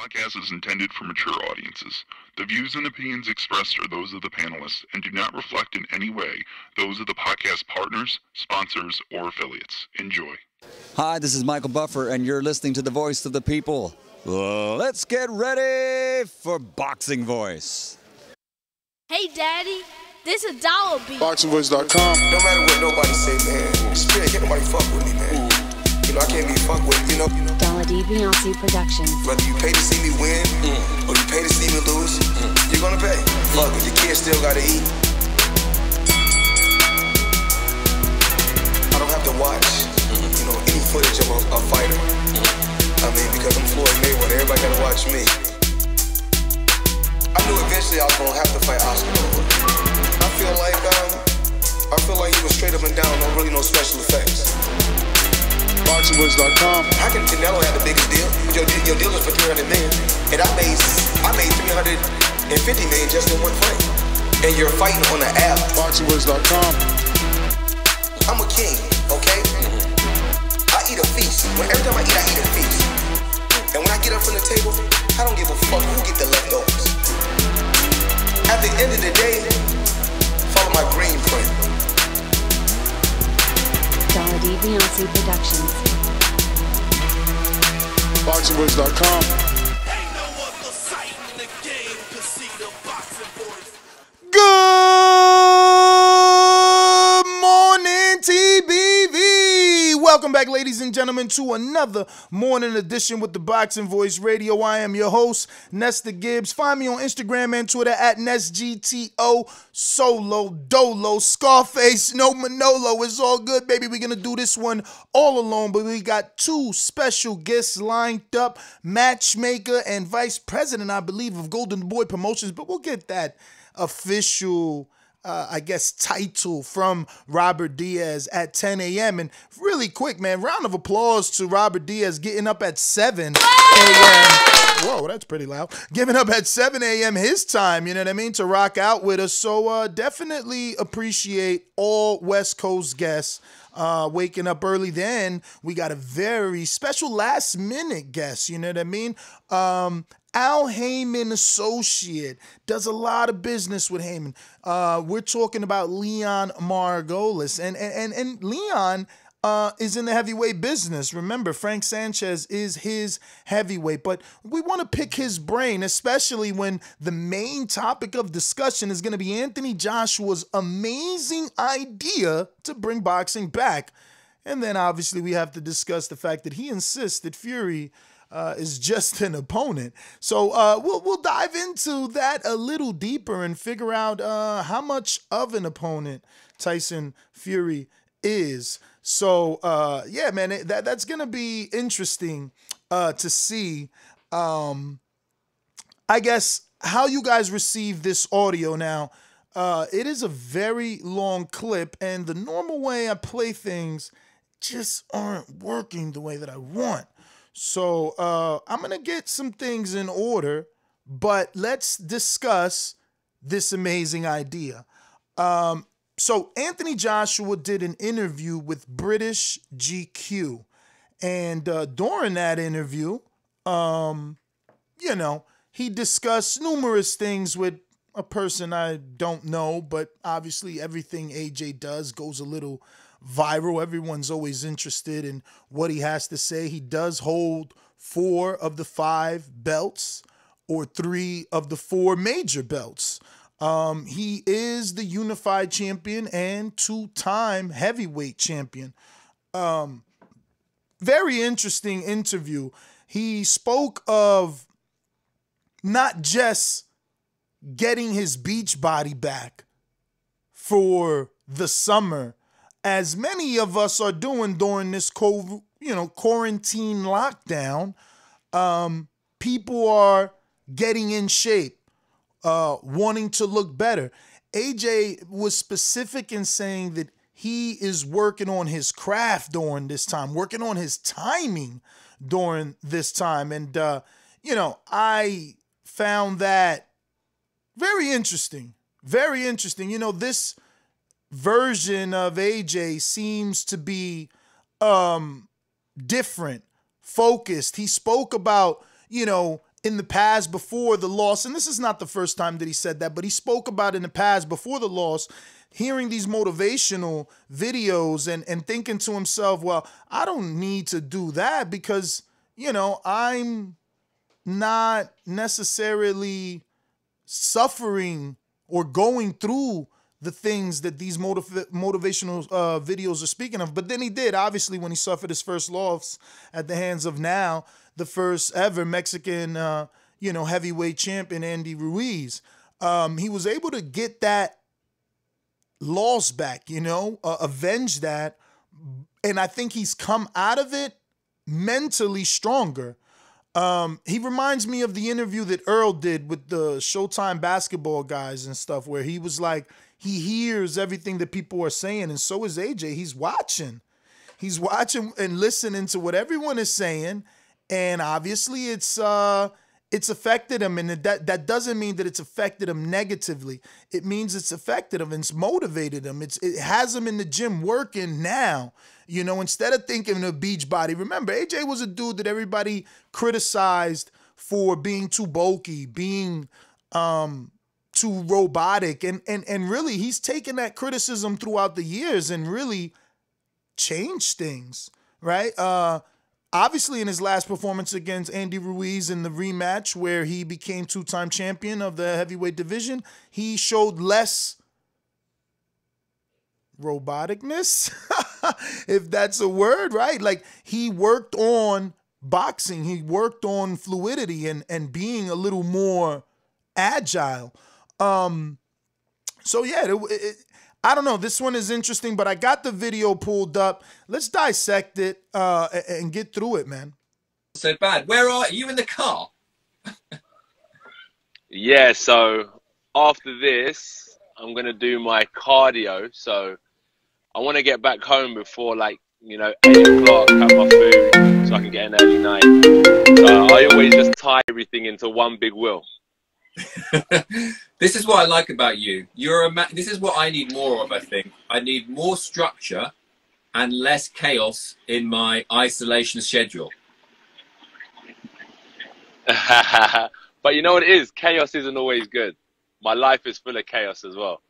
podcast is intended for mature audiences. The views and opinions expressed are those of the panelists and do not reflect in any way those of the podcast partners, sponsors, or affiliates. Enjoy. Hi, this is Michael Buffer, and you're listening to the Voice of the People. Let's get ready for Boxing Voice. Hey, Daddy, this is Dollar Beat. BoxingVoice.com. No matter what nobody say, man, Spirit, can't nobody fuck with me, man. You know, I can't be fucked with, you know. Dollar D Beyonce Productions. Whether you pay to see me win, or you pay to see me lose, you're gonna pay. Fuck it, your kids still gotta eat. I don't have to watch, you know, any footage of a fighter. I mean, because I'm Floyd Mayweather, everybody gotta watch me. I knew eventually I was gonna have to fight Oscar. I feel like he was straight up and down, no special effects. BoxingVoice.com. How can Canelo have the biggest deal? Your deal is for $300 million, and I made $350 million just in one fight. And you're fighting on the app. BoxingVoice.com. I'm a king, okay? I eat a feast. Every time I eat a feast. And when I get up from the table, I don't give a fuck who get the leftovers. At the end of the day, follow my green print. Dollar D Beyonce Productions. BoxingVoice.com. Ain't no other sight in the game to see the Boxing Voice. Good morning, TBV. Welcome back, ladies and gentlemen, to another morning edition with the Boxing Voice Radio. I am your host, Nesta Gibbs. Find me on Instagram and Twitter at NestGTO, Solo, Dolo, Scarface, no Manolo. It's all good, baby. We're going to do this one all alone, but we got two special guests lined up, matchmaker and vice president, I believe, of Golden Boy Promotions, but we'll get that official title from Robert Diaz at 10 a.m. And really quick, man, round of applause to Robert Diaz getting up at 7 a.m. Whoa, that's pretty loud. Giving up at 7 a.m. his time, you know what I mean, to rock out with us. So definitely appreciate all West Coast guests waking up early. Then we got a very special last minute guest, you know what I mean? Al Heyman Associate does a lot of business with Heyman. We're talking about Leon Margolis. And Leon is in the heavyweight business. Remember, Frank Sanchez is his heavyweight. But we want to pick his brain, especially when the main topic of discussion is going to be Anthony Joshua's amazing idea to bring boxing back. And then, obviously, we have to discuss the fact that he insists that Fury is just an opponent. So we'll dive into that a little deeper and figure out how much of an opponent Tyson Fury is. So yeah, man, that's gonna be interesting to see. I guess how you guys receive this audio now. It is a very long clip, and the normal way I play things just aren't working the way that I want. So I'm going to get some things in order, but let's discuss this amazing idea. So Anthony Joshua did an interview with British GQ. And during that interview, he discussed numerous things with a person I don't know, but obviously everything AJ does goes a little viral. Everyone's always interested in what he has to say. He does hold 4 of the 5 belts, or 3 of the 4 major belts. He is the unified champion and 2-time heavyweight champion. Very interesting interview. He spoke of not just getting his beach body back for the summer, as many of us are doing during this quarantine lockdown. People are getting in shape, wanting to look better. AJ was specific in saying that he is working on his craft during this time, working on his timing during this time. And, I found that very interesting. Very interesting. This version of AJ seems to be different, focused. He spoke about, in the past before the loss, and this is not the first time that he said that, but he spoke about in the past before the loss, hearing these motivational videos and thinking to himself, well, I don't need to do that because, I'm not necessarily suffering or going through the things that these motivational videos are speaking of. But then he did, obviously, when he suffered his first loss at the hands of now the first ever Mexican, heavyweight champion, Andy Ruiz. He was able to get that loss back, avenge that. And I think he's come out of it mentally stronger. He reminds me of the interview that Earl did with the Showtime basketball guys and stuff, where he was like, he hears everything that people are saying, and so is AJ. He's watching and listening to what everyone is saying, and obviously it's affected him, and that doesn't mean that it's affected him negatively. It means it's affected him and it's motivated him. It has him in the gym working now. Instead of thinking of beach body. Remember, AJ was a dude that everybody criticized for being too bulky, being too robotic, and really he's taken that criticism throughout the years and really changed things, right? Obviously, in his last performance against Andy Ruiz in the rematch, where he became two-time champion of the heavyweight division, he showed less roboticness, if that's a word, right? Like, he worked on boxing, he worked on fluidity and being a little more agile. So yeah, I don't know. This one is interesting, but I got the video pulled up. Let's dissect it and get through it, man. So bad. Where are you? In the car? Yeah, so after this, I'm going to do my cardio. So I want to get back home before 8 o'clock, have my food so I can get an early night. So I always just tie everything into one big wheel. This is what I like about you. This is what I need more of, I think. I need more structure and less chaos in my isolation schedule. But you know what it is? Chaos isn't always good. My life is full of chaos as well.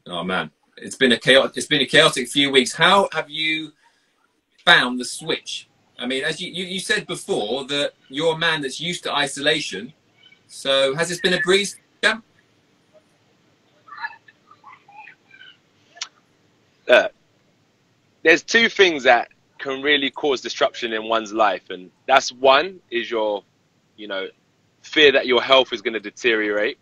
Oh man, it's been a chaotic few weeks. How have you found the switch? I mean, as you said before, that you're a man that's used to isolation. So has this been a breeze? Yeah. There's two things that can really cause disruption in one's life, and that's one is your, fear that your health is going to deteriorate,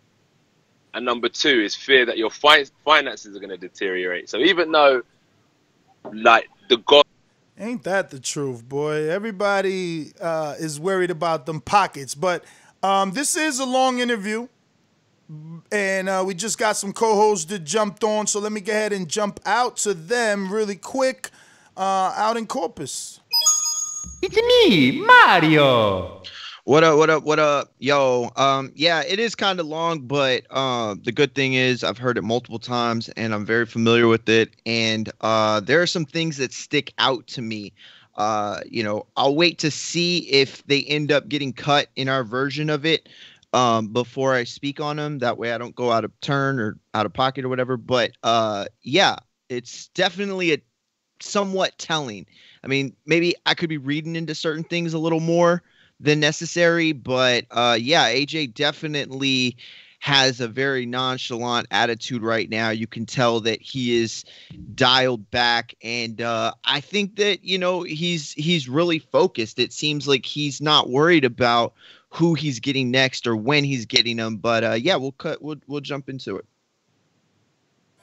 and number two is fear that your finances are going to deteriorate. So even though, ain't that the truth, boy? Everybody is worried about them pockets, but this is a long interview, and we just got some co-hosts that jumped on, so let me go ahead and jump out to them really quick out in Corpus. It's me, Mario. What up, yo? Yeah, it is kind of long, but the good thing is I've heard it multiple times, and I'm very familiar with it, and there are some things that stick out to me. I'll wait to see if they end up getting cut in our version of it before I speak on them. That way I don't go out of turn or out of pocket or whatever. But yeah, it's definitely somewhat telling. I mean, maybe I could be reading into certain things a little more than necessary, but yeah, AJ definitely has a very nonchalant attitude right now. You can tell that he is dialed back, and I think that he's really focused. It seems like he's not worried about who he's getting next or when he's getting them. But yeah, we'll jump into it.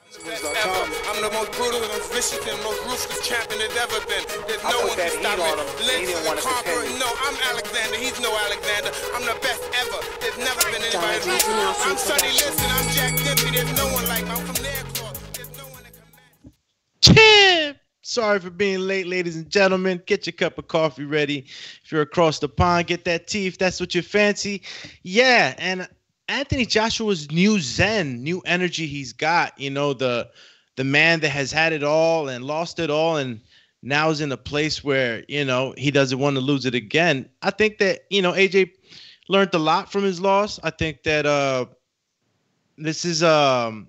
I'm the most brutal and vicious and most ruthless champion there's ever been. There's no one can stop me. Legs to the conqueror. No, I'm Alexander. He's no Alexander. I'm the best ever. There's never been anybody like me. I'm Sonny Liston. I'm Jack Dempsey. There's no one like me. I'm from Nairclaw. There's no one that can match. Champ! Sorry for being late, ladies and gentlemen. Get your cup of coffee ready. If you're across the pond, get that tea if that's what you fancy. Yeah, and Anthony Joshua's new zen, new energy he's got, the man that has had it all and lost it all and now is in a place where, he doesn't want to lose it again. I think that, AJ, learned a lot from his loss. I think that this is a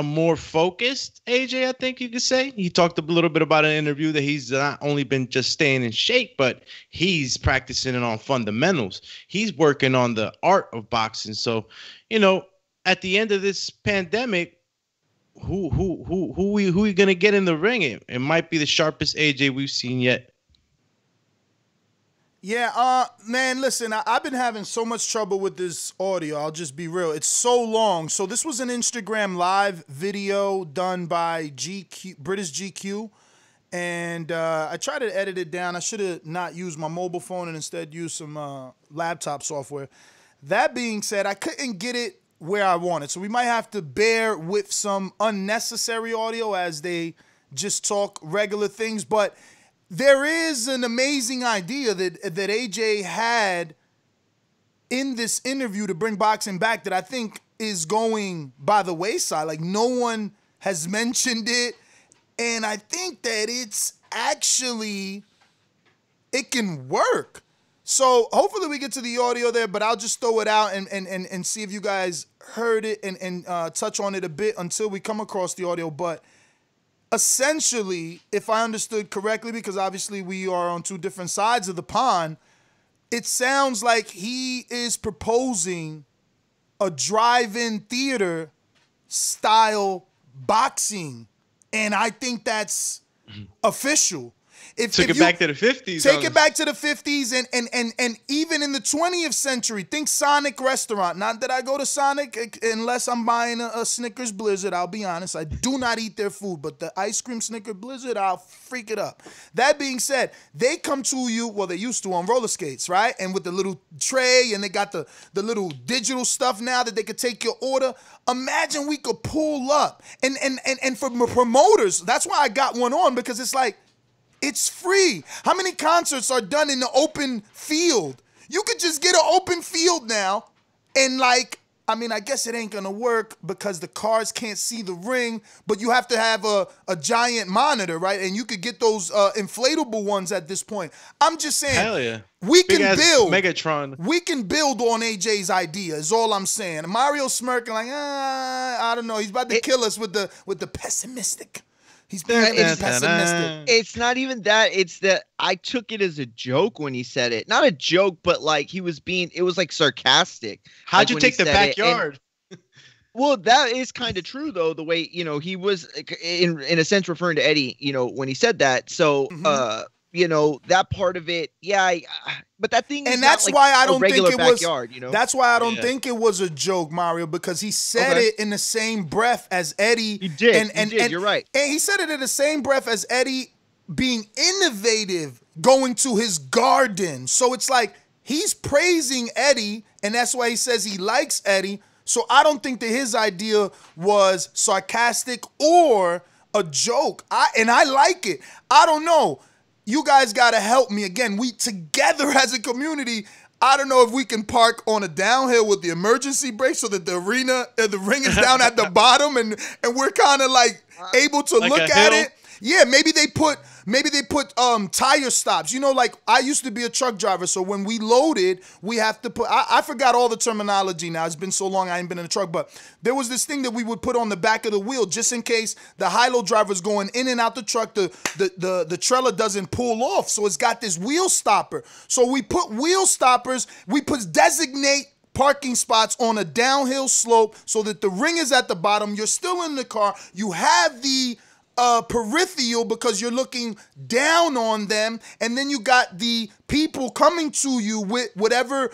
more focused AJ, I think you could say. He talked a little bit about in an interview that he's not only been just staying in shape, but he's practicing it on fundamentals. He's working on the art of boxing. So, at the end of this pandemic, who are you gonna get in the ring? It might be the sharpest AJ we've seen yet. Yeah, man, listen, I've been having so much trouble with this audio. I'll just be real. It's so long. So this was an Instagram live video done by GQ, British GQ. And I tried to edit it down. I should have not used my mobile phone and instead used some laptop software. That being said, I couldn't get it where I wanted. So we might have to bear with some unnecessary audio as they just talk regular things. But there is an amazing idea that AJ had in this interview to bring boxing back that I think is going by the wayside. Like, no one has mentioned it. And I think that it's actually, it can work. So hopefully we get to the audio there, but I'll just throw it out and see if you guys heard it and touch on it a bit until we come across the audio. But essentially, if I understood correctly, because obviously we are on two different sides of the pond, it sounds like he is proposing a drive-in theater style boxing. And I think that's official. Took it back to the 50s. Take it back to the 50s and even in the 20th century. Think Sonic Restaurant. Not that I go to Sonic unless I'm buying a Snickers Blizzard. I'll be honest. I do not eat their food. But the ice cream Snickers Blizzard, I'll freak it up. That being said, they come to you, well, they used to on roller skates, right? And with the little tray, and they got the little digital stuff now that they could take your order. Imagine we could pull up. And for promoters, that's why I got one on, because it's like, it's free. How many concerts are done in the open field? You could just get an open field now and like, I mean, I guess it ain't gonna work because the cars can't see the ring, but you have to have a giant monitor, right? And you could get those inflatable ones at this point. I'm just saying, hell yeah. We can build Megatron. We can build on AJ's idea, is all I'm saying. Mario smirking like, I don't know. He's about to kill us with the pessimistic. He's being pessimistic. It's not even that. It's that I took it as a joke when he said it. Not a joke, but like he was being, it was like sarcastic. How'd you take the backyard? Well, that is kind of true, though, the way, he was, in a sense, referring to Eddie, when he said that. So, that part of it, yeah, but that thing is, and that's not like why I don't think it backyard, was. That's why I don't think it was a joke, Mario, because he said it in the same breath as Eddie. He did. And you're right. And he said it in the same breath as Eddie being innovative, going to his garden. So it's like he's praising Eddie, and that's why he says he likes Eddie. So I don't think that his idea was sarcastic or a joke. I like it. I don't know. You guys got to help me. Again, we together as a community, I don't know if we can park on a downhill with the emergency brake so that the ring is down at the bottom and we're kind of like able to look at it. Yeah, maybe they put tire stops. Like I used to be a truck driver, so when we loaded, we have to put. I forgot all the terminology now. It's been so long I ain't been in a truck, but there was this thing that we would put on the back of the wheel just in case the high-low driver's going in and out the truck. The trailer doesn't pull off, so it's got this wheel stopper. So we put wheel stoppers. We designate parking spots on a downhill slope so that the ring is at the bottom. You're still in the car. You have the peripheral because you're looking down on them, and then you got the people coming to you with whatever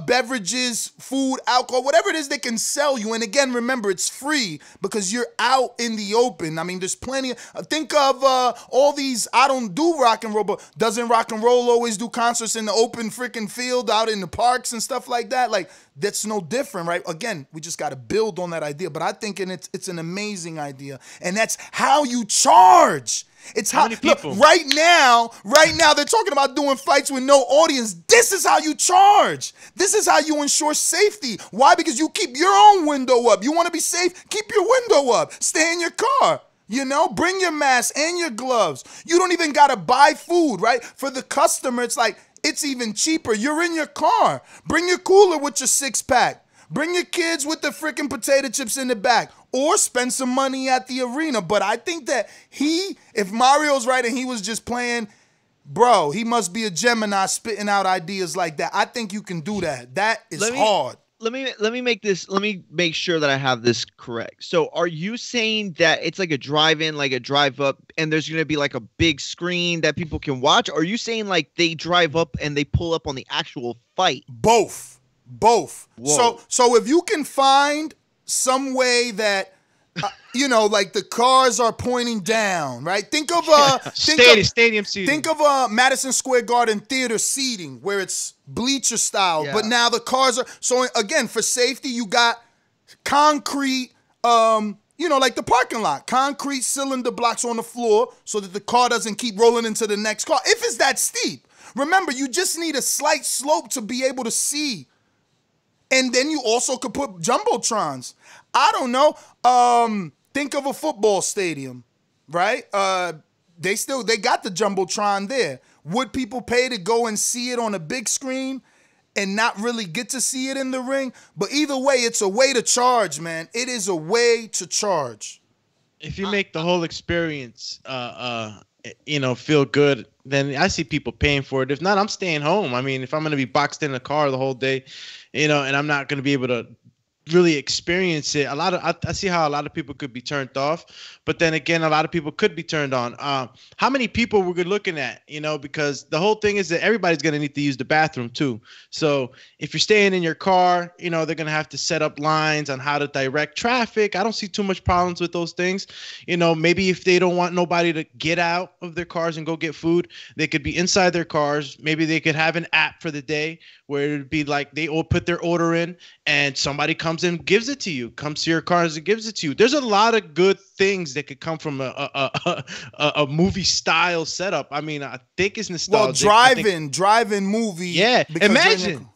beverages, food, alcohol, whatever it is they can sell you. And again, remember, it's free because you're out in the open. I mean, there's plenty. Think of all these. I don't do rock and roll, but doesn't rock and roll always do concerts in the open freaking field out in the parks and stuff like that? Like, that's no different, right? Again, we just got to build on that idea. But I think it's an amazing idea, and that's how you charge. It's how look, right now they're talking about doing fights with no audience. This is how you charge. This is how you ensure safety. Why? Because you keep your own window up. You want to be safe? Keep your window up. Stay in your car. Bring your mask and your gloves. You don't even got to buy food, right? For the customer, it's like it's even cheaper. You're in your car. Bring your cooler with your 6-pack. Bring your kids with the freaking potato chips in the back, or spend some money at the arena. But I think that if Mario's right and he was just playing, bro, he must be a Gemini spitting out ideas like that. I think you can do that. That is hard. Let me make sure that I have this correct. So are you saying that it's like a drive-in, like a drive-up, and there's going to be like a big screen that people can watch? Or are you saying like they drive up and they pull up on the actual fight? Both. Whoa. So if you can find some way that like the cars are pointing down, right? Think of stadium seating. Think of Madison Square Garden theater seating where it's bleacher style, but now the cars are. So again, for safety, you got concrete, like the parking lot, concrete cylinder blocks on the floor so that the car doesn't keep rolling into the next car. If it's that steep, remember, you just need a slight slope to be able to see. And then you also could put jumbotrons. I don't know. Think of a football stadium, right? They got the jumbotron there. Would people pay to go and see it on a big screen and not really get to see it in the ring? But either way, it's a way to charge, man. It is a way to charge. If you make the whole experience, feel good, then I see people paying for it. If not, I'm staying home. I mean, if I'm going to be boxed in a car the whole day, and I'm not going to be able to really experience it. I see how a lot of people could be turned off, but then again, a lot of people could be turned on. How many people we're looking at, because the whole thing is that everybody's going to need to use the bathroom too. So if you're staying in your car, they're going to have to set up lines on how to direct traffic. I don't see too much problems with those things. Maybe if they don't want nobody to get out of their cars and go get food, they could be inside their cars. Maybe they could have an app for the day where it'd be like they all put their order in and somebody comes in, gives it to you, comes to your cars and gives it to you. There's a lot of good things that could come from a movie style setup. I mean, I think it's nostalgic. Well, drive-in movie. Yeah.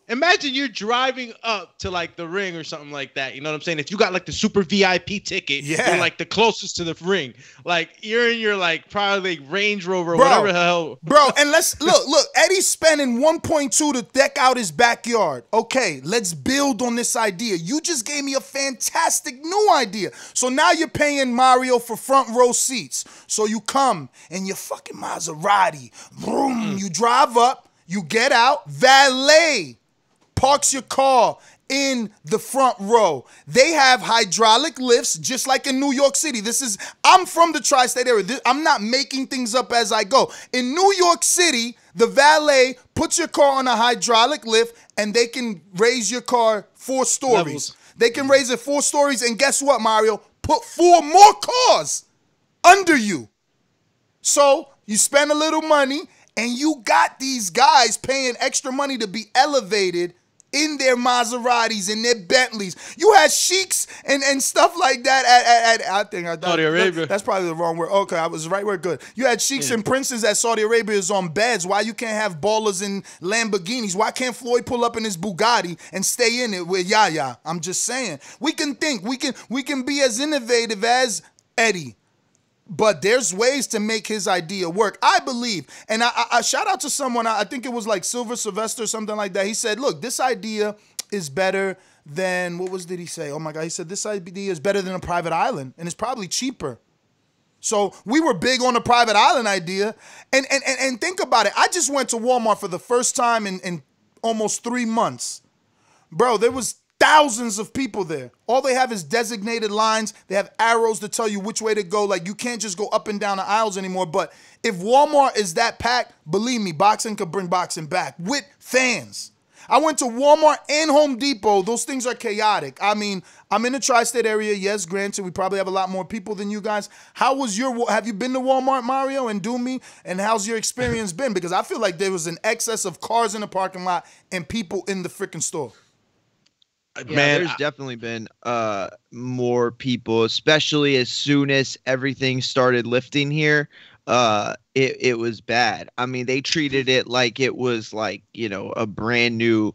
Imagine you're driving up to like the ring or something like that. You know what I'm saying? If you got like the super VIP ticket, you're like the closest to the ring. Like you're in your like probably Range Rover or whatever the hell. Bro, and let's look, Eddie's spending 1.2 to deck out his backyard. Okay, let's build on this idea. You just gave me a fantastic new idea. So now you're paying Mario for front row seats. So you come in your fucking Maserati. Vroom, you drive up, you get out, valet parks your car in the front row. They have hydraulic lifts just like in New York City. I'm from the tri-state area. I'm not making things up as I go. In New York City, the valet puts your car on a hydraulic lift and they can raise your car 4 stories. Levels. They can raise it 4 stories, and guess what, Mario? Put 4 more cars under you. So you spend a little money and you got these guys paying extra money to be elevated in their Maseratis, in their Bentleys. You had sheiks and stuff like that at Saudi Arabia. That's probably the wrong word. Okay, I was right word. Good. You had sheiks and princes at Saudi Arabia is on beds. Why you can't have ballers in Lamborghinis? Why can't Floyd pull up in his Bugatti and stay in it with Yaya? I'm just saying. We can think. We can be as innovative as Eddie. But there's ways to make his idea work, I believe. And I shout out to someone, I think it was like Silver Sylvester or something like that. He said, look, this idea is better than, did he say? Oh my God, he said this idea is better than a private island and it's probably cheaper. So we were big on the private island idea. And think about it. I just went to Walmart for the first time in almost 3 months. Bro, there was thousands of people there. All they have is designated lines. They have arrows to tell you which way to go. Like, you can't just go up and down the aisles anymore. But if Walmart is that packed, believe me, boxing could bring boxing back with fans. I went to Walmart and Home Depot. Those things are chaotic. I mean, I'm in the tri-state area. Yes, granted, we probably have a lot more people than you guys. Have you been to Walmart, Mario, and Doomy? And how's your experience been? Because I feel like there was an excess of cars in the parking lot and people in the freaking store. Yeah, there's definitely been more people, especially as soon as everything started lifting here. It was bad. I mean, they treated it like it was like, a brand new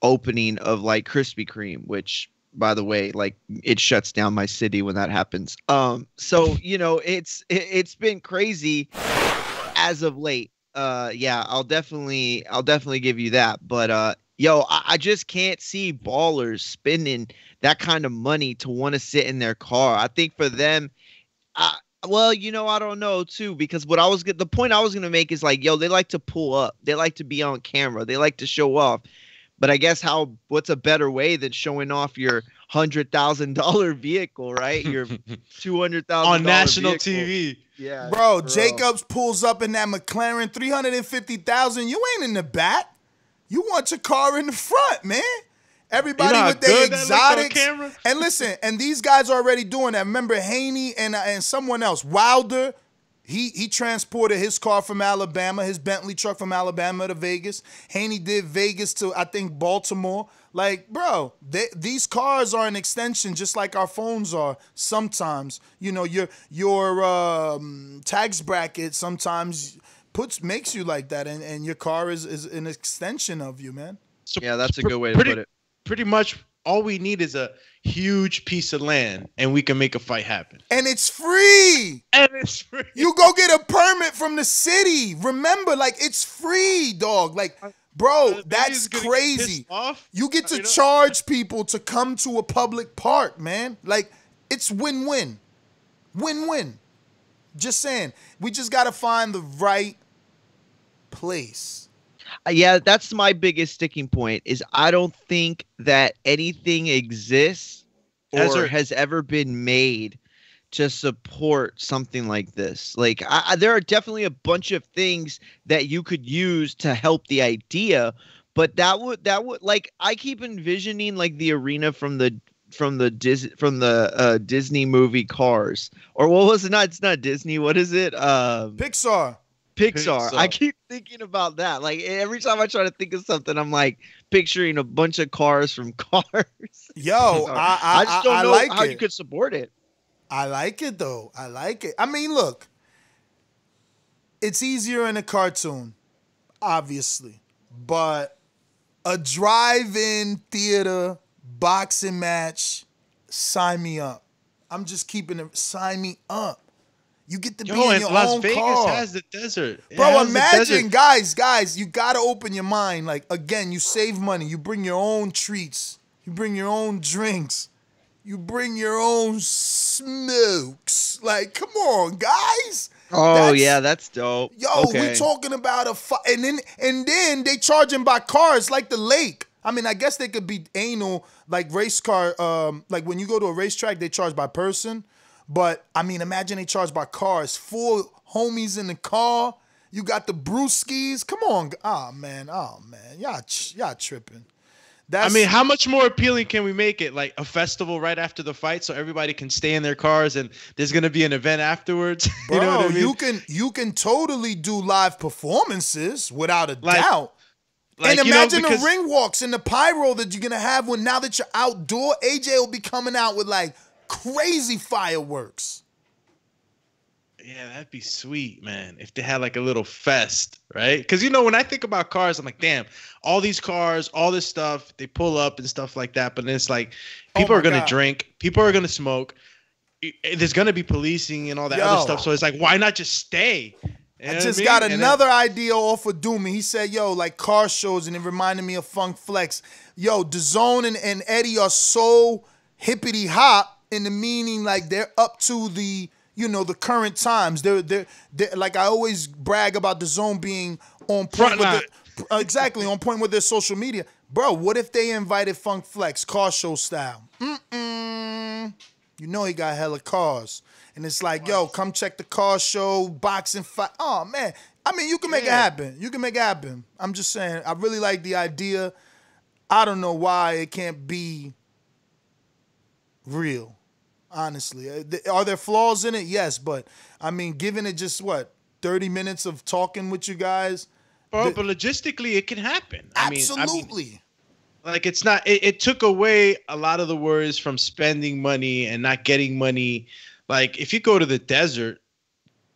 opening of like Krispy Kreme, which, by the way, like it shuts down my city when that happens. So it's been crazy as of late. yeah, I'll definitely give you that. But yo, I just can't see ballers spending that kind of money to want to sit in their car. I think for them, well, I don't know too, because the point I was gonna make is like, yo, they like to pull up, they like to be on camera, they like to show off. But I guess what's a better way than showing off your $100,000 vehicle, right? Your $200,000 on national vehicle. TV. Yeah, bro. Jacobs pulls up in that McLaren, $350,000. You ain't in the back. You want your car in the front, man. Everybody with their exotics. And listen, and these guys are already doing that. Remember Haney and someone else, Wilder. He transported his car from Alabama, his Bentley truck from Alabama to Vegas. Haney did Vegas to, I think, Baltimore. Like, bro, these cars are an extension just like our phones are sometimes. Your tax bracket sometimes makes you like that, and your car is an extension of you, man. So yeah, that's a good way to put it. Pretty much all we need is a huge piece of land, and we can make a fight happen. And it's free. You go get a permit from the city. Remember, like, it's free, dog. Like, bro, that's crazy. You get to charge people to come to a public park, man. Like, it's win-win. Win-win. Just saying. We just got to find the right place. Yeah, that's my biggest sticking point is I don't think that anything exists or has ever been made to support something like this. Like, there are definitely a bunch of things that you could use to help the idea, but that would like, I keep envisioning like the arena from the Disney movie Cars, or what was it? It's not Disney. What is it? Pixar. I keep thinking about that. Like, every time I try to think of something, I'm like picturing a bunch of cars from Cars. Yo, I just don't know like how you could support it. I like it, though. I like it. I mean, look, it's easier in a cartoon, obviously, but a drive-in theater boxing match, sign me up. I'm just keeping it. Sign me up. You get to be in your Las own Vegas car. has the desert. Bro, imagine, guys, you got to open your mind. Like, again, you save money. You bring your own treats. You bring your own drinks. You bring your own smokes. Like, come on, guys. Oh, that's dope. Yo, we're talking about and then they charging by cars like the lake. I mean, I guess they could be anal, like race car. Like when you go to a racetrack, they charge by person. But, I mean, imagine they charge by cars. 4 homies in the car. You got the brewskis. Come on. Oh, man. Y'all tripping. I mean, how much more appealing can we make it? Like a festival right after the fight so everybody can stay in their cars and there's going to be an event afterwards? Bro, you know what I mean? you can totally do live performances without a doubt. And imagine the ring walks and the pyro that you're going to have now that you're outdoor. AJ will be coming out with, like, crazy fireworks. Yeah, that'd be sweet, man. If they had like a little fest, right? Because when I think about cars, I'm like, damn, all these cars, all this stuff, they pull up and stuff like that. But it's like people are gonna drink, people are gonna smoke. There's gonna be policing and all that other stuff. So it's like, why not just stay? I just got another idea off of Doomy. He said, yo, like car shows, and it reminded me of Funk Flex. Yo, DAZN and Eddie are so hippity hop in the meaning like they're up to the the current times. They're like, I always brag about DAZN being on point with exactly on point with their social media. Bro, what if they invited Funk Flex car show style? He got hella cars. And it's like, yo, come check the car show, boxing fight. Oh, man. I mean, you can make it happen. You can make it happen. I'm just saying, I really like the idea. I don't know why it can't be real, honestly. Are there flaws in it? Yes, but, I mean, giving it just, 30 minutes of talking with you guys? Bro, but logistically, it can happen. Absolutely. I mean, like, it's not, it took away a lot of the worries from spending money and not getting money. Like, if you go to the desert,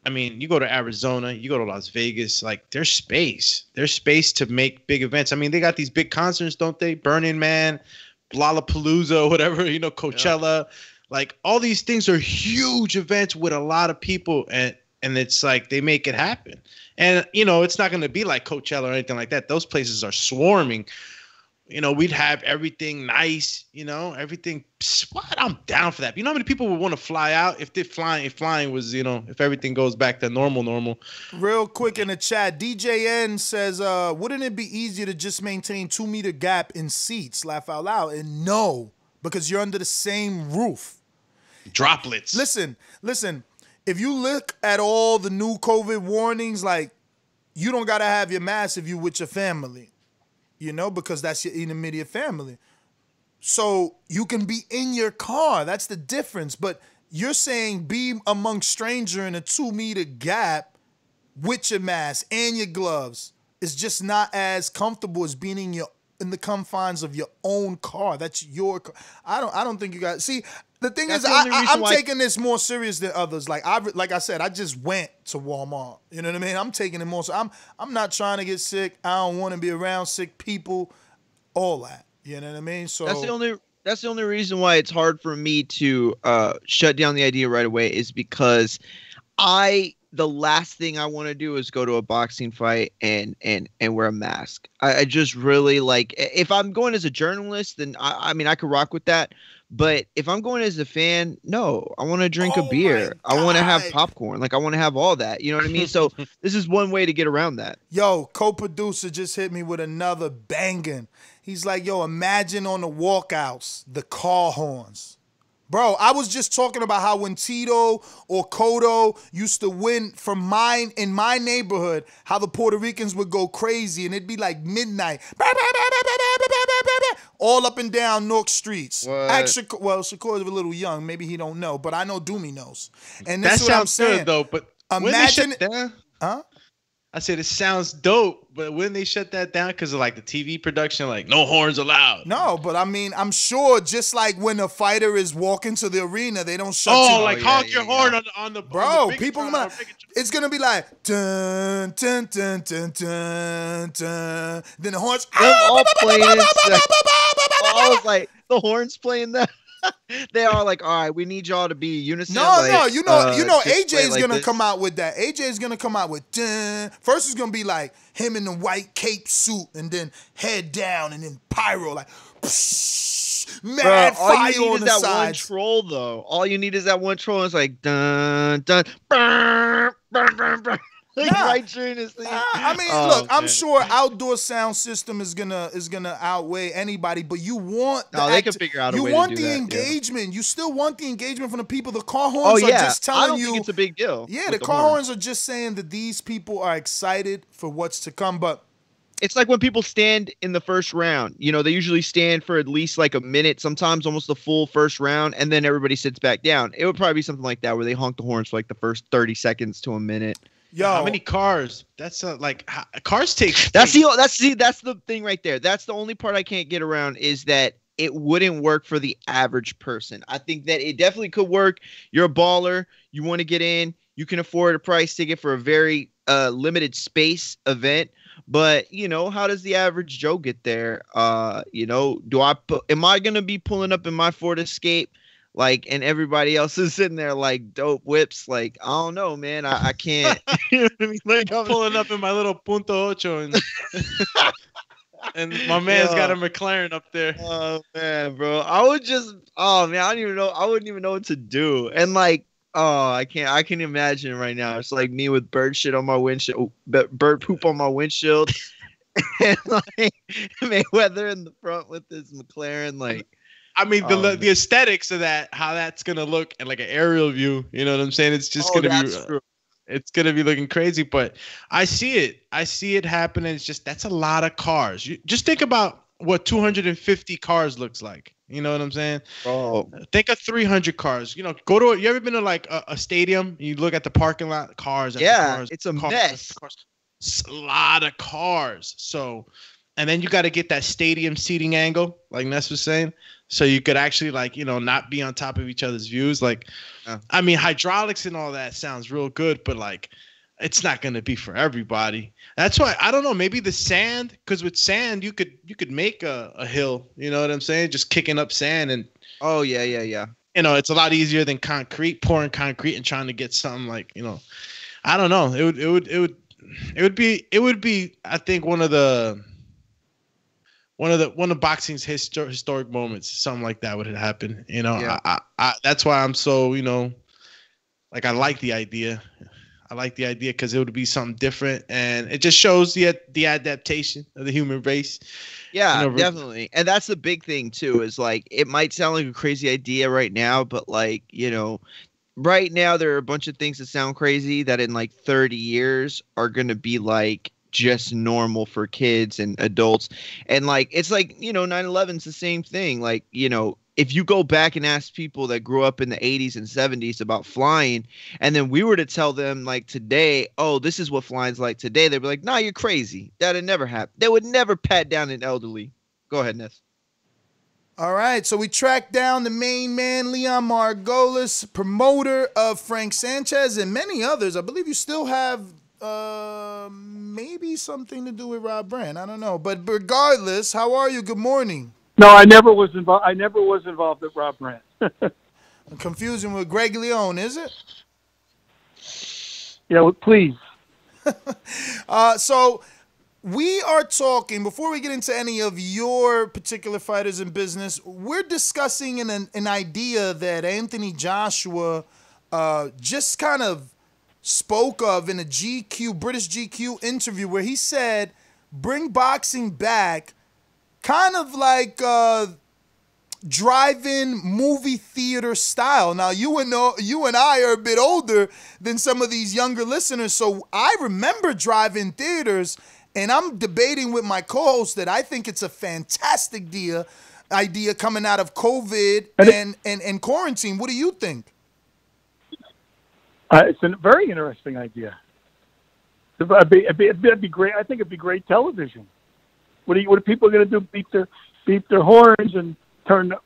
I mean, you go to Arizona, you go to Las Vegas, like, there's space. There's space to make big events. I mean, they got these big concerts, don't they? Burning Man, Lollapalooza, whatever, Coachella. Yeah. Like, all these things are huge events with a lot of people, and it's like they make it happen. And, you know, it's not going to be like Coachella or anything like that. Those places are swarming. You know, we'd have everything nice, you know, everything. What? I'm down for that. You know how many people would want to fly out if flying was, you know, if everything goes back to normal. Real quick in the chat, DJN says, wouldn't it be easier to just maintain 2 meter gap in seats? Laugh out loud. And no, because you're under the same roof. Droplets. Listen. If you look at all the new COVID warnings, like, you don't got to have your mask if you with your family. You know, because that's your immediate family. So you can be in your car. That's the difference. But you're saying be among stranger in a 2 meter gap with your mask and your gloves is just not as comfortable as being in the confines of your own car. That's your car. I don't think you guys see. The thing is, I'm taking this more serious than others. Like I said, I just went to Walmart. You know what I mean? I'm taking it more. So I'm not trying to get sick. I don't want to be around sick people. All that. You know what I mean? So that's the only reason why it's hard for me to shut down the idea right away is because the last thing I want to do is go to a boxing fight and wear a mask. I just really like, if I'm going as a journalist, then I mean, I could rock with that. But if I'm going as a fan, no, I want to drink a beer. I want to have popcorn. Like, I want to have all that. You know what I mean? So this is one way to get around that. Yo, co-producer just hit me with another banging. He's like, yo, imagine on the walkouts, the car horns. Bro, I was just talking about how when Tito or Cotto used to win in my neighborhood, how the Puerto Ricans would go crazy and it'd be like midnight. All up and down Newark streets. Actually, well, Shakur's a little young. Maybe he don't know, but I know Doomy knows. And that is what I'm sounds saying. good, though. But imagine, huh? I said it sounds dope, but when they shut that down because of like the TV production, like no horns allowed. No, but I mean, I'm sure just like when a fighter is walking to the arena, they don't shut. Honk your horn on the bro. On the people, it's gonna be like dun dun dun dun dun dun. Then the horns all playing. I was like the horns playing that. They are like, all right, we need y'all to be unison. No, you know, AJ is gonna come out with that. AJ is gonna come out with dun. First, it's gonna be like him in the white cape suit, and then head down, and then pyro like psh, mad fire on the sides. All you need is that one troll, though. All you need is that one troll. It's like dun dun, burn, burn, burn, burn. Right during this thing. I mean, look, I'm sure outdoor sound system is gonna outweigh anybody, but you want they can figure out a way to do that. You want the engagement. Yeah. You still want the engagement from the people. The car horns are just telling you. I don't think it's a big deal. Yeah, the car horns are just saying that these people are excited for what's to come. But it's like when people stand in the first round. You know, they usually stand for at least like a minute, sometimes almost the full first round, and then everybody sits back down. It would probably be something like that where they honk the horns for like the first 30 seconds to a minute. Yo, how many cars? That's like cars take. That's the thing right there. That's the only part I can't get around is that it wouldn't work for the average person. I think that it definitely could work. You're a baller. You want to get in. You can afford a price ticket for a very limited space event. But you know, how does the average Joe get there? You know, am I gonna be pulling up in my Ford Escape? Like, and everybody else is sitting there like dope whips. Like, I don't know, man. I can't. You know what I mean? Like, I'm pulling up in my little Punto Ocho, and my man's got a McLaren up there. Oh man, bro. I wouldn't even know. I wouldn't even know what to do. And like, I can imagine right now. It's like me with bird shit on my windshield, bird poop on my windshield, and like Mayweather in the front with his McLaren, like. I mean, the aesthetics of that, how that's gonna look, and like an aerial view. You know what I'm saying? It's just gonna be, it's gonna be looking crazy. But I see it happening. It's just that's a lot of cars. You just think about what 250 cars looks like. You know what I'm saying? Oh, think of 300 cars. You know, you ever been to like a stadium? You look at the parking lot, cars. Yeah, it's a mess. It's a lot of cars. So, and then you got to get that stadium seating angle, like Ness was saying. So you could actually like, you know, not be on top of each other's views. Like, I mean, hydraulics and all that sounds real good, but like, it's not going to be for everybody. That's why, I don't know, maybe the sand, because with sand, you could make a hill, you know what I'm saying? Just kicking up sand and. Oh, yeah. You know, it's a lot easier than pouring concrete and trying to get something like, you know, I don't know. It would it would be I think one of boxing's historic moments. Something like that would happen. You know, Yeah. I that's why I'm so, you know, like I like the idea. I like the idea because it would be something different, and it just shows the adaptation of the human race. Yeah, You know, definitely. And that's the big thing too, is like it might sound like a crazy idea right now, but like, you know, right now there are a bunch of things that sound crazy that in like 30 years are going to be like just normal for kids and adults. And like it's like, you know, 9/11 is the same thing. Like, you know, if you go back and ask people that grew up in the 80s and 70s about flying, and then we were to tell them like today, oh, this is what flying's like today, they'd be like, nah, you're crazy. That'd never happen. They would never pat down an elderly. Go ahead, Ness. All right, so we tracked down the main man, Leon Margolis, promoter of Frank Sanchez and many others. I believe you still have maybe something to do with Rob Brand. I don't know. But regardless, how are you? Good morning. No, I never was involved. I never was involved with Rob Brand. I'm confusing with Greg Leone, is it? Yeah, well, please. So we are talking, before we get into any of your particular fighters in business, we're discussing an idea that Anthony Joshua just kind of spoke of in a British GQ interview where he said, bring boxing back kind of like drive-in movie theater style. Now, you and I are a bit older than some of these younger listeners, so I remember drive-in theaters, and I'm debating with my co-host that I think it's a fantastic idea coming out of COVID and quarantine. What do you think? It's a very interesting idea. It'd be great. I think it'd be great television. What are people going to do? Beat their horns and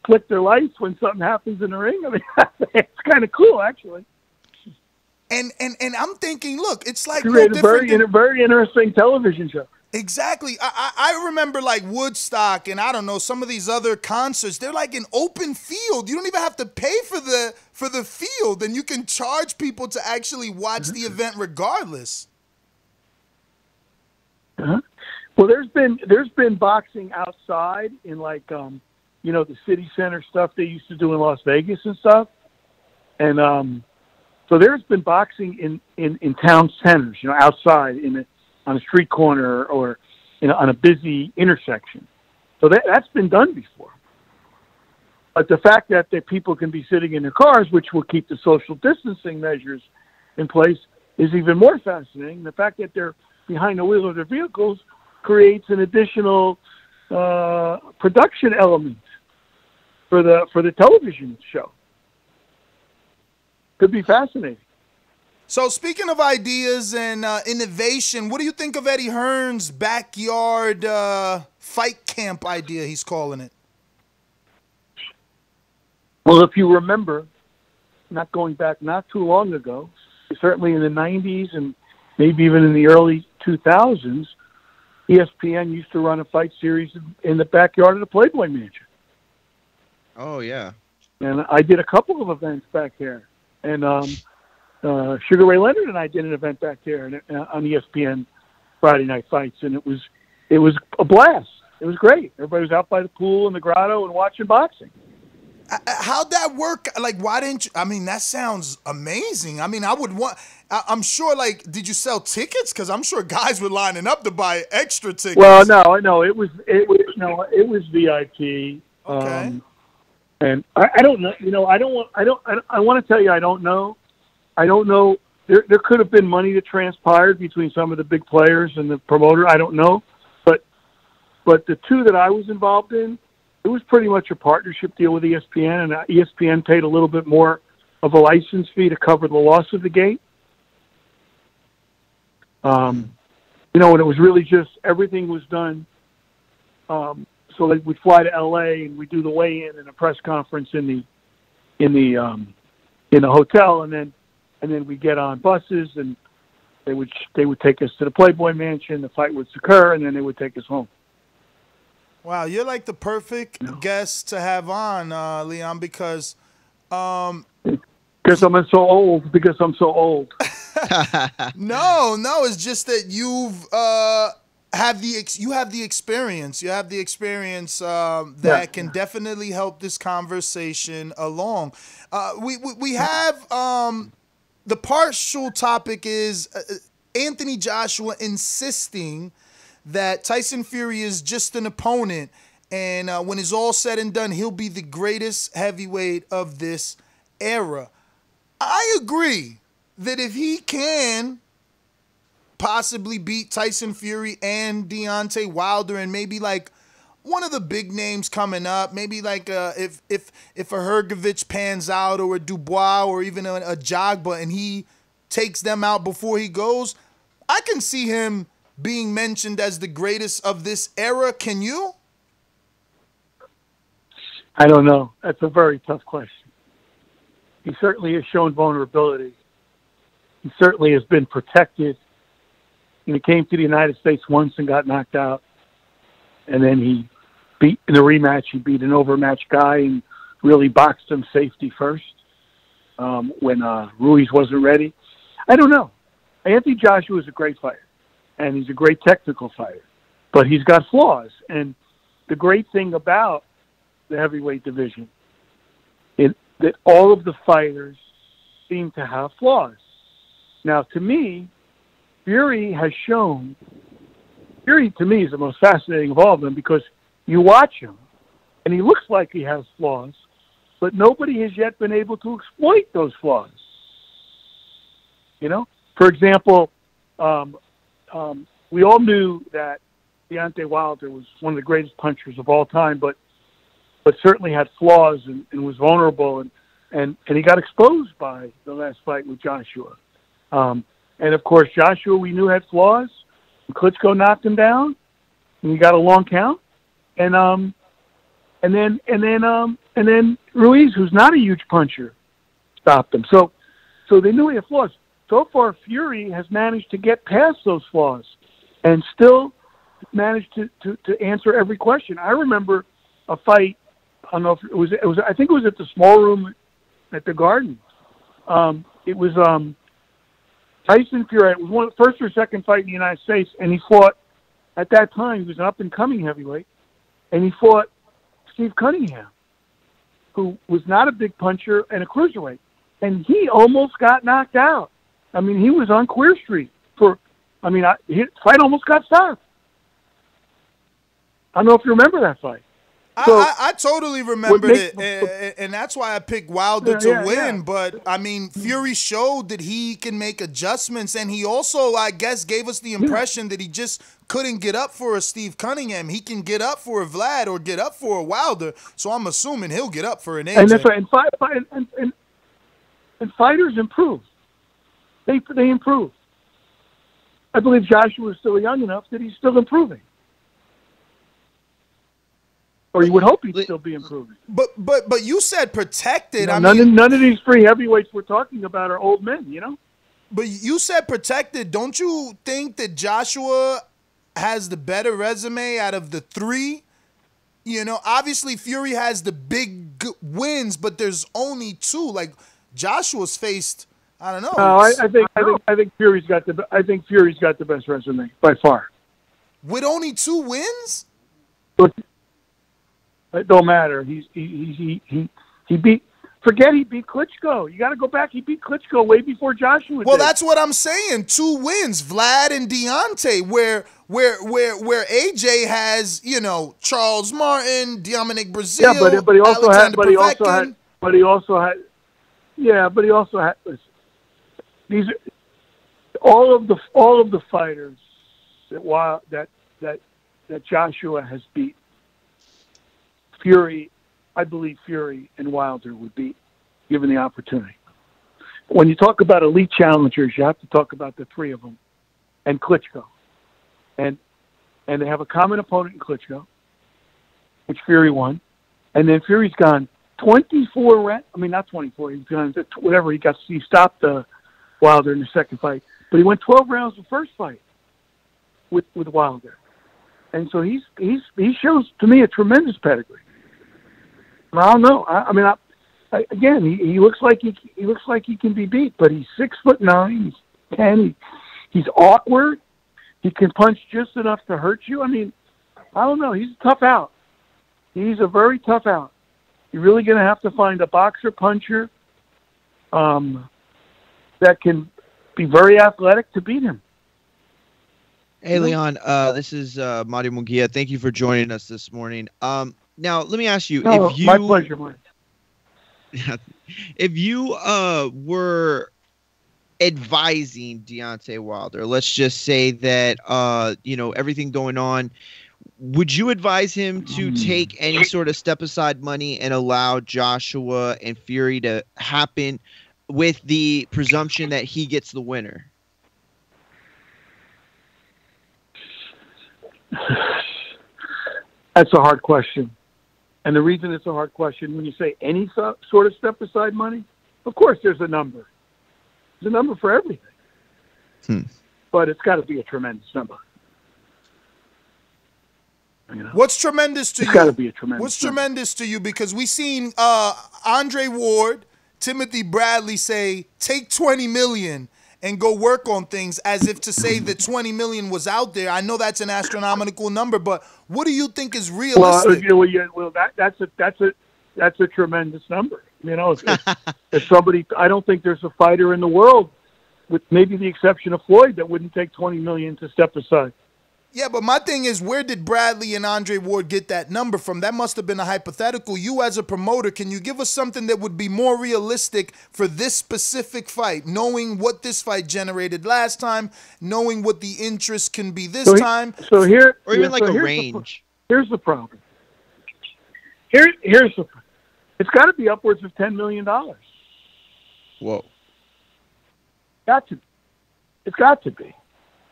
click their lights when something happens in the ring? I mean, it's kind of cool, actually. And I'm thinking, look, it's like create a very interesting television show. Exactly. I remember like Woodstock and I don't know, some of these other concerts. They're like an open field. You don't even have to pay for the field, and you can charge people to actually watch the event regardless. Uh-huh. Well, there's been boxing outside in like you know, the city center stuff they used to do in Las Vegas and stuff, and so there's been boxing in town centers, you know, outside on a street corner or on a busy intersection. So that's been done before. But the fact that people can be sitting in their cars, which will keep the social distancing measures in place, is even more fascinating. The fact that they're behind the wheel of their vehicles creates an additional production element for the television show. Could be fascinating. So speaking of ideas and innovation, what do you think of Eddie Hearn's backyard fight camp idea, he's calling it? Well, if you remember, not going back not too long ago, certainly in the 90s and maybe even in the early 2000s, ESPN used to run a fight series in the backyard of the Playboy Mansion. Oh, yeah. And I did a couple of events back there. And Sugar Ray Leonard and I did an event back there on ESPN Friday Night Fights, and it was a blast. It was great. Everybody was out by the pool in the grotto and watching boxing. How'd that work? Like, why didn't you? I mean, that sounds amazing. I mean, I'm sure, like, did you sell tickets? Because I'm sure guys were lining up to buy extra tickets. Well, no, it was VIP. Okay. And I don't know. You know, I want to tell you, I don't know. I don't know. There could have been money that transpired between some of the big players and the promoter. I don't know. But the two that I was involved in, it was pretty much a partnership deal with ESPN, and ESPN paid a little bit more of a license fee to cover the loss of the gate. You know, and it was really just everything was done. So like we'd fly to LA and we'd do the weigh-in and a press conference in the hotel, and then we get on buses and they would take us to the Playboy Mansion. The fight would occur, and then they would take us home. Wow, you're like the perfect guest to have on, Leon, because I'm so old. No, it's just that you have the experience. You have the experience that can definitely help this conversation along. We have the partial topic is Anthony Joshua insisting that Tyson Fury is just an opponent, and when it's all said and done, he'll be the greatest heavyweight of this era. I agree that if he can possibly beat Tyson Fury and Deontay Wilder, and maybe like one of the big names coming up, maybe like if a Hrgovic pans out, or a Dubois, or even a Jagba, and he takes them out before he goes, I can see him being mentioned as the greatest of this era. Can you? I don't know. That's a very tough question. He certainly has shown vulnerability. He certainly has been protected. And he came to the United States once and got knocked out. And then he beat, in a rematch, he beat an overmatched guy and really boxed him safety first when Ruiz wasn't ready. I don't know. Anthony Joshua is a great fighter, and he's a great technical fighter. But he's got flaws. And the great thing about the heavyweight division is that all of the fighters seem to have flaws. Now, to me, Fury has shown, Fury to me is the most fascinating of all of them, because you watch him and he looks like he has flaws, but nobody has yet been able to exploit those flaws. You know, for example, we all knew that Deontay Wilder was one of the greatest punchers of all time, but certainly had flaws and was vulnerable, and he got exposed by the last fight with Joshua. And of course, Joshua, we knew, had flaws. Klitschko knocked him down, and he got a long count. And then Ruiz, who's not a huge puncher, stopped him. So they knew he had flaws. So far, Fury has managed to get past those flaws and still managed to answer every question. I remember a fight. I don't know if it was. I think it was at the small room at the Garden. It was Tyson Fury. It was one first or second fight in the United States, and he fought. At that time, he was an up and coming heavyweight, and he fought Steve Cunningham, who was not a big puncher and a cruiserweight, and he almost got knocked out. I mean, he was on Queer Street his fight almost got stopped. I don't know if you remember that fight. So, I totally remembered it, and that's why I picked Wilder to win. Yeah. But, I mean, Fury showed that he can make adjustments, and he also, I guess, gave us the impression that he just couldn't get up for a Steve Cunningham. He can get up for a Vlad or get up for a Wilder, so I'm assuming he'll get up for an AJ. And that's right. And fighters improve. They improve. I believe Joshua is still young enough that he's still improving. Or you would hope he'd still be improving. But you said protected. None of these three heavyweights we're talking about are old men, you know? But you said protected. Don't you think that Joshua has the better resume out of the three? You know, obviously Fury has the big wins, but there's only two. Like Joshua's faced, I don't know. No, I think Fury's got the best resume by far. With only 2 wins? But it don't matter. He beat. Forget he beat Klitschko. You got to go back. He beat Klitschko way before Joshua. Well, that's what I'm saying. 2 wins, Vlad and Deontay. Where AJ has, you know, Charles Martin, Dominic Brazil. Yeah, but he also had. Listen, these are all of the fighters that Joshua has beat. Fury, I believe Fury and Wilder would beat, given the opportunity. When you talk about elite challengers, you have to talk about the 3 of them, and Klitschko, and they have a common opponent in Klitschko, which Fury won, and then Fury's gone 24 rounds. I mean, not 24. He's gone whatever he got. He stopped Wilder in the second fight, but he went 12 rounds the first fight with Wilder, and so he shows to me a tremendous pedigree. I don't know. Again, he looks like he can be beat, but he's 6'9". 10. He's awkward. He can punch just enough to hurt you. I mean, I don't know. He's a tough out. He's a very tough out. You're really going to have to find a boxer puncher that can be very athletic to beat him. Hey, Leon, this is Mario Munguia. Thank you for joining us this morning. Now, let me ask you, No, if you... my pleasure, Mike. If you were advising Deontay Wilder, let's just say that, everything going on, would you advise him to take any sort of step-aside money and allow Joshua and Fury to happen with the presumption that he gets the winner? That's a hard question. And the reason it's a hard question, when you say any sort of step-aside money, of course there's a number. There's a number for everything. But it's got to be a tremendous number. What's tremendous to you? It's got to be a tremendous What's number. tremendous to you? Because we seen Andre Ward, Timothy Bradley say, take $20 million and go work on things, as if to say that $20 million was out there. I know that's an astronomical number, but what do you think is realistic? That's a tremendous number. If somebody, I don't think there's a fighter in the world, with maybe the exception of Floyd, that wouldn't take $20 million to step aside. Yeah, but my thing is, where did Bradley and Andre Ward get that number from? That must have been a hypothetical. You as a promoter, can you give us something that would be more realistic for this specific fight, knowing what this fight generated last time, knowing what the interest can be this time? Or even like a range. Here's the problem. Here's the problem. It's got to be upwards of $10 million. Whoa. It's got to be.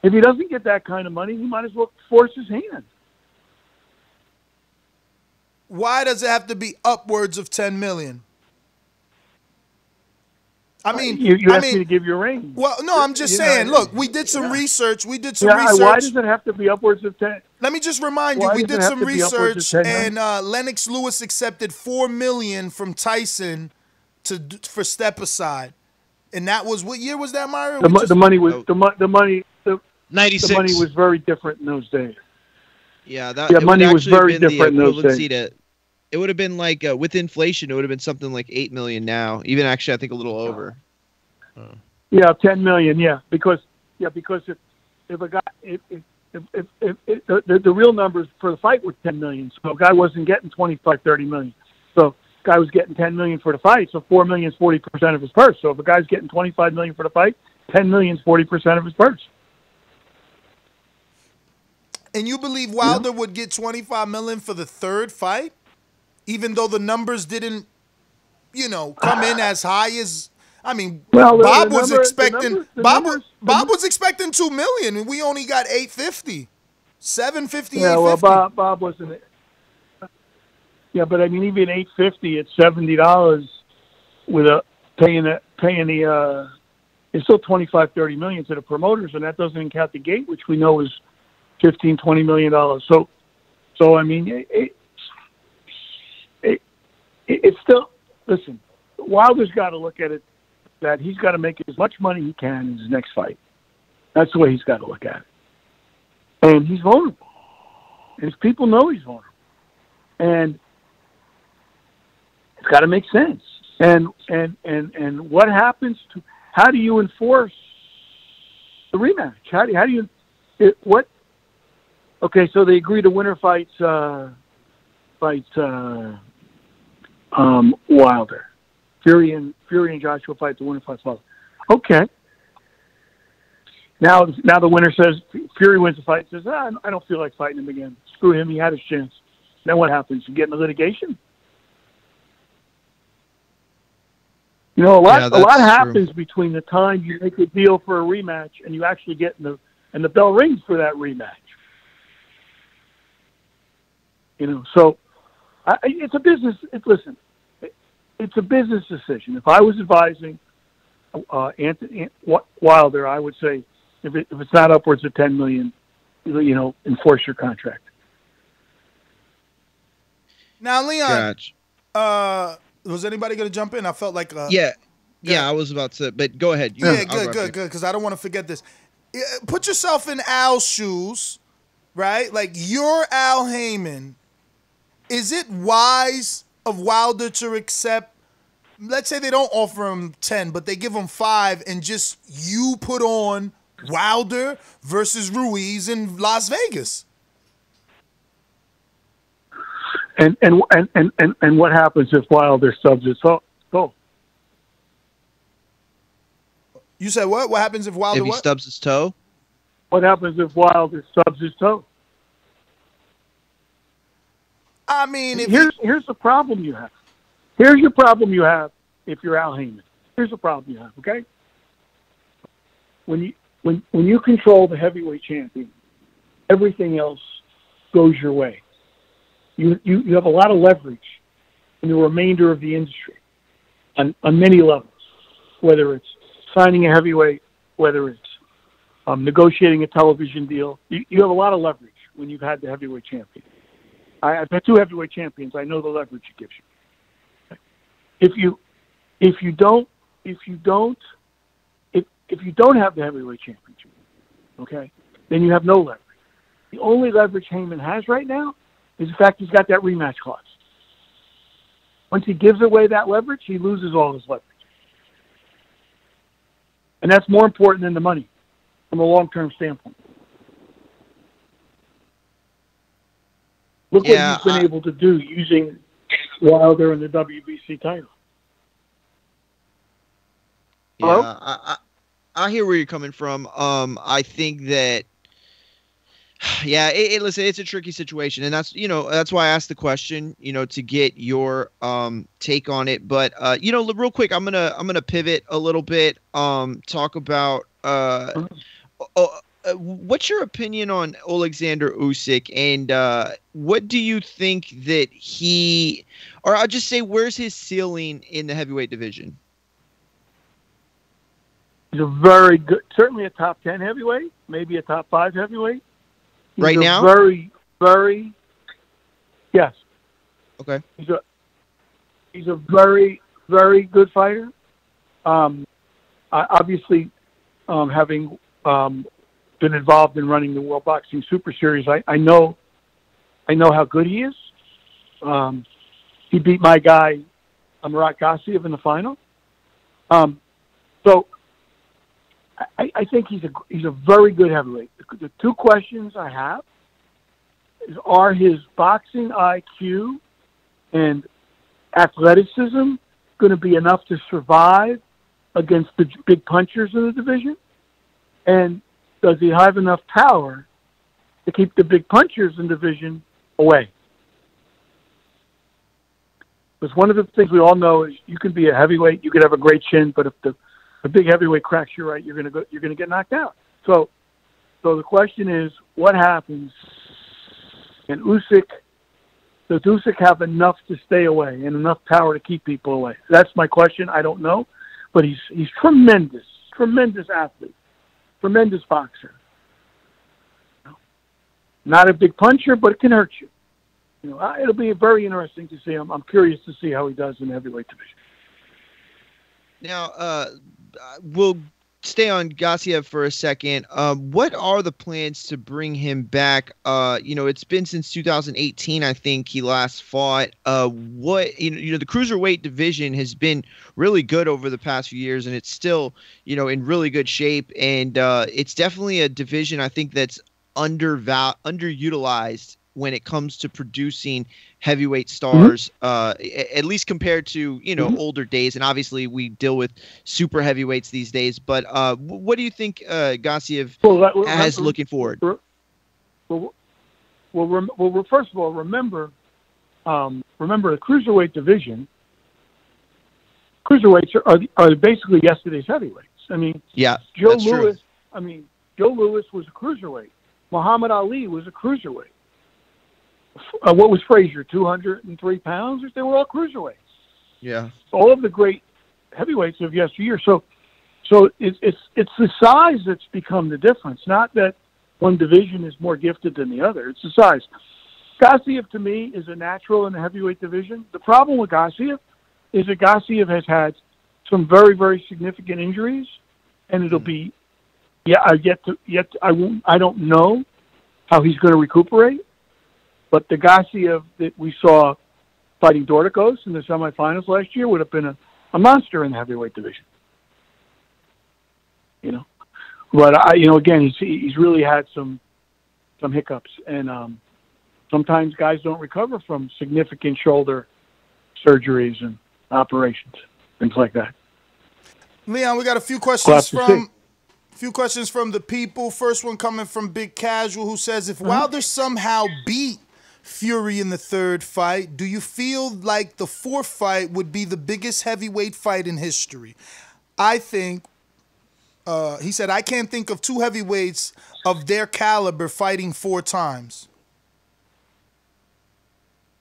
If he doesn't get that kind of money, he might as well force his hand. Why does it have to be upwards of $10 million? I mean, you asked me to give you a range. Well, no, I'm just saying. Look, we did some research. We did some research. research. Why does it have to be upwards of 10? Let me just remind you, we did some research, and Lennox Lewis accepted $4 million from Tyson for step aside, and that was, what year was that, Mario? The money was the money. 96. The money was very different in those days. Yeah, money was very different in those days. It would have been like with inflation, it would have been something like $8 million now. Even actually, I think a little over. Yeah, $10 million. Yeah, because if a guy if the real numbers for the fight were $10 million, so a guy wasn't getting 25, 30 million. So a guy was getting $10 million for the fight, so $4 million is 40% of his purse. So if a guy's getting $25 million for the fight, $10 million is 40% of his purse. And you believe Wilder would get $25 million for the third fight, even though the numbers didn't, come in as high as? I mean, Bob was expecting Bob was expecting $2 million, and we only got $850, $750. Yeah, well, Bob wasn't. Yeah, but I mean, even $850 at $70 with paying the it's still 25, 30 million to the promoters, and that doesn't count the gate, which we know is $15, $20 million. So I mean, it's still, listen, Wilder's got to look at it that he's got to make as much money he can in his next fight. That's the way he's got to look at it. And he's vulnerable. And his people know he's vulnerable. And it's got to make sense. And what happens to, how do you enforce the rematch? How do you, what? Okay, so they agree to winner fights Wilder. Fury and Joshua fight, the winner fights Wilder. Okay. Now the winner says, Fury wins the fight, says, I don't feel like fighting him again. Screw him, he had his chance. Then what happens? You get in the litigation? A lot happens between the time you make a deal for a rematch and you actually get and the bell rings for that rematch. So it's a business. It's a business decision. If I was advising Anthony Wilder, I would say if it's not upwards of $10 million, enforce your contract. Now, Leon, was anybody going to jump in? I felt like yeah. Yeah, I was about to, but go ahead. Yeah, good, because I don't want to forget this. Put yourself in Al's shoes, right? Like, you're Al Heyman. Is it wise of Wilder to accept, let's say they don't offer him 10, but they give him 5, and just you put on Wilder versus Ruiz in Las Vegas? And what happens if Wilder stubs his toe? You said what? What happens if Wilder stubs his toe? What happens if Wilder stubs his toe? I mean, here's the problem you have. Here's your problem you have if you're Al Heyman. Here's the problem you have. Okay, when you control the heavyweight champion, everything else goes your way. You have a lot of leverage in the remainder of the industry on many levels, whether it's signing a heavyweight, whether it's negotiating a television deal. You have a lot of leverage when you've had the heavyweight champion. I've had 2 heavyweight champions. I know the leverage it gives you. If you don't have the heavyweight championship, okay, then you have no leverage. The only leverage Heyman has right now is the fact he's got that rematch clause. Once he gives away that leverage, he loses all his leverage. And that's more important than the money from a long-term standpoint. Look what he's been able to do using Wilder and the WBC title. Yeah, I hear where you're coming from. I think that, listen, it's a tricky situation, and that's why I asked the question, to get your take on it. But real quick, I'm gonna pivot a little bit. Talk about what's your opinion on Alexander Usyk, and what do you think that or I'll just say, where's his ceiling in the heavyweight division? He's a very good, certainly a top 10 heavyweight, maybe a top 5 heavyweight. Right now? Very, very, yes. Okay. He's a very, very good fighter. Obviously, having been involved in running the World Boxing Super Series, I know how good he is. He beat my guy, Murat Gassiev, in the final. So I think he's a very good heavyweight. The 2 questions I have are his boxing IQ and athleticism going to be enough to survive against the big punchers in the division? And does he have enough power to keep the big punchers in the division away? Because one of the things we all know is you can be a heavyweight, you could have a great chin, but if the big heavyweight cracks you right, you're gonna get knocked out. So the question is, what happens? And does Usyk have enough to stay away and enough power to keep people away? That's my question. I don't know, but he's tremendous athlete, tremendous boxer. Not a big puncher, but it can hurt you. It'll be very interesting to see him. I'm curious to see how he does in the heavyweight division. Now, we'll stay on Gassiev for a second. What are the plans to bring him back? It's been since 2018, I think he last fought. The cruiserweight division has been really good over the past few years, and it's still, in really good shape. And it's definitely a division, I think, that's underutilized when it comes to producing heavyweight stars, at least compared to, older days. And obviously we deal with super heavyweights these days. But what do you think Gassiev has looking forward? Well, first of all, remember the cruiserweight division. Cruiserweights are basically yesterday's heavyweights. I mean, Joe Louis was a cruiserweight. Muhammad Ali was a cruiserweight. What was Frazier? 203 pounds? They were all cruiserweights. Yeah. All of the great heavyweights of yesteryear. So it's the size that's become the difference. Not that one division is more gifted than the other. It's the size. Gassiev, to me, is a natural in the heavyweight division. The problem with Gassiev is that Gassiev has had some very, very significant injuries, and it'll be, I don't know how he's going to recuperate, but the Gassiev that we saw fighting Dorticos in the semifinals last year would have been a monster in the heavyweight division. You know, but again, he's really had some hiccups, and sometimes guys don't recover from significant shoulder surgeries and operations, things like that. Leon, we got a few questions from the people. First one coming from Big Casual, who says, if Wilder somehow beat Fury in the third fight, do you feel like the fourth fight would be the biggest heavyweight fight in history? I think, he said, I can't think of two heavyweights of their caliber fighting 4 times.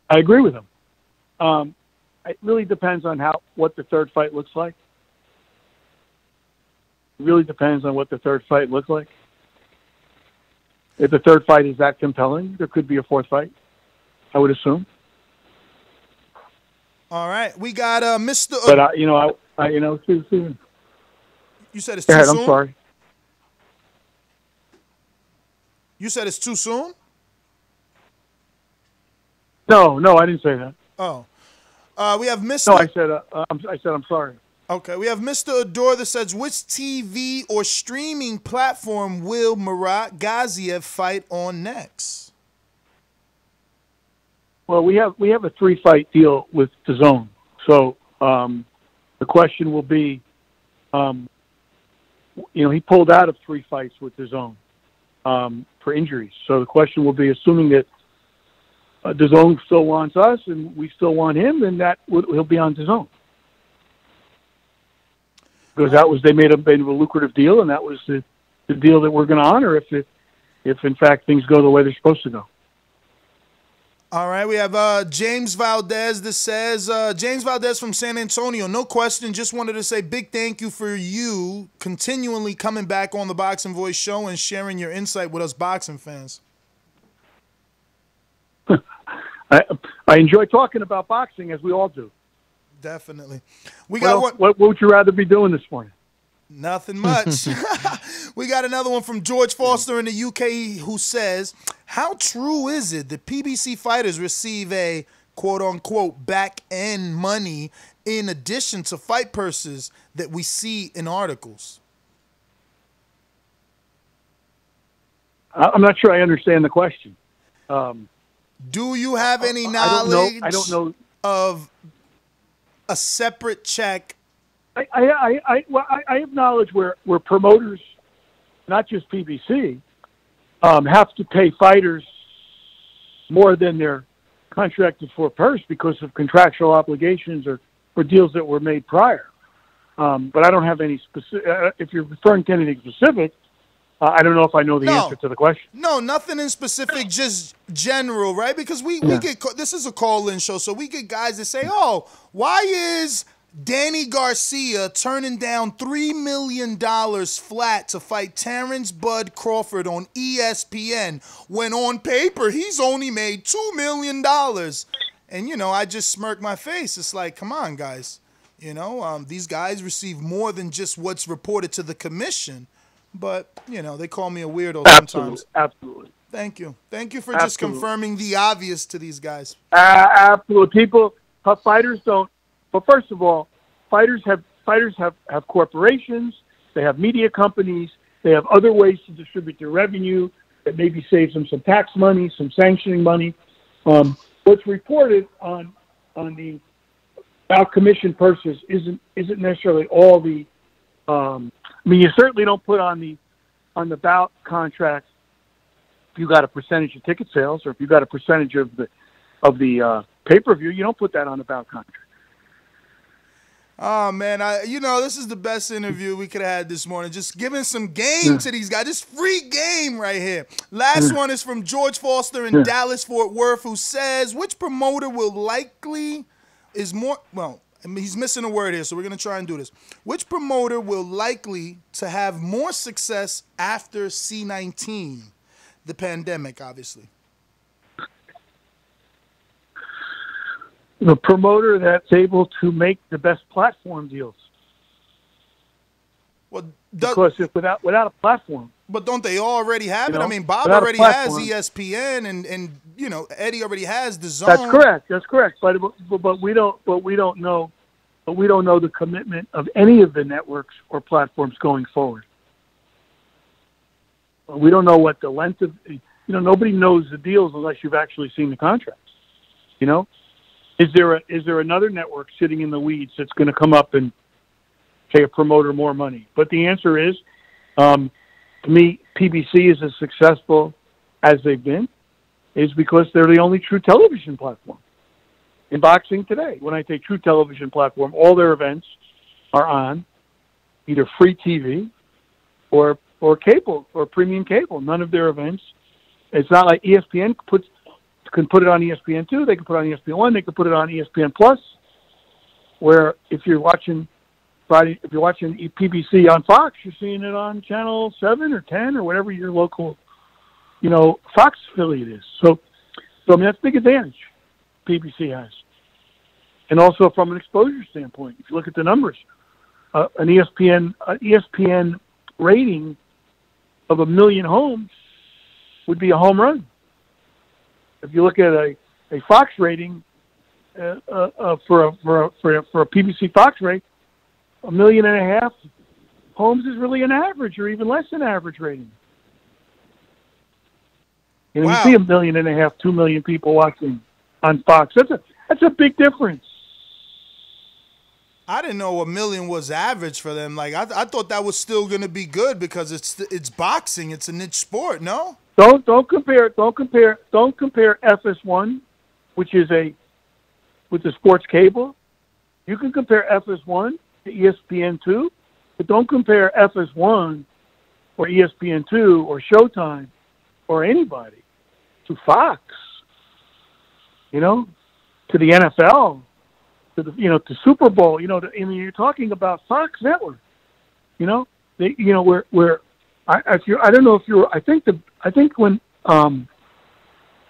I agree with him. It really depends on what the third fight looks like. It really depends on what the third fight looks like. If the third fight is that compelling, there could be a fourth fight, I would assume. All right, we got Mr. But too soon. You said it's too soon? I'm sorry. You said it's too soon? No, I didn't say that. Oh. We have Mr. No, I said I'm sorry. Okay, we have Mr. Adore that says, which TV or streaming platform will Murat Gaziev fight on next? Well, we have a 3-fight deal with DAZN. So the question will be, he pulled out of 3 fights with DAZN for injuries. So the question will be, assuming that DAZN still wants us and we still want him, then he'll be on DAZN. Because they made a lucrative deal, and that was the deal that we're going to honor if in fact things go the way they're supposed to go. All right, we have James Valdez that says, James Valdez from San Antonio, no question, just wanted to say big thank you for you continually coming back on the Boxing Voice show and sharing your insight with us boxing fans. I enjoy talking about boxing, as we all do. Definitely. What would you rather be doing this morning? Nothing much. We got another one from George Foster in the UK who says, how true is it that PBC fighters receive a quote-unquote back-end money in addition to fight purses that we see in articles? I'm not sure I understand the question. Do you have any knowledge I don't know of a separate check? I have knowledge where promoters, not just PBC, have to pay fighters more than they're contracted for purse because of contractual obligations or deals that were made prior. But I don't have any specific. If you're referring to anything specific, I don't know if I know the answer to the question. No, nothing in specific, just general, right? Because we get, this is a call-in show, so we get guys that say, oh, why is Danny Garcia turning down $3 million flat to fight Terrence Bud Crawford on ESPN when on paper he's only made $2 million? And, I just smirk my face. It's like, come on, guys. These guys receive more than just what's reported to the commission. But, they call me a weirdo sometimes. Absolutely. Thank you. Thank you for just confirming the obvious to these guys. Absolutely. Fighters don't. But first of all, fighters have corporations. They have media companies. They have other ways to distribute their revenue that maybe saves them some tax money, some sanctioning money. What's reported on the bout commission purses isn't necessarily all the. You certainly don't put on the bout contract if you got a percentage of ticket sales or if you got a percentage of the pay-per-view. You don't put that on the bout contract. Oh man, this is the best interview we could have had this morning. Just giving some game to these guys, just free game right here. Last one is from George Foster in Dallas, Fort Worth, who says, which promoter will likely is more well. He's missing a word here, so we're going to try and do this. Which promoter will likely to have more success after C-19, the pandemic, obviously? The promoter that's able to make the best platform deals. Well, because if without a platform. But don't they already have it? I mean, Bob without a already has platform. ESPN, and you know, Eddie already has the Zone. That's correct. But we don't know the commitment of any of the networks or platforms going forward. We don't know what the length of, nobody knows the deals unless you've actually seen the contracts. You know, is there another network sitting in the weeds that's going to come up and pay a promoter more money? But the answer is, to me, PBC is as successful as they've been, is because they're the only true television platform in boxing today. When I say true television platform, all their events are on either free TV or cable or premium cable. None of their events. It's not like ESPN can put it on ESPN2. They can put it on ESPN1. They can put it on ESPN Plus. Where if you're watching PBC on Fox, you're seeing it on channel 7 or 10 or whatever your local, Fox affiliate is. So I mean that's a big advantage PBC has, and also from an exposure standpoint, if you look at the numbers, an ESPN rating of 1 million homes would be a home run. If you look at a Fox rating for a PBC Fox rate, 1.5 million homes is really an average or even less than average rating. You see 1.5 million, 2 million people watching on Fox. That's a big difference. I didn't know 1 million was average for them. Like I thought that was still going to be good because it's boxing. It's a niche sport. No. Don't compare FS1, which is with the sports cable. You can compare FS1 to ESPN2, but don't compare FS1 or ESPN2 or Showtime or anybody to Fox. To the NFL, to Super Bowl. You're talking about Fox Network. I think when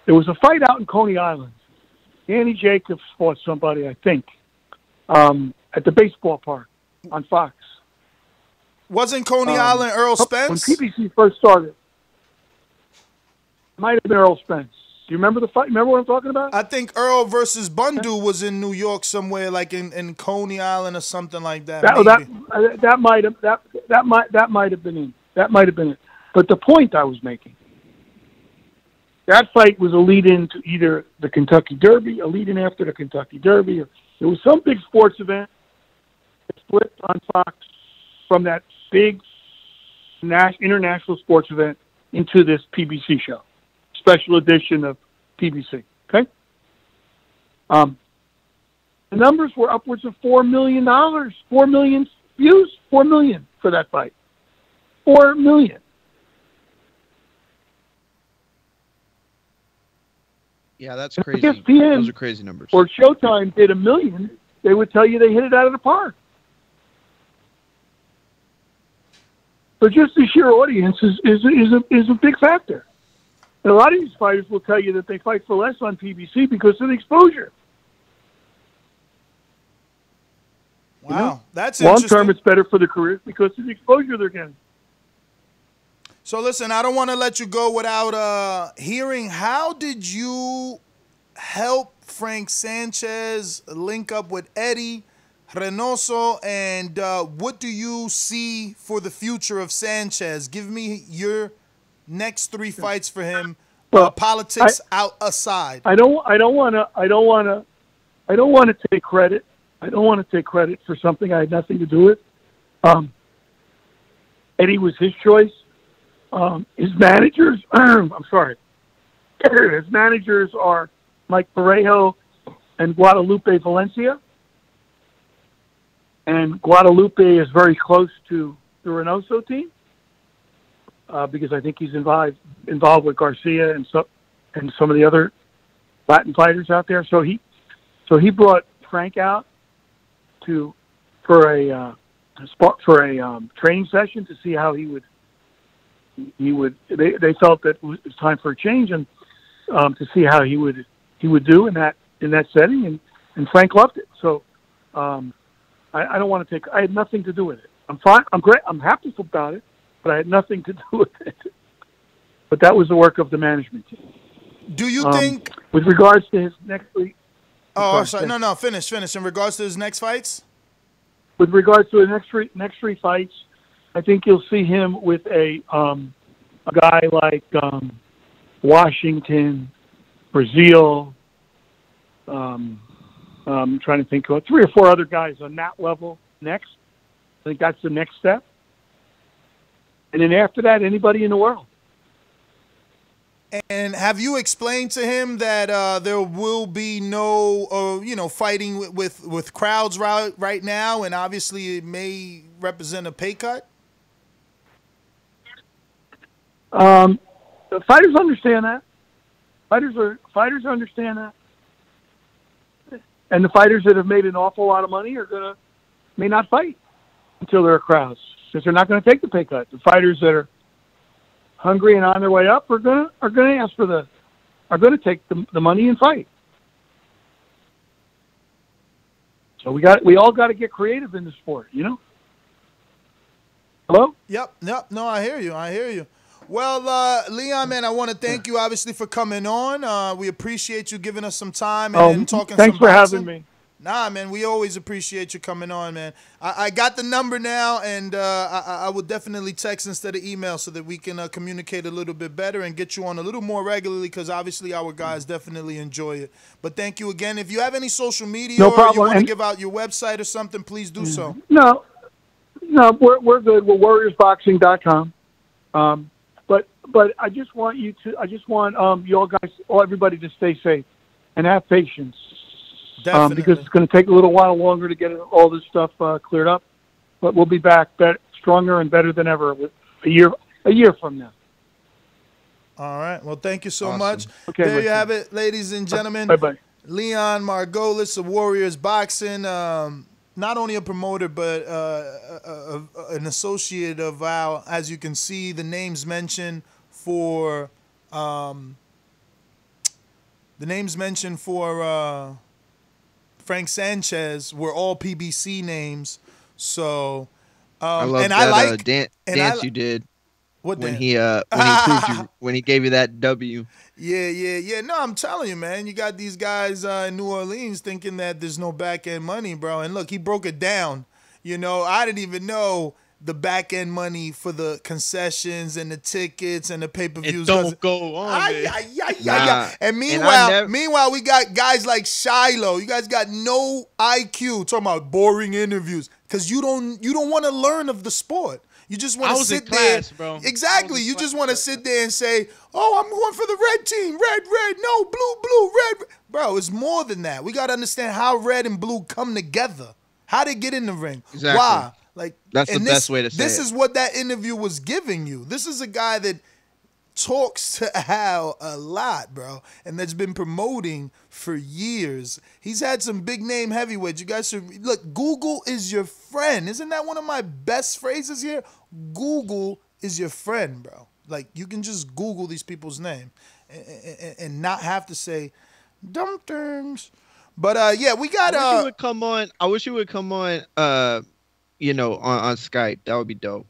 there was a fight out in Coney Island, Danny Jacobs fought somebody, I think, at the baseball park on Fox. Wasn't Coney Island Earl Spence? When PBC first started, it might have been Earl Spence. Do you remember the fight? Remember what I'm talking about? I think Earl versus Bundu was in New York somewhere, like in Coney Island or something like that. That might have been it. That might have been it. But the point I was making, that fight was a lead-in to either the Kentucky Derby, a lead-in after the Kentucky Derby. Or there was some big sports event that flipped on Fox from that big international sports event into this PBC show. Special edition of PBC. Okay, the numbers were upwards of $4 million, 4 million views, 4 million for that fight, 4 million. Yeah, that's crazy. ESPN Those are crazy numbers. Or Showtime did 1 million, they would tell you they hit it out of the park. So just the sheer audience is a big factor. And a lot of these fighters will tell you that they fight for less on PBC because of the exposure. Wow, that's interesting. Long term, it's better for the career because of the exposure they're getting. So listen, I don't want to let you go without hearing, how did you help Frank Sanchez link up with Eddie Reynoso, and what do you see for the future of Sanchez? Give me your next 3 fights for him. Politics aside. I don't want to take credit. I don't want to take credit for something I had nothing to do with. Eddie was his choice. His managers, his managers are Mike Parejo and Guadalupe Valencia. And Guadalupe is very close to the Reynoso team because I think he's involved with Garcia and some of the other Latin fighters out there. So he brought Frank out for a training session to see how he would. They felt that it was time for a change and to see how he would do in that setting, and Frank loved it. So I don't want to take. I had nothing to do with it. I'm fine. I'm great. I'm happy about it, but I had nothing to do with it. But that was the work of the management team. Do you think, with regards to his next week? Oh, sorry. No. Finish. In regards to his next fights. With regards to the next three fights, I think you'll see him with a guy like Washington, Brazil. I'm trying to think of 3 or 4 other guys on that level next. I think that's the next step. And then after that, anybody in the world. And have you explained to him that there will be no, fighting with crowds right now, and obviously it may represent a pay cut? The fighters understand that. Fighters understand that. And the fighters that have made an awful lot of money may not fight until there are crowds, because they're not going to take the pay cut. The fighters that are hungry and on their way up are going to take the money and fight. So we all got to get creative in the sport, you know. Hello? Yep. No, I hear you. Well, Leon, man, I want to thank you, obviously, for coming on. We appreciate you giving us some time and talking thanks some for boxing. having me. Nah, man, we always appreciate you coming on, man. I got the number now, and I will definitely text instead of email so that we can communicate a little bit better and get you on a little more regularly, because obviously our guys definitely enjoy it. But thank you again. If you have any social media or you want to give out your website or something, please do so. No, we're good. We're warriorsboxing.com. But I just want you all guys, everybody to stay safe and have patience. Definitely. Because it's going to take a little while longer to get all this stuff cleared up. But we'll be back stronger and better than ever a year from now. All right. Well, thank you so much. Okay, there you have it, ladies and gentlemen. Bye-bye. Leon Margolis of Warriors Boxing. Not only a promoter, but an associate of our, as you can see, the names mentioned for Frank Sanchez were all PBC names. So, I love and that I like dance you did. What when dance? he proved you, when he gave you that W. Yeah. No, I'm telling you, man. You got these guys in New Orleans thinking that there's no back end money, bro. And look, he broke it down. You know, I didn't even know the back end money for the concessions and the tickets and the pay per views. It don't go on. And meanwhile, we got guys like Shiloh. You guys got no IQ. Talking about boring interviews because you don't want to learn of the sport. You just want to sit there. Bro. Exactly. You just want to sit there and say, "Oh, I'm going for the red team. Red. No, blue, red." Bro, it's more than that. We got to understand how red and blue come together. How they get in the ring. Exactly. Why? Like that's the best way to say it. This is what that interview was giving you. This is a guy that talks to Al a lot, bro, and that's been promoting for years. He's had some big name heavyweights. You guys should look. Google is your friend. Isn't that one of my best phrases here? Google is your friend, bro. Like you can just Google these people's name and not have to say dumb things. But yeah, we got. I wish you would come on. I wish you would come on. On Skype. That would be dope.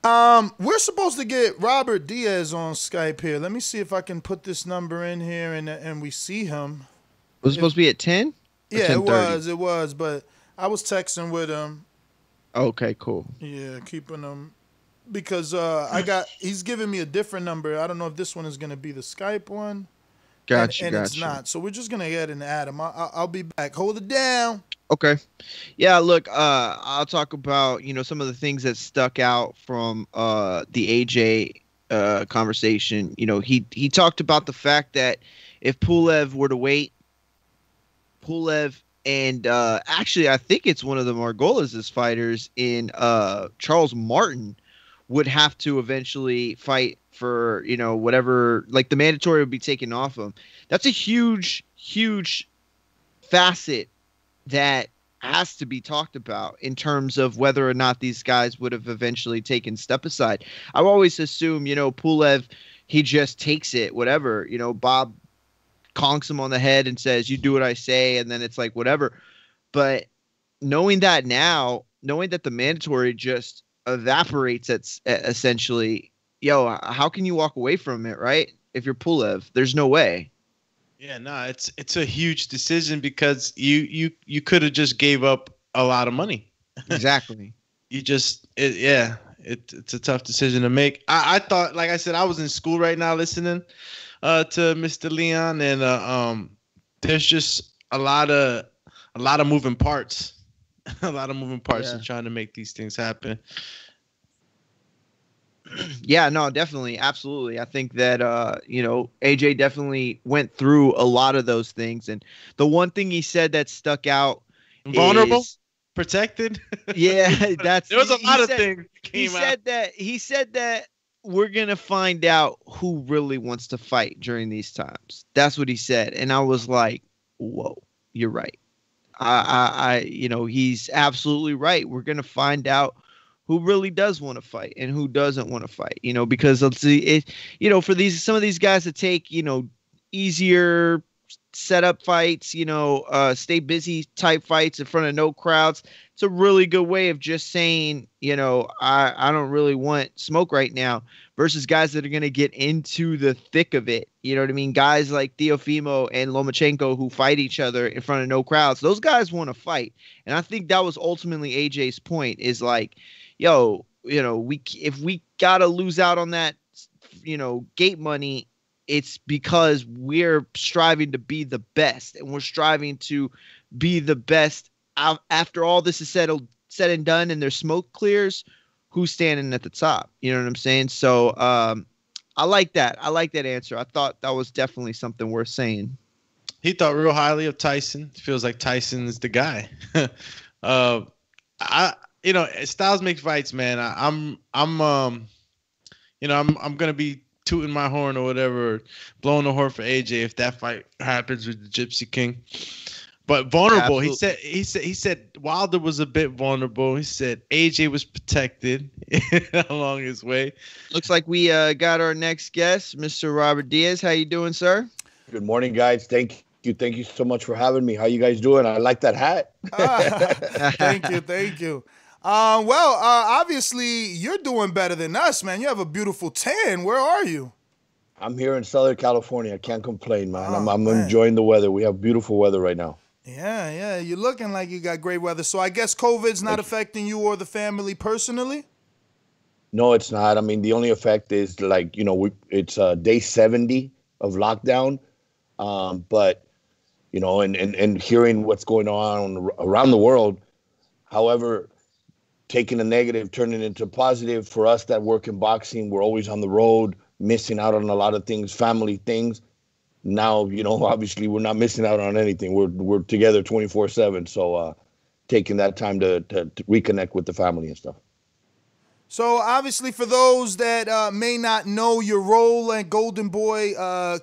We're supposed to get Robert Diaz on Skype here. Let me see if I can put this number in here and we see him. Was it supposed to be at 10? Yeah, it was, but I was texting with him. Okay, cool. Yeah, keeping him because he's giving me a different number. I don't know if this one is gonna be the Skype one. Gotcha. It's not. So we're just gonna get ahead and add him. I'll be back. Hold it down. Okay. Yeah, look, I'll talk about, some of the things that stuck out from the AJ conversation. He talked about the fact that if Pulev were to wait, and actually I think it's one of the Margolis' fighters in Charles Martin would have to eventually fight for, whatever, like the mandatory would be taken off him. That's a huge facet that has to be talked about in terms of whether or not these guys would have eventually taken step aside. I've always assumed, Pulev, he just takes it, whatever, Bob conks him on the head and says, you do what I say. And then it's like, whatever. But knowing that now, knowing that the mandatory just evaporates essentially, how can you walk away from it, right? If you're Pulev, there's no way. Yeah, no, it's a huge decision because you could have just gave up a lot of money. Exactly. It's a tough decision to make. I thought, like I said, I was in school right now listening to Mr. Leon, and there's just a lot of moving parts, a lot of moving parts in trying to make these things happen. Yeah, no, definitely. Absolutely. I think that, AJ definitely went through a lot of those things. And the one thing he said that stuck out vulnerable, protected. Yeah, there was a lot of things. He said that we're going to find out who really wants to fight during these times. That's what he said. And I was like, whoa, you're right. He's absolutely right. We're going to find out who really does want to fight and who doesn't want to fight, because let's see for some of these guys to take, easier setup fights, stay busy type fights in front of no crowds. It's a really good way of just saying, I don't really want smoke right now versus guys that are going to get into the thick of it. You know what I mean? Guys like Teofimo and Lomachenko who fight each other in front of no crowds. Those guys want to fight. And I think that was ultimately AJ's point is like, if we got to lose out on that, gate money, it's because we're striving to be the best and we're striving to be the best after all this is said and done and their smoke clears, who's standing at the top. You know what I'm saying? So I like that. I like that answer. I thought that was definitely something worth saying. He thought real highly of Tyson. Feels like Tyson is the guy. Styles make fights, man. I'm gonna be tooting my horn or whatever, blowing the horn for AJ if that fight happens with the Gypsy King. But vulnerable, Absolutely. he said Wilder was a bit vulnerable. He said AJ was protected along his way. Looks like we got our next guest, Mr. Robert Diaz. How you doing, sir? Good morning, guys. Thank you so much for having me. How you guys doing? I like that hat. Thank you. Obviously you're doing better than us, man. You have a beautiful tan. Where are you? I'm here in Southern California. I can't complain, man. I'm enjoying the weather. We have beautiful weather right now. Yeah. You're looking like you got great weather. So I guess COVID's not affecting you or the family personally? No, it's not. I mean, the only effect is it's day 70 of lockdown. But, and hearing what's going on around the world, however, taking a negative, turning it into positive. For us that work in boxing, we're always on the road, missing out on a lot of things, family things. Now, obviously we're not missing out on anything. We're together 24/7. So taking that time to reconnect with the family and stuff. So obviously for those that may not know your role at Golden Boy,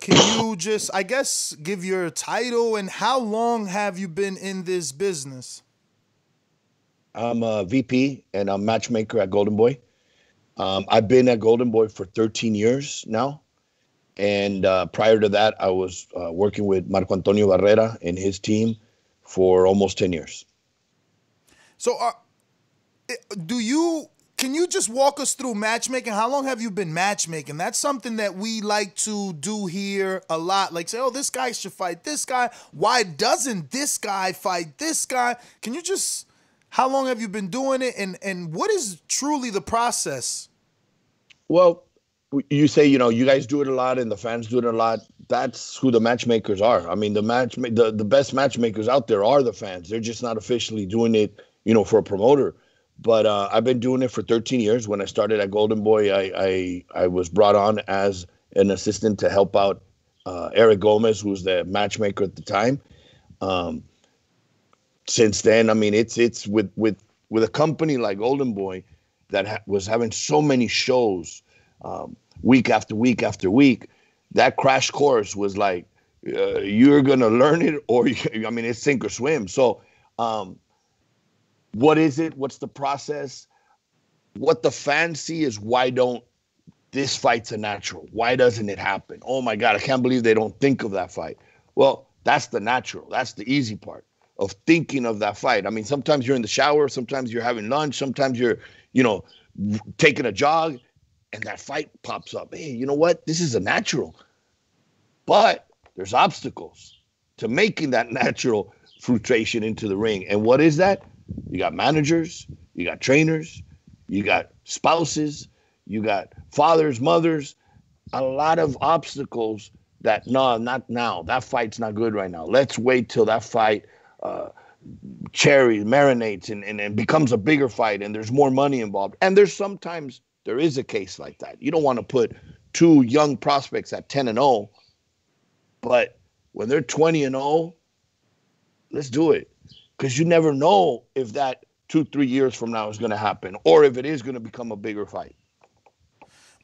can you just, I guess, give your title and how long have you been in this business? I'm a VP and a matchmaker at Golden Boy. I've been at Golden Boy for 13 years now. And prior to that, I was working with Marco Antonio Barrera and his team for almost 10 years. So can you just walk us through matchmaking? How long have you been matchmaking? That's something that we like to do here a lot. Like say, oh, this guy should fight this guy. Why doesn't this guy fight this guy? Can you just... How long have you been doing it, and what is truly the process? Well, you say, you guys do it a lot and the fans do it a lot. That's who the matchmakers are. I mean, the best matchmakers out there are the fans. They're just not officially doing it, for a promoter. But I've been doing it for 13 years. When I started at Golden Boy, I was brought on as an assistant to help out Eric Gomez, who was the matchmaker at the time. Since then, I mean, it's with a company like Golden Boy that was having so many shows week after week after week. That crash course was like, you're going to learn it or, it's sink or swim. So what is it? What's the process? What the fans see is this fight's a natural. Why doesn't it happen? Oh, my God, I can't believe they don't think of that fight. Well, that's the natural. That's the easy part. of thinking of that fight. I mean, sometimes you're in the shower, sometimes you're having lunch, sometimes you're, taking a jog, and that fight pops up. Hey, you know what? This is a natural. But there's obstacles to making that natural filtration into the ring. And what is that? You got managers, you got trainers, you got spouses, you got fathers, mothers, a lot of obstacles that, no, not now. That fight's not good right now. Let's wait till that fight marinates and becomes a bigger fight and there's more money involved. And sometimes there is a case like that. You don't want to put two young prospects at 10-0, but when they're 20-0, let's do it. Because you never know if that 2-3 years from now is going to happen or if it is going to become a bigger fight.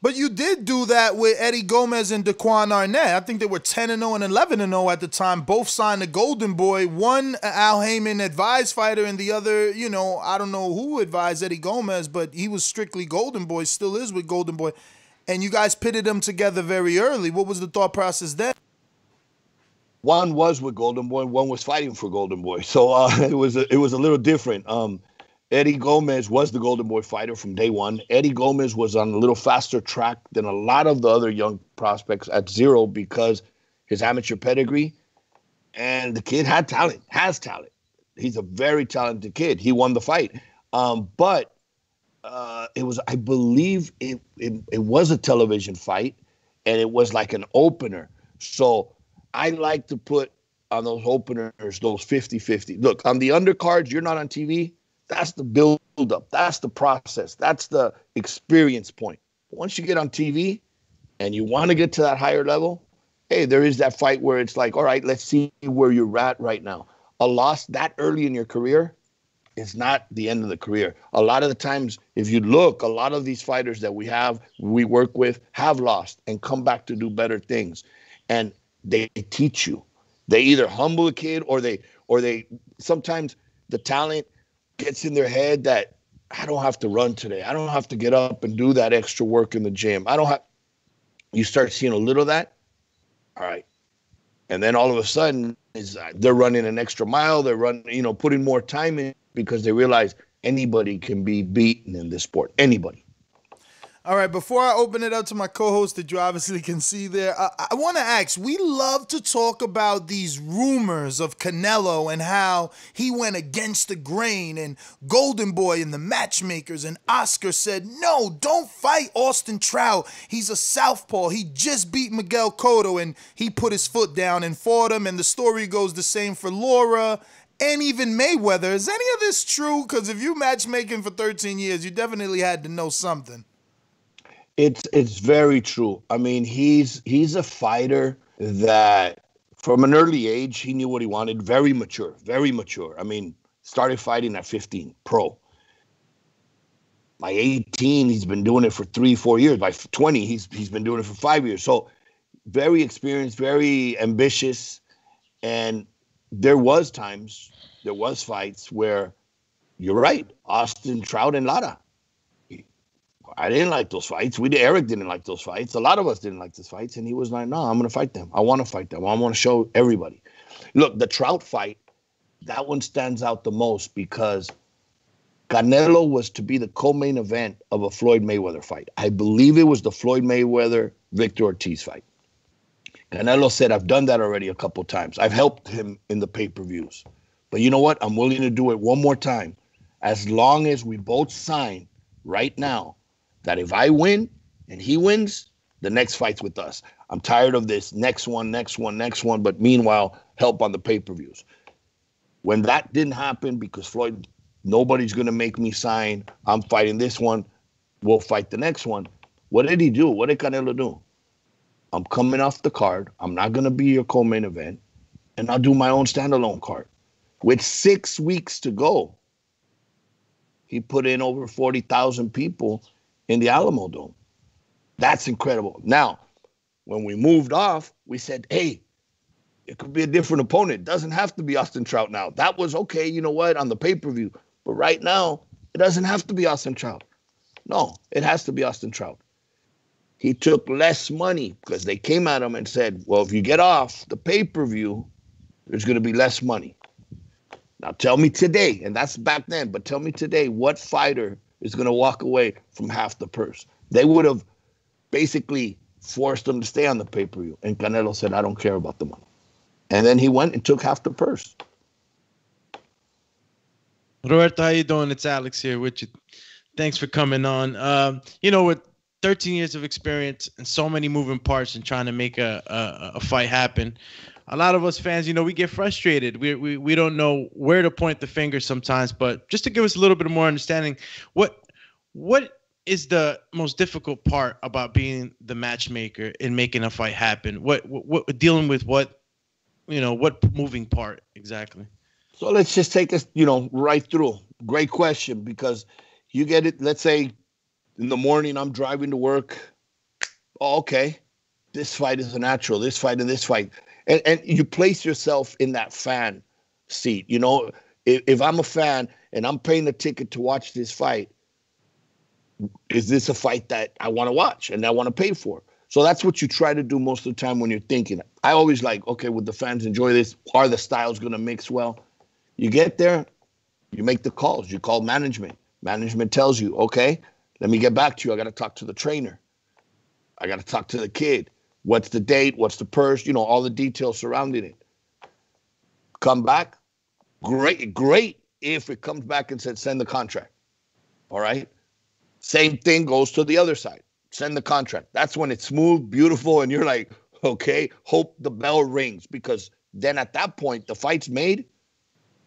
But you did do that with Eddie Gomez and Daquan Arnett. I think they were 10-0 and 11-0 at the time. Both signed the Golden Boy. One, Al Heyman advised fighter, and the other, I don't know who advised Eddie Gomez, but he was strictly Golden Boy, still is with Golden Boy. And you guys pitted them together very early. What was the thought process then? One was with Golden Boy, one was fighting for Golden Boy. So it was a little different. Eddie Gomez was the Golden Boy fighter from day one. Eddie Gomez was on a little faster track than a lot of the other young prospects at zero because his amateur pedigree. And the kid has talent. He's a very talented kid. He won the fight. But it was, I believe it was a television fight, and it was like an opener. So I like to put on those openers, those 50-50. Look, on the undercards, you're not on TV. That's the build-up. That's the process. That's the experience point. Once you get on TV and you want to get to that higher level, hey, there is that fight where it's like, all right, let's see where you're at right now. A loss that early in your career is not the end of the career. A lot of the times, if you look, a lot of these fighters that we work with, have lost and come back to do better things. And they teach you. They either humble a kid or they sometimes the talent gets in their head that I don't have to run today. I don't have to get up and do that extra work in the gym. You start seeing a little of that. All right. And then all of a sudden they're running an extra mile. They're running, putting more time in because they realize anybody can be beaten in this sport. Anybody. All right, before I open it up to my co-host that you obviously can see there, I want to ask, we love to talk about these rumors of Canelo and how he went against the grain, and Golden Boy and the matchmakers and Oscar said, no, don't fight Austin Trout. He's a southpaw. He just beat Miguel Cotto, and he put his foot down and fought him, and the story goes the same for Laura and even Mayweather. Is any of this true? Because if you matchmaking for 13 years, you definitely had to know something. It's very true. I mean, he's a fighter that from an early age, he knew what he wanted. Very mature, very mature. I mean, started fighting at 15, pro. By 18, he's been doing it for 3-4 years. By 20, he's been doing it for 5 years. So very experienced, very ambitious. And there was fights where, you're right, Austin Trout and Lara. I didn't like those fights. Eric didn't like those fights. A lot of us didn't like those fights. And he was like, no, I'm going to fight them. I want to fight them. I want to show everybody. Look, the Trout fight, that one stands out the most because Canelo was to be the co-main event of a Floyd Mayweather fight. I believe it was the Floyd Mayweather-Victor Ortiz fight. Canelo said, I've done that already a couple times. I've helped him in the pay-per-views. But you know what? I'm willing to do it one more time as long as we both sign right now that if I win and he wins, the next fight's with us. I'm tired of this next one, but meanwhile, help on the pay-per-views. When that didn't happen because Floyd, nobody's going to make me sign, I'm fighting this one, we'll fight the next one. What did he do? What did Canelo do? I'm coming off the card. I'm not going to be your co-main event, and I'll do my own standalone card. With 6 weeks to go, he put in over 40,000 people in the Alamo Dome. That's incredible. Now, when we moved off, we said, hey, it could be a different opponent. It doesn't have to be Austin Trout now. That was okay, you know what, on the pay-per-view. But right now, it doesn't have to be Austin Trout. No, it has to be Austin Trout. He took less money because they came at him and said, well, if you get off the pay-per-view, there's going to be less money. Now tell me today, and that's back then, but tell me today, what fighter is going to walk away from half the purse? They would have basically forced him to stay on the pay-per-view. And Canelo said, I don't care about the money. And then he went and took half the purse. Roberto, how you doing? It's Alex here with you. Thanks for coming on. With 13 years of experience and so many moving parts and trying to make a fight happen, a lot of us fans, we get frustrated. We don't know where to point the finger sometimes. But just to give us a little bit more understanding, what is the most difficult part about being the matchmaker in making a fight happen? What dealing with what moving part exactly? So let's just take us, right through. Great question, because you get it. Let's say in the morning I'm driving to work. Oh, okay, this fight is a natural. This fight and this fight, and you place yourself in that fan seat. If I'm a fan and I'm paying a ticket to watch this fight, is this a fight that I want to watch and I want to pay for? So that's what you try to do most of the time when you're thinking. I always like, okay, would the fans enjoy this? Are the styles going to mix well? You get there, you make the calls. You call management. Management tells you, okay, let me get back to you. I got to talk to the trainer. I got to talk to the kid. What's the date? What's the purse? All the details surrounding it. Come back. Great if it comes back and said, send the contract. All right? Same thing goes to the other side. Send the contract. That's when it's smooth, beautiful, and you're like, okay, hope the bell rings, because then at that point, the fight's made.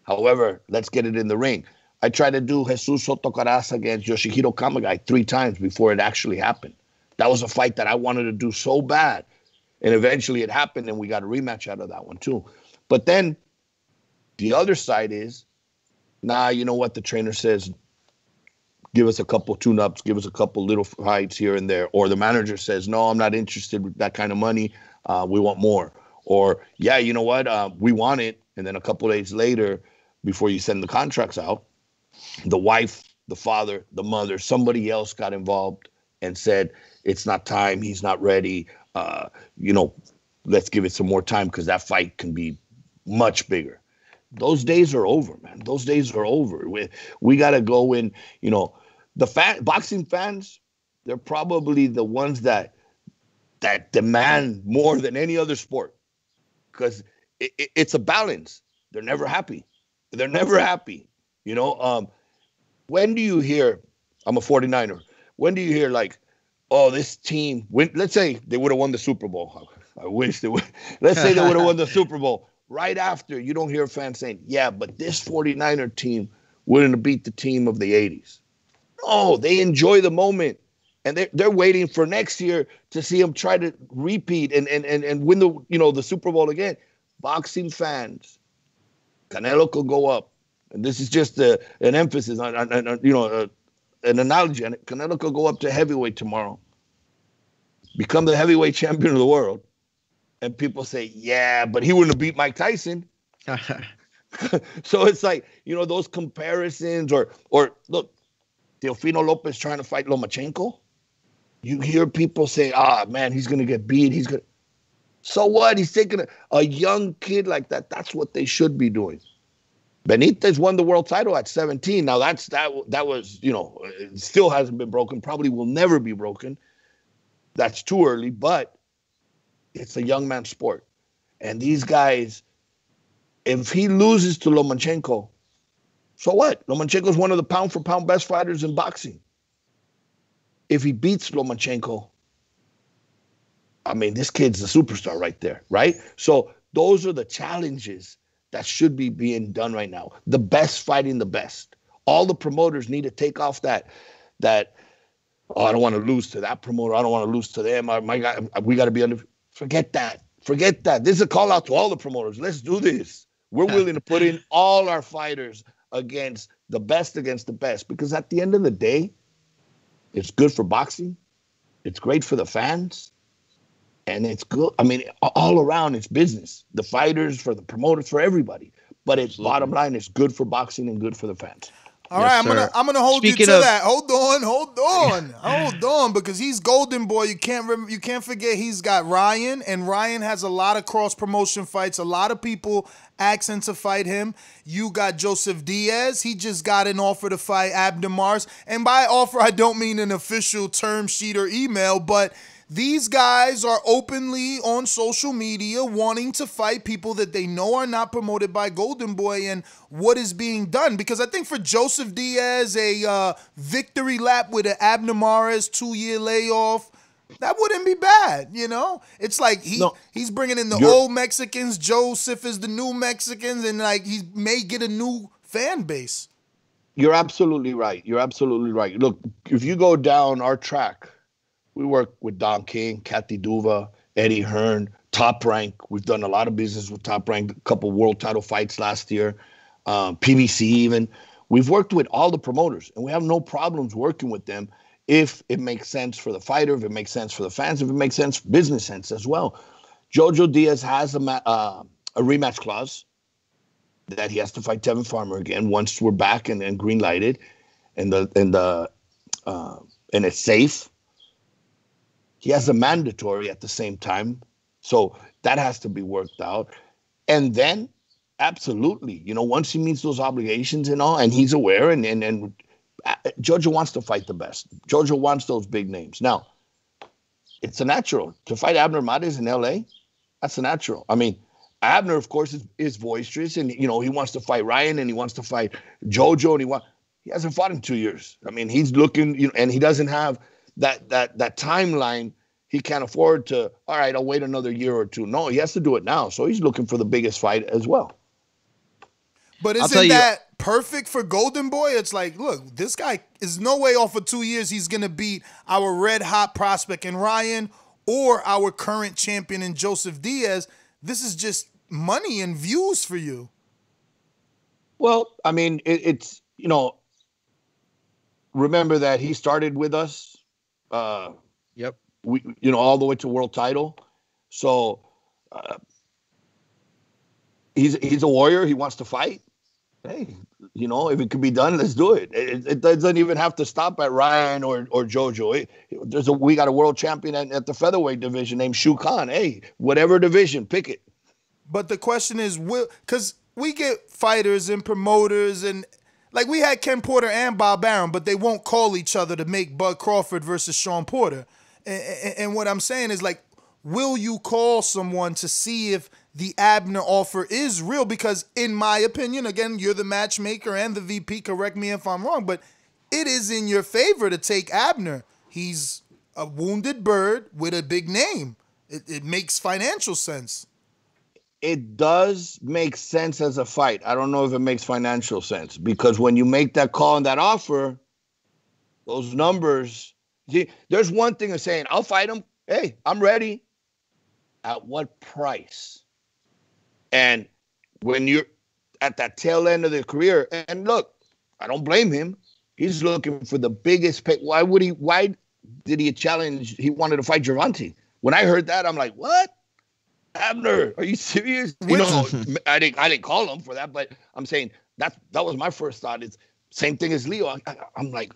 However, let's get it in the ring. I tried to do Jesus Soto Karass against Yoshihiro Kamagai 3 times before it actually happened. That was a fight that I wanted to do so bad. And eventually it happened, and we got a rematch out of that one too. But then the other side is, you know what? The trainer says, give us a couple tune-ups, give us a couple little fights here and there. Or the manager says, no, I'm not interested with that kind of money. We want more. Or, yeah, you know what? We want it. And then a couple days later, before you send the contracts out, the wife, the father, the mother, somebody else got involved and said, it's not time, he's not ready. Let's give it some more time, because that fight can be much bigger. Those days are over, man. Those days are over. We got to go in, the boxing fans, they're probably the ones that demand more than any other sport, because it's a balance. They're never happy. They're never happy. When do you hear, I'm a 49er, when do you hear like, oh, this team, let's say they would have won the Super Bowl. I wish they would. Let's say they would have won the Super Bowl. Right after, you don't hear fans saying, yeah, but this 49er team wouldn't have beat the team of the 80s. No, they enjoy the moment. And they're waiting for next year to see them try to repeat and win the Super Bowl again. Boxing fans, Canelo could go up. And this is just an emphasis on an analogy. And Canelo could go up to heavyweight tomorrow, become the heavyweight champion of the world. And people say, yeah, but he wouldn't have beat Mike Tyson. So it's like, those comparisons or look, Teofimo Lopez trying to fight Lomachenko. You hear people say, man, he's going to get beat. So what? He's taking a young kid like that. That's what they should be doing. Benitez won the world title at 17. Now that was, it still hasn't been broken. Probably will never be broken. That's too early, but it's a young man's sport. And these guys, if he loses to Lomachenko, so what? Lomachenko is one of the pound-for-pound best fighters in boxing. If he beats Lomachenko, I mean, this kid's a superstar right there, right? So those are the challenges that should be being done right now. The best fighting the best. All the promoters need to take off that I don't want to lose to that promoter. I don't want to lose to them. My guy, we got to be under. Forget that. Forget that. This is a call out to all the promoters. Let's do this. We're willing to put in all our fighters against the best, because at the end of the day, it's good for boxing. It's great for the fans. And it's good. I mean, all around, it's business. The fighters, for the promoters, for everybody. But it's bottom line, it's good for boxing and good for the fans. All right, I'm gonna hold Speaking you to of- that. Hold on, because he's Golden Boy. You can't forget he's got Ryan, and Ryan has a lot of cross promotion fights. A lot of people asking to fight him. You got Joseph Diaz. He just got an offer to fight Abner Mares, and by offer I don't mean an official term sheet or email, but these guys are openly on social media wanting to fight people that they know are not promoted by Golden Boy, and what is being done. Because I think for Joseph Diaz, a victory lap with an Abner Mares 2-year layoff, that wouldn't be bad, you know? It's like he's bringing in the old Mexicans. Joseph is the new Mexicans, and like he may get a new fan base. You're absolutely right. Look, if you go down our track, we work with Don King, Kathy Duva, Eddie Hearn, Top Rank. We've done a lot of business with Top Rank, a couple world title fights last year, PBC even. We've worked with all the promoters, and we have no problems working with them if it makes sense for the fighter, if it makes sense for the fans, if it makes sense, business sense as well. Jojo Diaz has a rematch clause that he has to fight Tevin Farmer again once we're back and green lighted, and it's safe. He has a mandatory at the same time. So that has to be worked out. And then, absolutely, once he meets those obligations and all, and he's aware, and Jojo wants to fight the best. Jojo wants those big names. Now, it's a natural. To fight Abner Mares in L.A., that's a natural. I mean, Abner, of course, is boisterous, and, he wants to fight Ryan, and he wants to fight Jojo, and he hasn't fought in 2 years. I mean, he's looking, and he doesn't have that timeline. He can't afford to, all right, I'll wait another year or two. No, he has to do it now. So he's looking for the biggest fight as well. But isn't that perfect for Golden Boy? It's like, look, this guy is no way off for 2 years he's going to beat our red-hot prospect in Ryan or our current champion in Joseph Diaz. This is just money and views for you. Well, I mean, it's, remember that he started with us. Yep. We, all the way to world title. So he's a warrior. He wants to fight. Hey, if it could be done, let's do it. It doesn't even have to stop at Ryan or Jojo. We got a world champion at the featherweight division named Shu Khan. Hey, whatever division, pick it. But the question is, because we get fighters and promoters and like we had Ken Porter and Bob Arum, but they won't call each other to make Bud Crawford versus Sean Porter. And what I'm saying is, like, will you call someone to see if the Abner offer is real? Because in my opinion, again, you're the matchmaker and the VP, correct me if I'm wrong, but it is in your favor to take Abner. He's a wounded bird with a big name. It makes financial sense. It does make sense as a fight. I don't know if it makes financial sense, because when you make that call and that offer, those numbers... See, there's one thing of saying, I'll fight him. Hey, I'm ready. At what price? And when you're at that tail end of their career, and look, I don't blame him. He's looking for the biggest pay. Why did he challenge? He wanted to fight Gervonta. When I heard that, I'm like, what? Abner, are you serious? I didn't call him for that, but I'm saying that was my first thought. It's same thing as Leo. I'm like,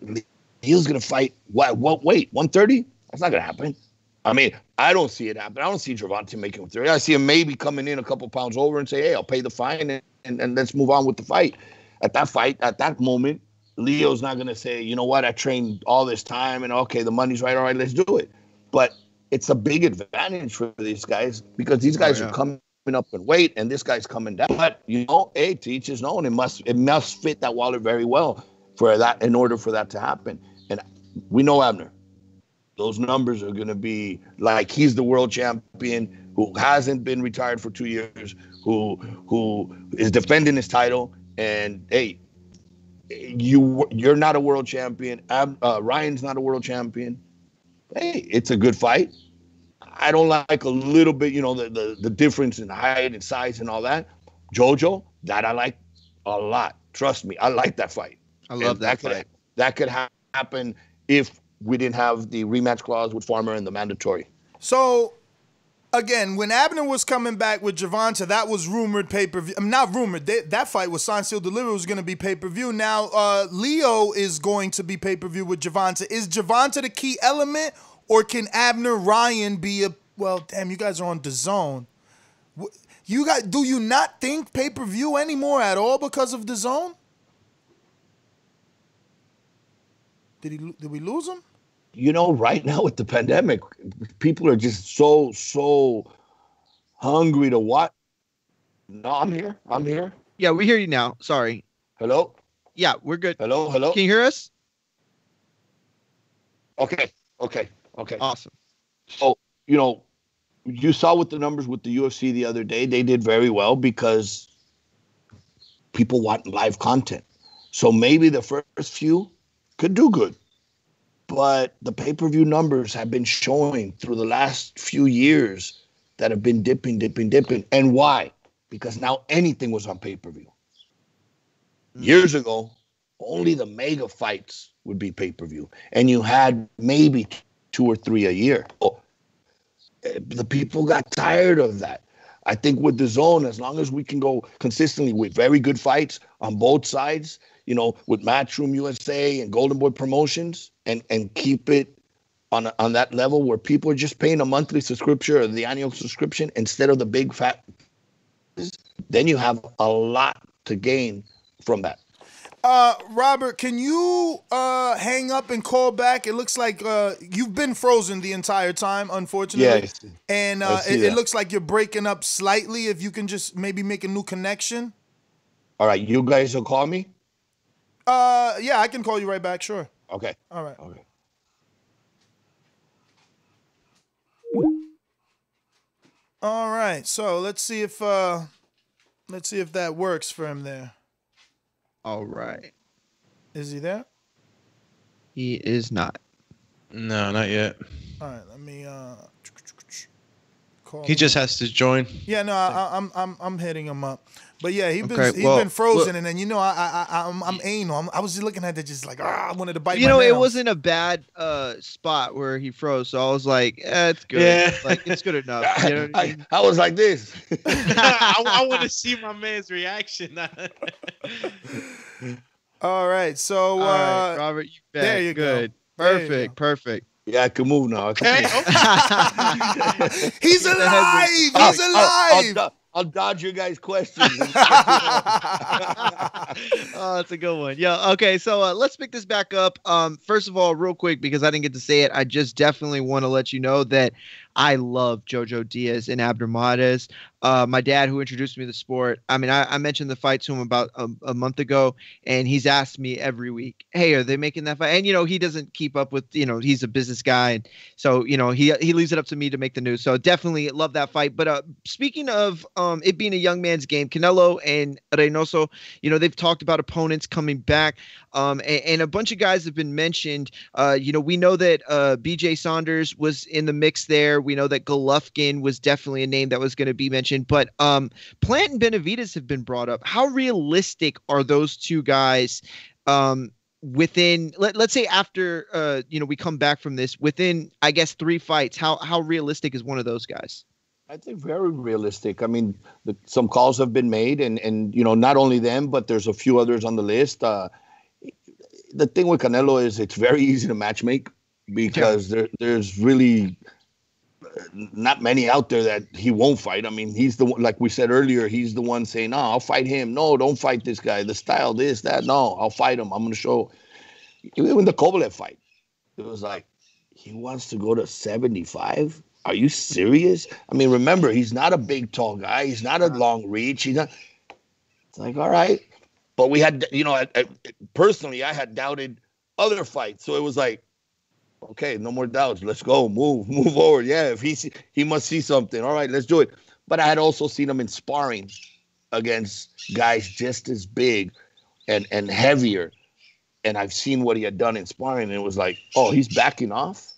Leo's going to fight, what weight, 130? That's not going to happen. I mean, I don't see it happen. I don't see Gervonta making 130. I see him maybe coming in a couple pounds over and say, hey, I'll pay the fine and let's move on with the fight. At that moment, Leo's not going to say, you know what, I trained all this time and okay, the money's right, all right, let's do it. But it's a big advantage for these guys because these guys are coming up in weight and this guy's coming down. But, to each his own. It must fit that wallet very well for that, in order for that to happen. And we know Abner. Those numbers are going to be like he's the world champion who hasn't been retired for 2 years, who is defending his title. And, hey, you're not a world champion. Ryan's not a world champion. Hey, it's a good fight. I don't like a little bit, the difference in height and size and all that. Jojo, that I like a lot. Trust me, I like that fight. I love that fight. That could happen if we didn't have the rematch clause with Farmer and the mandatory. So again, when Abner was coming back with Gervonta, that was rumored pay-per-view. Not rumored. That fight was signed, sealed, delivered. Was going to be pay-per-view. Now, Leo is going to be pay-per-view with Gervonta. Is Gervonta the key element, or can Abner Ryan be a... Well, damn, you guys are on DAZN. You guys, do you not think pay-per-view anymore at all because of DAZN? Did we lose him? You know, right now with the pandemic, people are just so hungry to watch. No, I'm here. I'm here. Yeah, we hear you now. Sorry. Hello? Yeah, we're good. Hello? Can you hear us? Okay. Awesome. So, you know, you saw with the numbers with the UFC the other day, they did very well because people want live content. So maybe the first few could do good. But the pay-per-view numbers have been showing through the last few years that have been dipping. And why? Because now anything was on pay-per-view. Years ago, only the mega fights would be pay-per-view. And you had maybe 2 or 3 a year. The people got tired of that. I think with DAZN, as long as we can go consistently with very good fights on both sides, you know, with Matchroom USA and Golden Boy Promotions, and keep it on that level where people are just paying a monthly subscription or the annual subscription instead of the big fat, then you have a lot to gain from that. Robert, can you hang up and call back? It looks like you've been frozen the entire time, unfortunately. Yes. And it looks like you're breaking up slightly. If you can just maybe make a new connection. All right, you guys will call me? Yeah, I can call you right back, sure. Okay. All right. Okay. All right. So let's see if that works for him there. All right. Is he there? He is not. No, not yet. All right. Let me call. He just has to join. Yeah. No, I'm hitting him up. But yeah, he's Okay, been frozen, and then you know I'm anal. I was just looking at it, just like I wanted to bite. You my know, it nails. wasn't a bad spot where he froze, so I was like, it's good. Yeah. Like it's good enough. You know what I mean? I was like this. I want to see my man's reaction. All right. So All right, Robert, you bet. there you go. Good. There you Perfect. Perfect. Yeah, I can move now. Okay. he's alive. He's alive. I'll dodge your guys' questions. Oh, that's a good one. Yeah. Okay. So let's pick this back up. First of all, real quick, because I didn't get to say it, I just definitely want to let you know that I love Jojo Diaz and Abner Mares. My dad, who introduced me to the sport, I mean, I mentioned the fight to him about a month ago, and he's asked me every week, hey, are they making that fight? And, you know, he doesn't keep up with, you know, he's a business guy. And so, you know, he leaves it up to me to make the news. So definitely love that fight. But speaking of it being a young man's game, Canelo and Reynoso, you know, they've talked about opponents coming back. And a bunch of guys have been mentioned. You know, we know that BJ Saunders was in the mix there. We know that Golovkin was definitely a name that was going to be mentioned. But Plant and Benavidez have been brought up. How realistic are those two guys within, let's say after, you know, we come back from this, within, I guess, 3 fights? How realistic is one of those guys? I think very realistic. I mean, some calls have been made, and you know, not only them, but there's a few others on the list. The thing with Canelo is it's very easy to matchmake because there's really not many out there that he won't fight. I mean, he's the one, like we said earlier, he's the one saying, no, I'll fight him. No, don't fight this guy. The style, this, that. No, I'll fight him. I'm going to show. Even the Kovalev fight, it was like, he wants to go to 75? Are you serious? I mean, remember, he's not a big, tall guy. He's not a long reach. He's not. It's like, all right. But we had, you know, personally, I had doubted other fights. So it was like, okay, no more doubts. Let's go. Move forward. Yeah, if he must see something. All right, let's do it. But I had also seen him in sparring against guys just as big and heavier. And I've seen what he had done in sparring. And it was like, oh, he's backing off?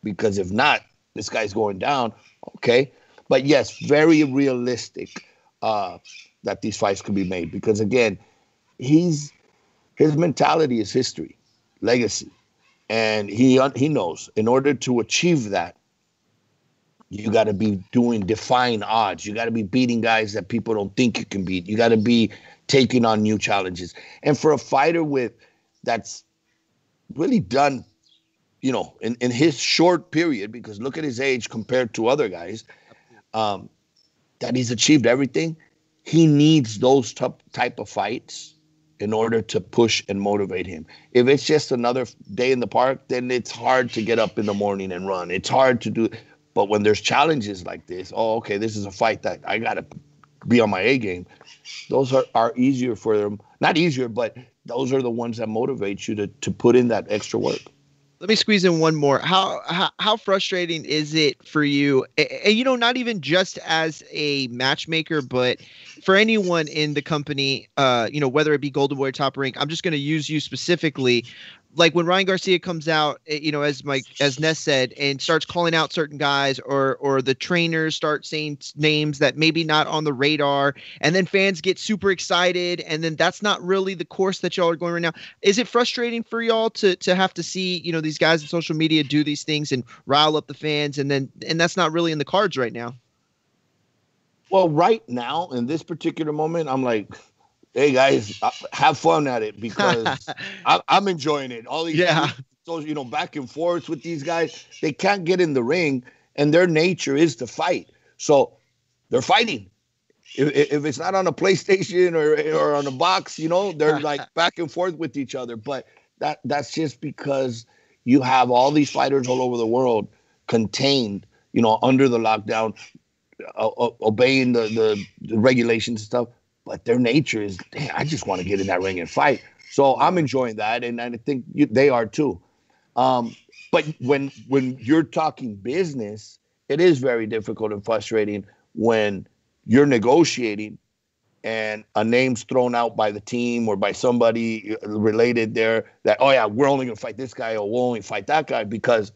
Because if not, this guy's going down. Okay. But yes, very realistic that these fights could be made. Because again, his mentality is history, legacy. And he knows in order to achieve that, You got to be defying odds. You got to be beating guys that people don't think you can beat. You got to be taking on new challenges. And for a fighter that's really done, in his short period, because look at his age compared to other guys, that he's achieved everything. He needs those type of fights in order to push and motivate him. If it's just another day in the park, then it's hard to get up in the morning and run. It's hard to do. But when there's challenges like this, okay, this is a fight that I got to be on my A game. Those are easier for them. Not easier, but those are the ones that motivate you to put in that extra work. Let me squeeze in one more. How frustrating is it for you? And, not even just as a matchmaker, but for anyone in the company, whether it be Golden Boy or Top Rank, I'm just going to use you specifically. Like when Ryan Garcia comes out, as Ness said, and starts calling out certain guys, or the trainers start saying names that maybe not on the radar, and then fans get super excited, and then that's not really the course that y'all are going right now. Is it frustrating for y'all to have to see these guys on social media do these things and rile up the fans, and that's not really in the cards right now? Well, right now in this particular moment, I'm like, hey guys, have fun at it, because I'm enjoying it. All these, back and forth with these guys, they can't get in the ring, and their nature is to fight. So they're fighting. If it's not on a PlayStation or on a box, they're like back and forth with each other. But that's just because you have all these fighters all over the world contained, under the lockdown, obeying the regulations and stuff. But their nature is, I just want to get in that ring and fight. So I'm enjoying that, and I think they are too. But when you're talking business, it is very difficult and frustrating when you're negotiating and a name's thrown out by the team or by somebody related there that, oh yeah, we're only going to fight this guy, or we'll only fight that guy, because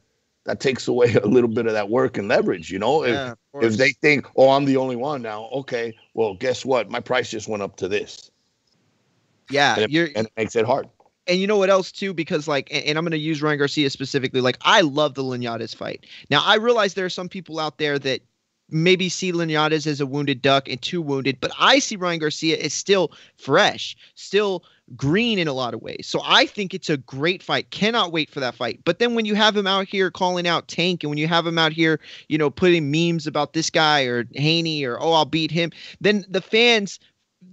that takes away a little bit of that work and leverage, If they think, oh, I'm the only one now, okay, well, guess what? My price just went up to this. Yeah. And it makes it hard. And you know what else too? Because and I'm going to use Ryan Garcia specifically. I love the Linares fight. Now, I realize there are some people out there that maybe see Linares as a wounded duck and too wounded, but I see Ryan Garcia as still fresh, still green in a lot of ways. So I think it's a great fight. Cannot wait for that fight. But then when you have him out here calling out Tank, and when you have him out here, putting memes about this guy or Haney, or, oh, I'll beat him, then the fans,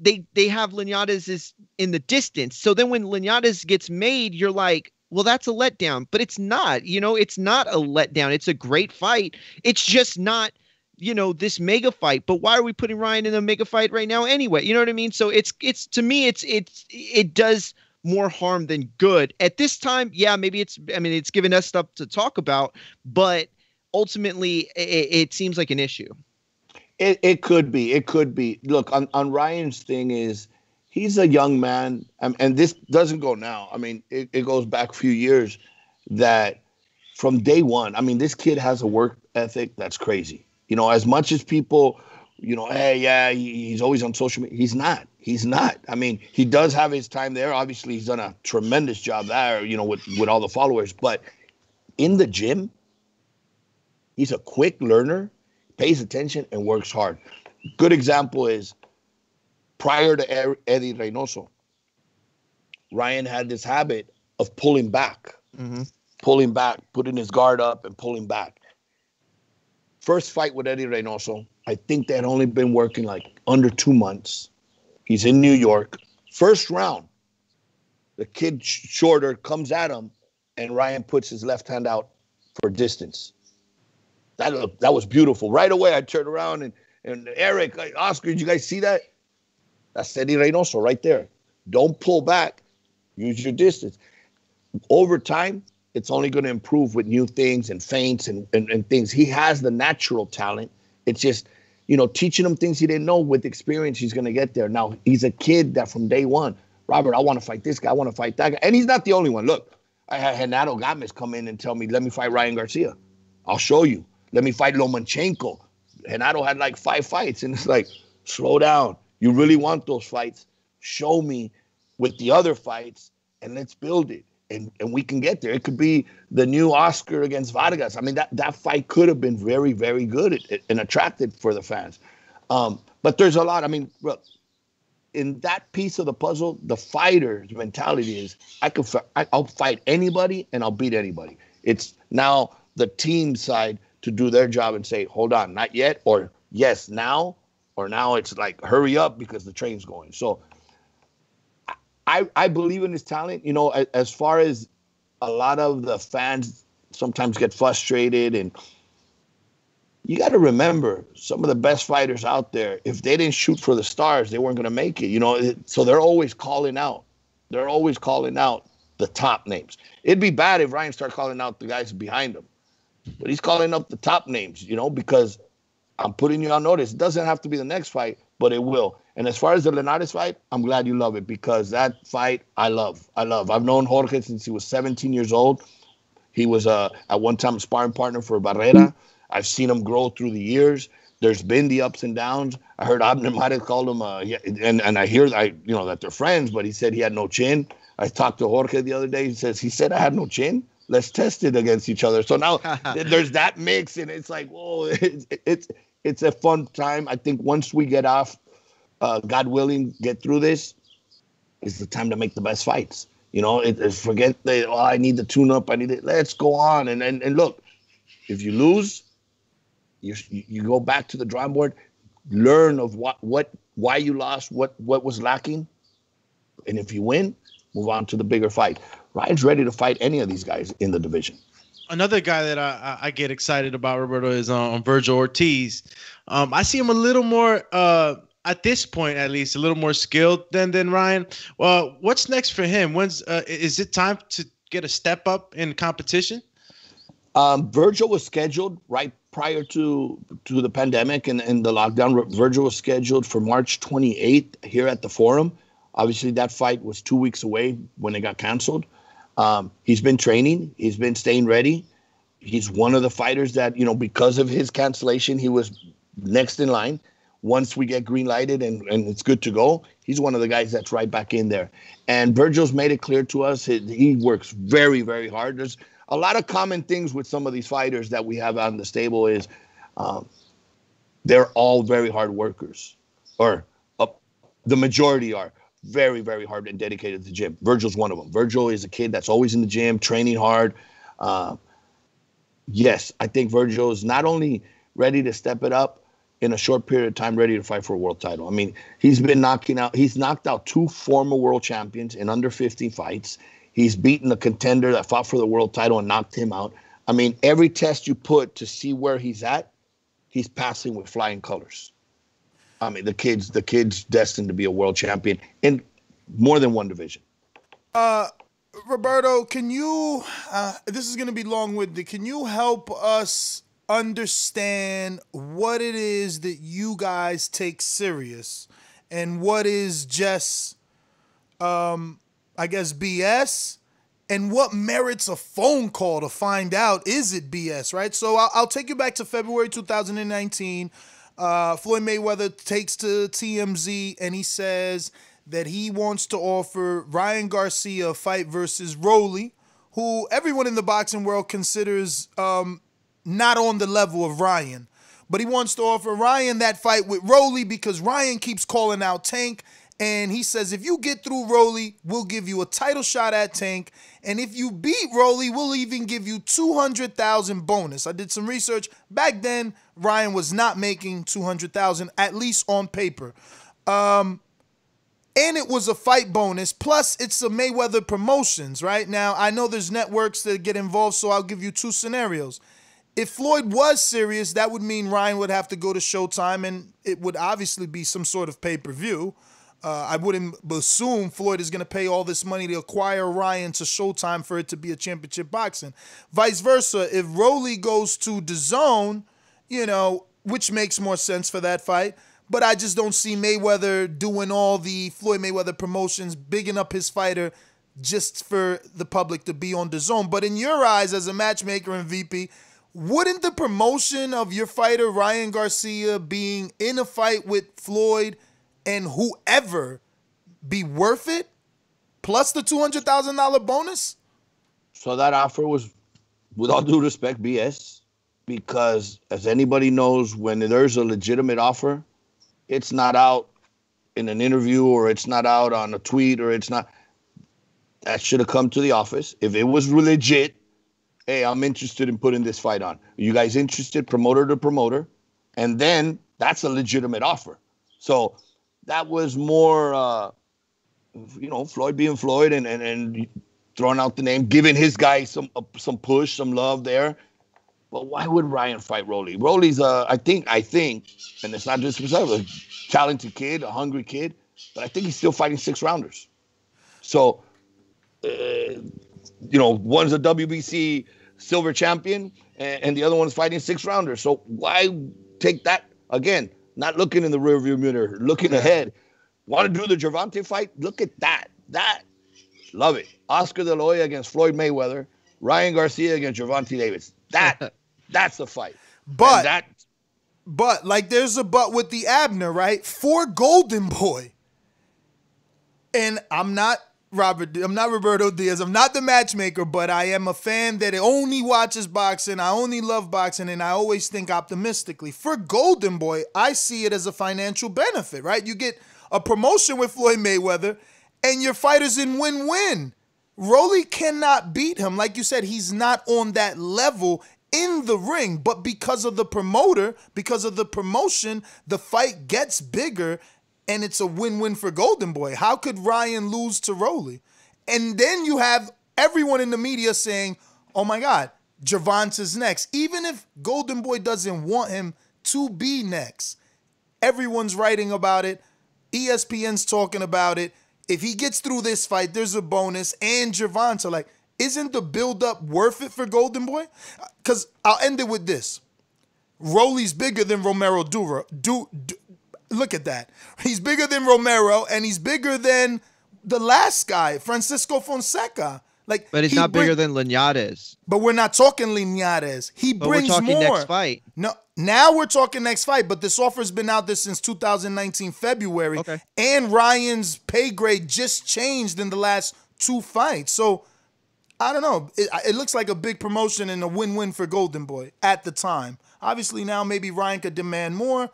they have Linares is in the distance. So then when Linares gets made, you're like, well, that's a letdown. But it's not. It's not a letdown. It's a great fight. It's just not this mega fight. But why are we putting Ryan in a mega fight right now anyway? You know what I mean? So it's to me, it does more harm than good at this time. Yeah, maybe it's given us stuff to talk about, but ultimately it seems like an issue. It could be. Look, on Ryan's thing is, he's a young man, and this doesn't go now. It goes back a few years, that from day one, this kid has a work ethic that's crazy. As much as people, hey, yeah, he's always on social media. He's not. He does have his time there. Obviously, he's done a tremendous job there, with all the followers. But in the gym, he's a quick learner, pays attention, and works hard. Good example is prior to Eddie Reynoso, Ryan had this habit of pulling back, putting his guard up and pulling back. First fight with Eddie Reynoso, I think they had only been working under 2 months. He's in New York. First round, the kid shorter comes at him, and Ryan puts his left hand out for distance. That was beautiful. Right away, I turned around and Eric, Oscar, did you guys see that? That's Eddie Reynoso right there. Don't pull back. Use your distance. Over time, it's only going to improve with new things and feints and things. He has the natural talent. It's just, teaching him things he didn't know. With experience, he's going to get there. Now, he's a kid that from day one, Robert, I want to fight this guy. I want to fight that guy. And he's not the only one. Look, I had Renato Gomez come in and tell me, let me fight Ryan Garcia. I'll show you. Let me fight Lomachenko. Renato had 5 fights. And it's like, slow down. You really want those fights? Show me with the other fights, and let's build it. and we can get there. It could be the new Oscar against Vargas. I mean, that fight could have been very, very good and attractive for the fans. But there's a lot. I mean, look, in that piece of the puzzle, the fighter's mentality is I'll fight anybody and I'll beat anybody. It's now the team side to do their job and say, hold on, not yet, or yes, now, or now it's like hurry up because the train's going. So I believe in his talent. You know, as far as a lot of the fans sometimes get frustrated, and you got to remember some of the best fighters out there, if they didn't shoot for the stars, they weren't going to make it, you know. So they're always calling out. They're always calling out the top names. It'd be bad if Ryan started calling out the guys behind him. But he's calling up the top names, you know, because I'm putting you on notice. It doesn't have to be the next fight, but it will. And as far as the Linares fight, I'm glad you love it, because that fight I love. I've known Jorge since he was 17 years old. He was at one time a sparring partner for Barrera. I've seen him grow through the years. There's been the ups and downs. I heard Abner Mares called him, and I hear that they're friends, but he said he had no chin. I talked to Jorge the other day. He said I had no chin. Let's test it against each other. So now there's that mix, and it's like, whoa, it's a fun time. I think once we get off, God willing, get through this, it's the time to make the best fights. You know, forget I need the tune-up. I need it. Let's go on. And look, if you lose, you go back to the drawing board, learn of why you lost, what was lacking, and if you win, move on to the bigger fight. Ryan's ready to fight any of these guys in the division. Another guy that I get excited about, Roberto, is Virgil Ortiz. I see him a little more, at this point at least, a little more skilled than Ryan. Well, what's next for him? Is it time to get a step up in competition? Virgil was scheduled right prior to the pandemic and the lockdown. Virgil was scheduled for March 28th here at the Forum. Obviously, that fight was 2 weeks away when it got canceled. He's been training. He's been staying ready. He's one of the fighters that, you know, because of his cancellation, he was next in line. Once we get green lighted and it's good to go, he's one of the guys that's right back in there. And Virgil's made it clear to us he works very, very hard. There's a lot of common things with some of these fighters that we have on the stable is they're all very hard workers, or the majority are very, very hard and dedicated to the gym. Virgil's one of them. Virgil is a kid that's always in the gym, training hard. Yes, I think Virgil is not only ready to step it up in a short period of time, ready to fight for a world title. I mean, he's knocked out 2 former world champions in under 15 fights. He's beaten a contender that fought for the world title and knocked him out. I mean, every test you put to see where he's at, he's passing with flying colors. I mean, the kid's destined to be a world champion in more than one division. Roberto, can you, this is going to be long-winded, can you help us understand what it is that you guys take serious and what is just, I guess, BS, and what merits a phone call to find out, is it BS, right? So I'll take you back to February 2019. Floyd Mayweather takes to TMZ and he says that he wants to offer Ryan Garcia a fight versus Rolly, who everyone in the boxing world considers not on the level of Ryan. But he wants to offer Ryan that fight with Rolly because Ryan keeps calling out Tank. And he says, if you get through Rolly, we'll give you a title shot at Tank. And if you beat Rolly, we'll even give you $200,000 bonus. I did some research. Back then, Ryan was not making $200,000, at least on paper. And it was a fight bonus. Plus, it's a Mayweather Promotions, right? Now, I know there's networks that get involved, so I'll give you 2 scenarios. If Floyd was serious, that would mean Ryan would have to go to Showtime, and it would obviously be some sort of pay-per-view. I wouldn't assume Floyd is going to pay all this money to acquire Ryan to Showtime for it to be a championship boxing. Vice versa, if Rolly goes to DAZN, you know, which makes more sense for that fight, but I just don't see Mayweather doing all the Floyd Mayweather Promotions, bigging up his fighter just for the public to be on DAZN. But in your eyes as a matchmaker and VP, wouldn't the promotion of your fighter, Ryan Garcia, being in a fight with Floyd and whoever be worth it, plus the $200,000 bonus? So that offer was, with all due respect, BS. Because as anybody knows, when there's a legitimate offer, it's not out in an interview or it's not out on a tweet or it's not. That should have come to the office. If it was legit, hey, I'm interested in putting this fight on. Are you guys interested? Promoter to promoter. And then that's a legitimate offer. So that was more, Floyd being Floyd and throwing out the name, giving his guy some push, some love there. But why would Ryan fight Rolly? Rolly's, I think, and it's not disrespectful, a talented kid, a hungry kid, but I think he's still fighting 6-rounders. So, one's a WBC silver champion, and the other one's fighting 6-rounders. So why take that? Again, not looking in the rearview mirror, looking ahead. Want to do the Gervonta fight? Look at that. Love it. Oscar De La Hoya against Floyd Mayweather. Ryan Garcia against Gervonta Davis. That's the fight. But like there's a but with the Abner, right? For Golden Boy. And I'm not Roberto Diaz. I'm not the matchmaker, but I am a fan that only watches boxing. I only love boxing, and I always think optimistically. For Golden Boy, I see it as a financial benefit, right? You get a promotion with Floyd Mayweather, and your fighter's in win-win. Rolly cannot beat him. Like you said, he's not on that level in the ring, but because of the promoter, because of the promotion, the fight gets bigger, and it's a win-win for Golden Boy. How could Ryan lose to Rolly? And then you have everyone in the media saying, oh my God, Gervonta's next. Even if Golden Boy doesn't want him to be next, everyone's writing about it. ESPN's talking about it. If he gets through this fight, there's a bonus. And Gervonta, like, isn't the build-up worth it for Golden Boy? Because I'll end it with this. Rolly's bigger than Romero Duro. Look at that. He's bigger than Romero, and he's bigger than the last guy, Francisco Fonseca. But he's not bigger than Linares. But we're not talking Linares. But brings more. We're talking next fight. No, now we're talking next fight, but this offer's been out there since 2019 February. Okay. And Ryan's pay grade just changed in the last 2 fights. So, I don't know. It looks like a big promotion and a win-win for Golden Boy at the time. Obviously, now maybe Ryan could demand more.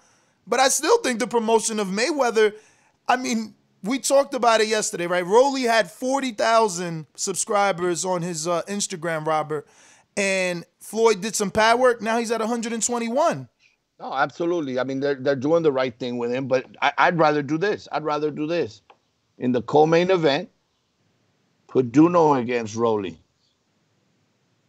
But I still think the promotion of Mayweather, I mean, we talked about it yesterday, right? Rolly had 40,000 subscribers on his Instagram, Robert. And Floyd did some pad work. Now he's at 121. No, absolutely. I mean, they're doing the right thing with him. But I'd rather do this. In the co-main event, put Duno against Rolly.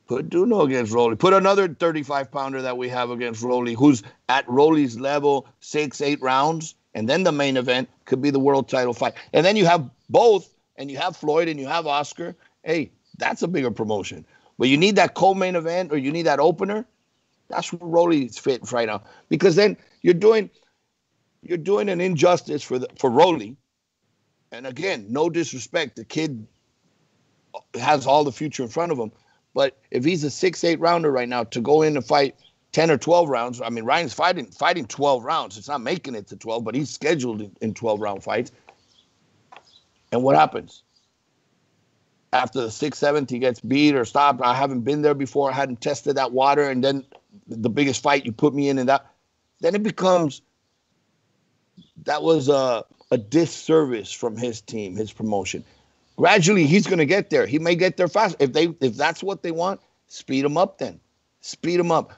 Put another 35-pounder that we have against Rolly, who's at Rolly's level, 6-8 rounds. And then the main event could be the world title fight. And then you have both, and you have Floyd and you have Oscar. Hey, that's a bigger promotion. But you need that co-main event or you need that opener. That's where Rolly's fit right now. Because then you're doing an injustice for Rolly. And again, no disrespect. The kid has all the future in front of him. But if he's a 6-8 rounder right now to go in and fight 10 or 12 rounds, I mean, Ryan's fighting 12 rounds. It's not making it to 12, but he's scheduled in 12-round fights. And what happens? After the 6th, 7th, he gets beat or stopped. I haven't been there before. I hadn't tested that water. And then the biggest fight you put me in and that. Then it becomes, that was a disservice from his team, his promotion. Gradually, he's going to get there. He may get there fast. If that's what they want, speed him up then. Speed him up.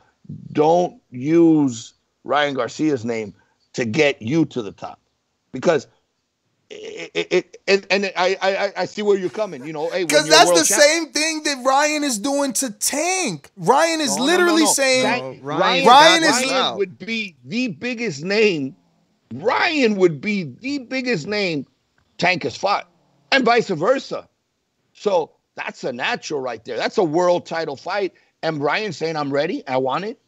Don't use Ryan Garcia's name to get you to the top. Because I see where you're coming, you know. Hey, because that's the same thing that Ryan is doing to Tank. Ryan is literally saying Ryan would be the biggest name. Ryan would be the biggest name Tank has fought, and vice versa. So that's a natural right there. That's a world title fight. And Ryan saying, I'm ready, I want it.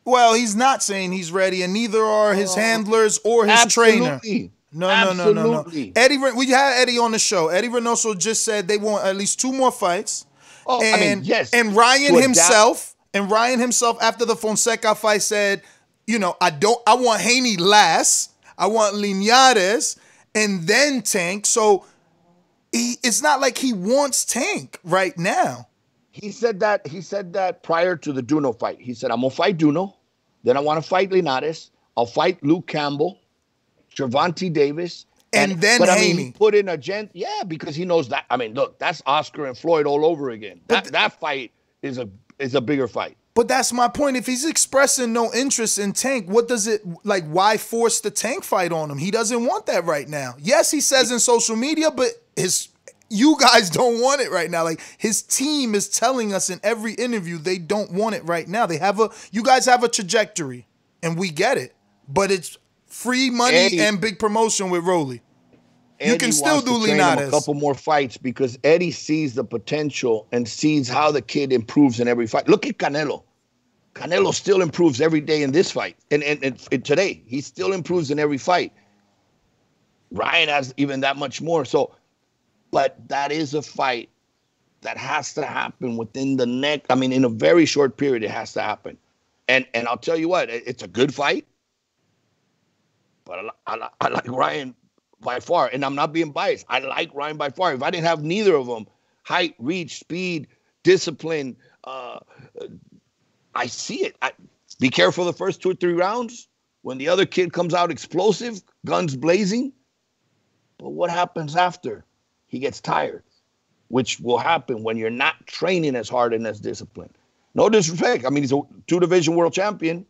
Well, he's not saying he's ready, and neither are his handlers or his trainer. No. Eddie, we had Eddie on the show. Eddie Reynoso just said they want at least 2 more fights. Yes. And Ryan himself, after the Fonseca fight said, you know, I want Haney last. I want Linares and then Tank. So it's not like he wants Tank right now. He said that prior to the Duno fight. He said, I'm gonna fight Duno, then I want to fight Linares. I'll fight Luke Campbell, Gervonta Davis, and then but Haney. I mean, he put in because he knows that. I mean, look, that's Oscar and Floyd all over again. That fight is a bigger fight. But that's my point. If he's expressing no interest in Tank, what does it like? Why force the Tank fight on him? He doesn't want that right now. Yes, he says in social media, but you guys don't want it right now. Like his team is telling us in every interview they don't want it right now. You guys have a trajectory, and we get it. But it's free money and big promotion with Rolly. You can still do Linares. A couple more fights because Eddie sees the potential and sees how the kid improves in every fight. Look at Canelo. Canelo still improves every day in this fight. And today, he still improves in every fight. Ryan has even that much more. So, but that is a fight that has to happen within in a very short period, it has to happen. And I'll tell you what, it's a good fight. But I like Ryan by far, and I'm not being biased. I like Ryan by far. If I didn't have neither of them, height, reach, speed, discipline, I see it. Be careful the first 2 or 3 rounds when the other kid comes out explosive, guns blazing. But what happens after? He gets tired, which will happen when you're not training as hard and as disciplined. No disrespect. I mean, he's a 2-division world champion.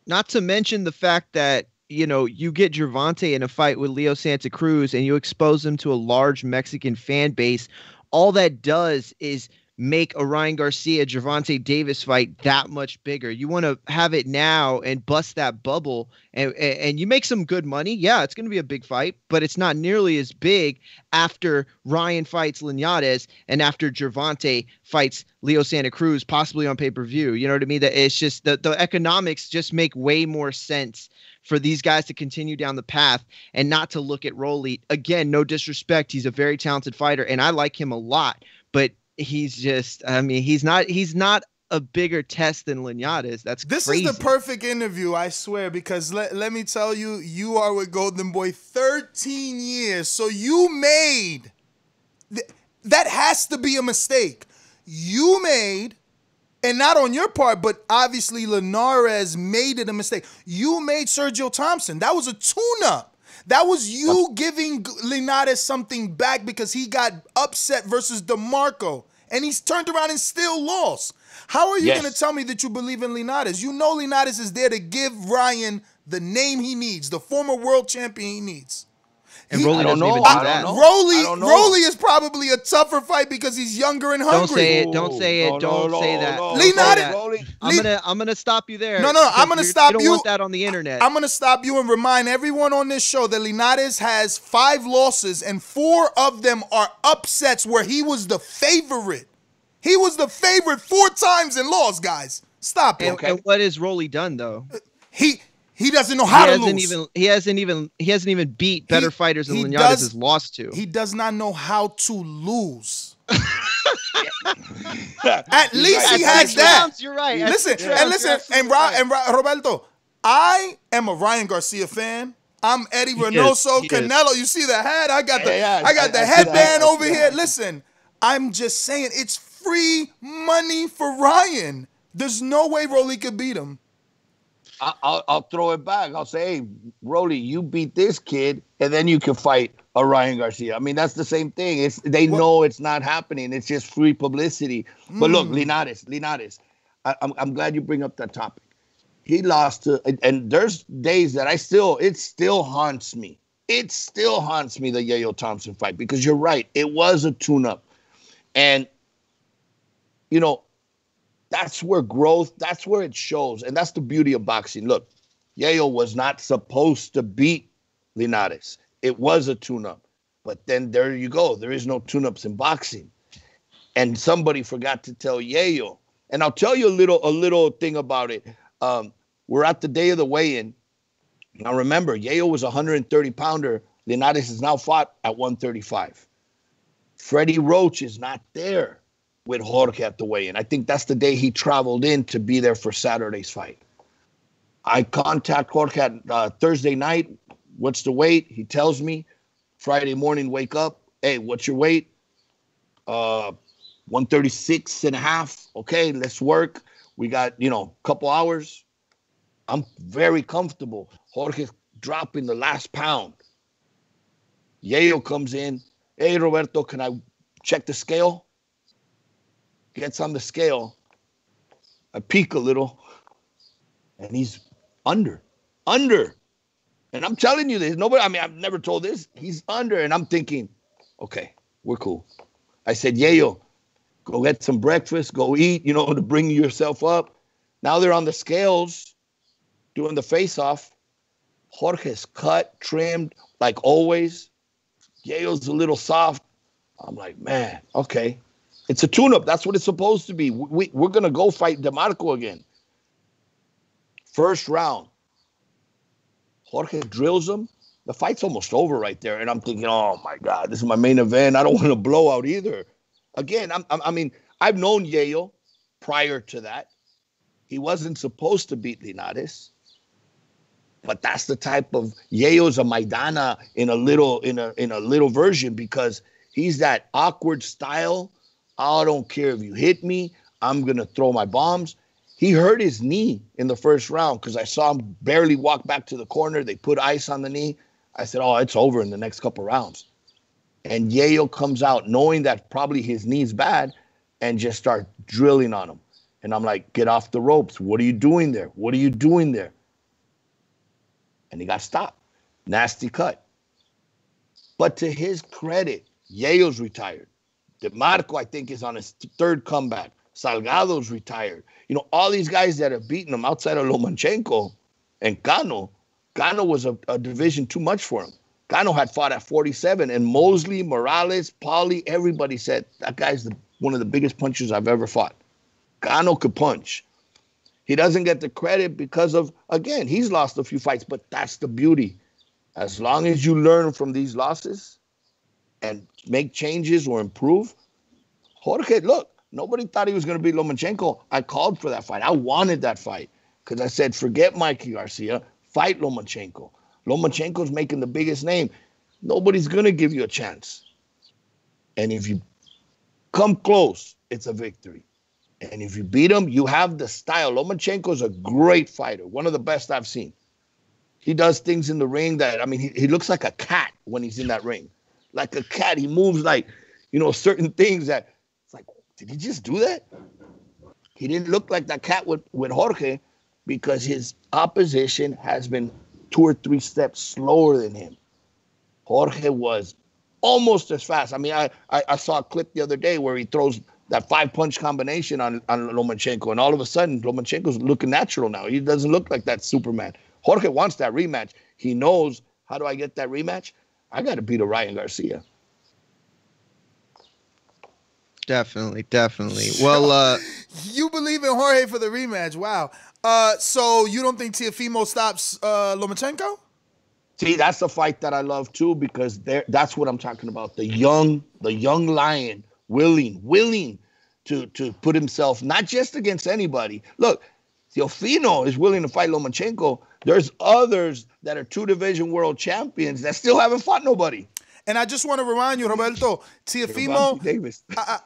Not to mention the fact that, you get Gervonta in a fight with Leo Santa Cruz and you expose him to a large Mexican fan base. All that does is make a Ryan Garcia, Gervonta Davis fight that much bigger. You want to have it now and bust that bubble and you make some good money. Yeah, it's going to be a big fight, but it's not nearly as big after Ryan fights Linares and after Gervonta fights Leo Santa Cruz, possibly on pay-per-view. You know what I mean? That it's just the economics just make way more sense for these guys to continue down the path and not to look at Rolly. Again, no disrespect. He's a very talented fighter and I like him a lot, but he's just, he's not a bigger test than Linares. That's this crazy. Is the perfect interview, I swear, because let me tell you, you are with Golden Boy 13 years. So you made, that has to be a mistake. You made, and not on your part, but obviously Linares made it a mistake. You made Sergio Thompson. That was a tune-up. That was you giving Linares something back because he got upset versus DeMarco. And he's turned around and still lost. How are you going to tell me that you believe in Linares? You know Linares is there to give Ryan the name he needs, the former world champion he needs. And Rolly doesn't even do that. Rolly is probably a tougher fight because he's younger and hungry. Don't say that. Linares, I'm gonna stop you there. No, I'm gonna stop you. You don't want that on the internet. I'm gonna stop you and remind everyone on this show that Linares has 5 losses and 4 of them are upsets where he was the favorite. He was the favorite 4 times and lost, guys. Stop it. And what has Rolly done though? He doesn't know how to lose. He hasn't even beat better fighters than Linares has lost to. He does not know how to lose. At least he has that. You're right. Listen, and Roberto, I am a Ryan Garcia fan. I'm Eddie Reynoso, Canelo. You see the hat? I got the headband over here. Listen, I'm just saying it's free money for Ryan. There's no way Rolly could beat him. I'll throw it back. I'll say, hey, Rolly, you beat this kid, and then you can fight a Ryan Garcia. I mean, that's the same thing. They know it's not happening. It's just free publicity. But look, Linares, I'm glad you bring up that topic. He lost to, and there's days that it still haunts me. It still haunts me, the Yayo Thompson fight, because you're right. It was a tune-up. And, that's where growth, that's where it shows. And that's the beauty of boxing. Look, Yayo was not supposed to beat Linares. It was a tune-up. But then there you go. There is no tune-ups in boxing. And somebody forgot to tell Yayo. And I'll tell you a little thing about it. We're at the day of the weigh-in. Now remember, Yayo was a 130-pounder. Linares has now fought at 135. Freddie Roach is not there with Jorge at the weigh-in. I think that's the day he traveled in to be there for Saturday's fight. I contact Jorge at Thursday night. What's the weight? He tells me. Friday morning, wake up. Hey, what's your weight? 136 and a half. Okay, let's work. We got, a couple hours. I'm very comfortable. Jorge's dropping the last pound. Yayo comes in. Hey, Roberto, can I check the scale? Gets on the scale. I peek a little. And he's under. And I'm telling you this. I've never told this. He's under. And I'm thinking, okay, we're cool. I said, Yayo, go get some breakfast. Go eat, to bring yourself up. Now they're on the scales doing the face-off. Jorge's cut, trimmed, like always. Yayo's a little soft. I'm like, man, okay. It's a tune-up. That's what it's supposed to be. We're going to go fight DeMarco again. First round. Jorge drills him. The fight's almost over right there. And I'm thinking, oh, my God, this is my main event. I don't want to blow out either. Again, I've known Yayo prior to that. He wasn't supposed to beat Linares. But that's the type of Yayo's a Maidana in a little version, because he's that awkward style. I don't care if you hit me. I'm going to throw my bombs. He hurt his knee in the first round because I saw him barely walk back to the corner. They put ice on the knee. I said, oh, it's over in the next couple rounds. And Yayo comes out knowing that probably his knee's bad and just start drilling on him. And I'm like, get off the ropes. What are you doing there? What are you doing there? And he got stopped. Nasty cut. But to his credit, Yayo's retired. DeMarco, I think, is on his third comeback. Salgado's retired. All these guys that have beaten him outside of Lomachenko and Cano was a division too much for him. Cano had fought at 47, and Mosley, Morales, Pauly, everybody said, that guy's one of the biggest punchers I've ever fought. Cano could punch. He doesn't get the credit because of, again, he's lost a few fights, but that's the beauty. As long as you learn from these losses and make changes or improve, Jorge, look, nobody thought he was going to beat Lomachenko. I called for that fight. I wanted that fight because I said, forget Mikey Garcia, fight Lomachenko. Lomachenko's making the biggest name. Nobody's going to give you a chance. And if you come close, it's a victory. And if you beat him, you have the style. Lomachenko's a great fighter, one of the best I've seen. He does things in the ring that, he looks like a cat when he's in that ring. Like a cat. He moves like, certain things that, it's like, did he just do that? He didn't look like that cat with Jorge because his opposition has been 2 or 3 steps slower than him. Jorge was almost as fast. I saw a clip the other day where he throws that 5-punch combination on Lomachenko, and all of a sudden, Lomachenko's looking natural now. He doesn't look like that Superman. Jorge wants that rematch. He knows, how do I get that rematch? I got to beat a Ryan Garcia. Definitely. Well, you believe in Jorge for the rematch. Wow. So you don't think Teofimo stops Lomachenko? See, that's the fight that I love too, because that's what I'm talking about. The young lion willing to put himself not just against anybody. Look, Teofimo is willing to fight Lomachenko. There's others that are 2-division world champions that still haven't fought nobody. And I just want to remind you, Roberto, Teofimo,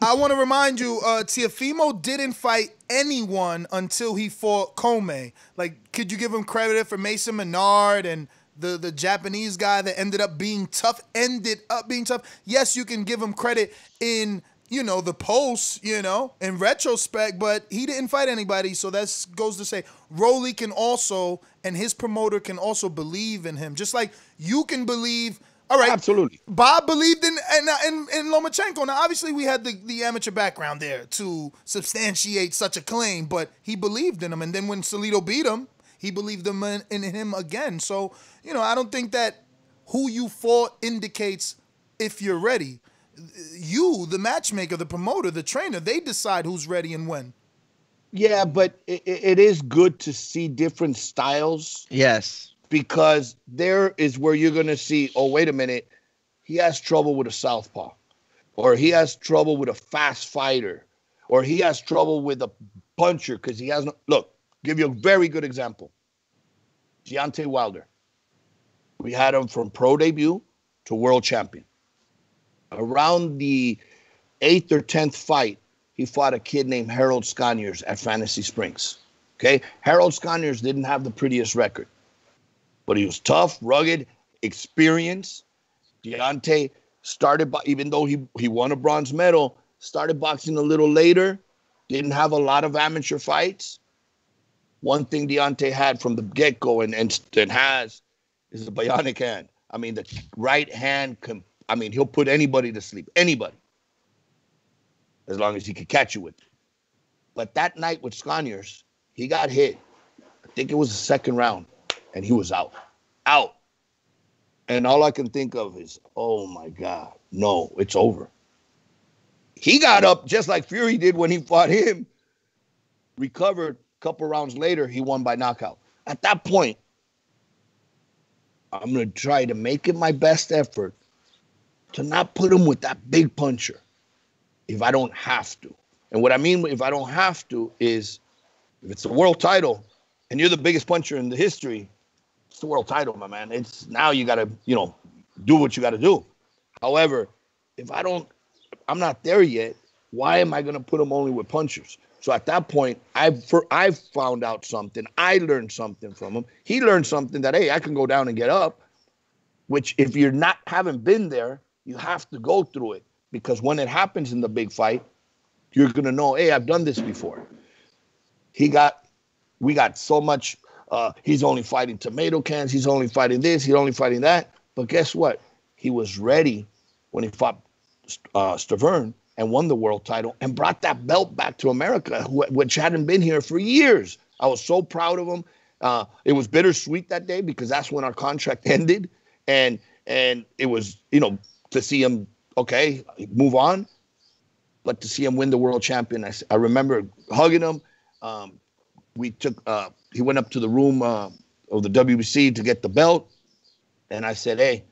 I want to remind you, Teofimo didn't fight anyone until he fought Kome. Like, could you give him credit for Mason Menard and the Japanese guy that ended up being tough? Yes, you can give him credit in, the post, in retrospect, but he didn't fight anybody. So that goes to say Rolly can also, and his promoter can also believe in him. Just like you can believe. All right. Absolutely. Bob believed in Lomachenko. Now, obviously, we had the amateur background there to substantiate such a claim, but he believed in him. And then when Salido beat him, he believed in him again. So, I don't think that who you fought indicates if you're ready. You, the matchmaker, the promoter, the trainer, they decide who's ready and when. Yeah, but it is good to see different styles. Yes. Because there is where you're going to see, oh, wait a minute, he has trouble with a southpaw, or he has trouble with a fast fighter, or he has trouble with a puncher because he has no. Look, give you a very good example. Deontay Wilder. We had him from pro debut to world champion. Around the 8th or 10th fight, he fought a kid named Harold Scaniers at Fantasy Springs. Okay? Harold Scaniers didn't have the prettiest record, but he was tough, rugged, experienced. Deontay started, even though he won a bronze medal, started boxing a little later, didn't have a lot of amateur fights. One thing Deontay had from the get-go and has is a bionic hand. I mean, the right hand he'll put anybody to sleep. Anybody. As long as he could catch you with it. But that night with Scaniers, he got hit. I think it was the second round. And he was out. Out. And all I can think of is, oh my God, no, it's over. He got up just like Fury did when he fought him. Recovered. A couple rounds later, he won by knockout. At that point, I'm going to try to make it my best effort to not put him with that big puncher if I don't have to. And what I mean if I don't have to is if it's a world title and you're the biggest puncher in the history, it's the world title, my man. It's now you got to, do what you got to do. However, if I'm not there yet, why am I going to put him only with punchers? So at that point, I've found out something. I learned something from him. He learned something that, hey, I can go down and get up, which if you're haven't been there, you have to go through it. Because when it happens in the big fight, you're going to know, hey, I've done this before. We got so much, he's only fighting tomato cans. He's only fighting this. He's only fighting that. But guess what? He was ready when he fought Stavern and won the world title and brought that belt back to America, which hadn't been here for years. I was so proud of him. It was bittersweet that day because that's when our contract ended. And it was, to see him, okay, move on. But to see him win the world champion, I remember hugging him. He went up to the room of the WBC to get the belt. And I said, hey,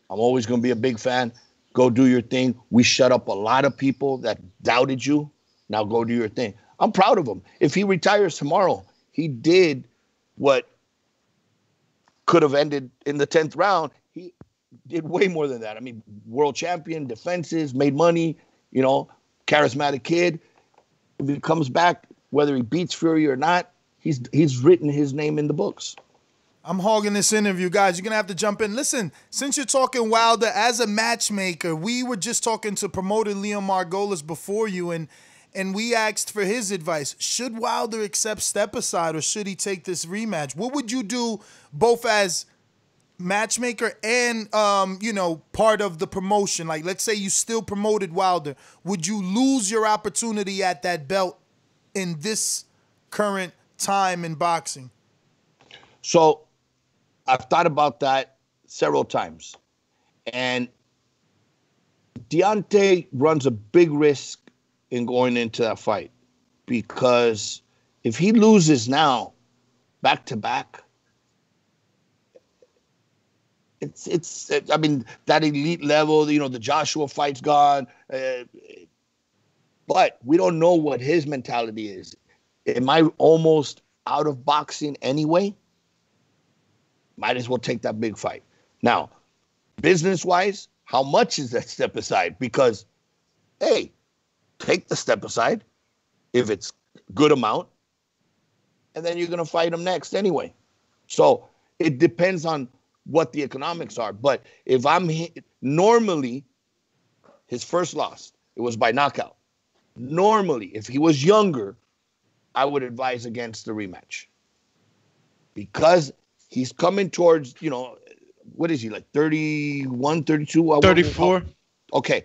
I'm always going to be a big fan. Go do your thing. We shut up a lot of people that doubted you. Now go do your thing. I'm proud of him. If he retires tomorrow, he did what could have ended in the 10th round. He did way more than that. I mean, world champion, defenses, made money, charismatic kid. If he comes back, whether he beats Fury or not, he's written his name in the books. I'm hogging this interview, guys. You're going to have to jump in. Listen, since you're talking Wilder as a matchmaker, we were just talking to promoter Leon Margolis before you, and we asked for his advice. Should Wilder accept step aside or should he take this rematch? What would you do both as matchmaker and, part of the promotion? Like, let's say you still promoted Wilder. Would you lose your opportunity at that belt in this current time in boxing? So I've thought about that several times. And Deontay runs a big risk in going into that fight because if he loses now, back to back, it's that elite level, the Joshua fight's gone. But we don't know what his mentality is. Am I almost out of boxing anyway? Might as well take that big fight. Now, business-wise, how much is that step aside? Because, hey, take the step aside if it's good amount, and then you're going to fight him next anyway. So it depends on what the economics are. But if normally, his first loss, it was by knockout. Normally, if he was younger, I would advise against the rematch. Because he's coming towards, what is he, like 31, 32? 34. Okay.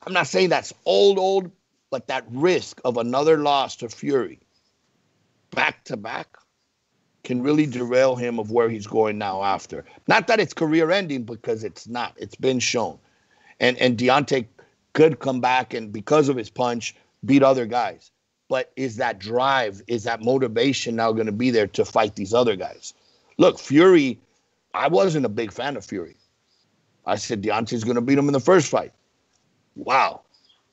I'm not saying that's old, but that risk of another loss to Fury back to back can really derail him of where he's going now after. Not that it's career ending, because it's not. It's been shown. And Deontay could come back and, because of his punch, beat other guys. But is that drive, is that motivation now going to be there to fight these other guys? Look, Fury, I wasn't a big fan of Fury. I said Deontay's going to beat him in the first fight. Wow.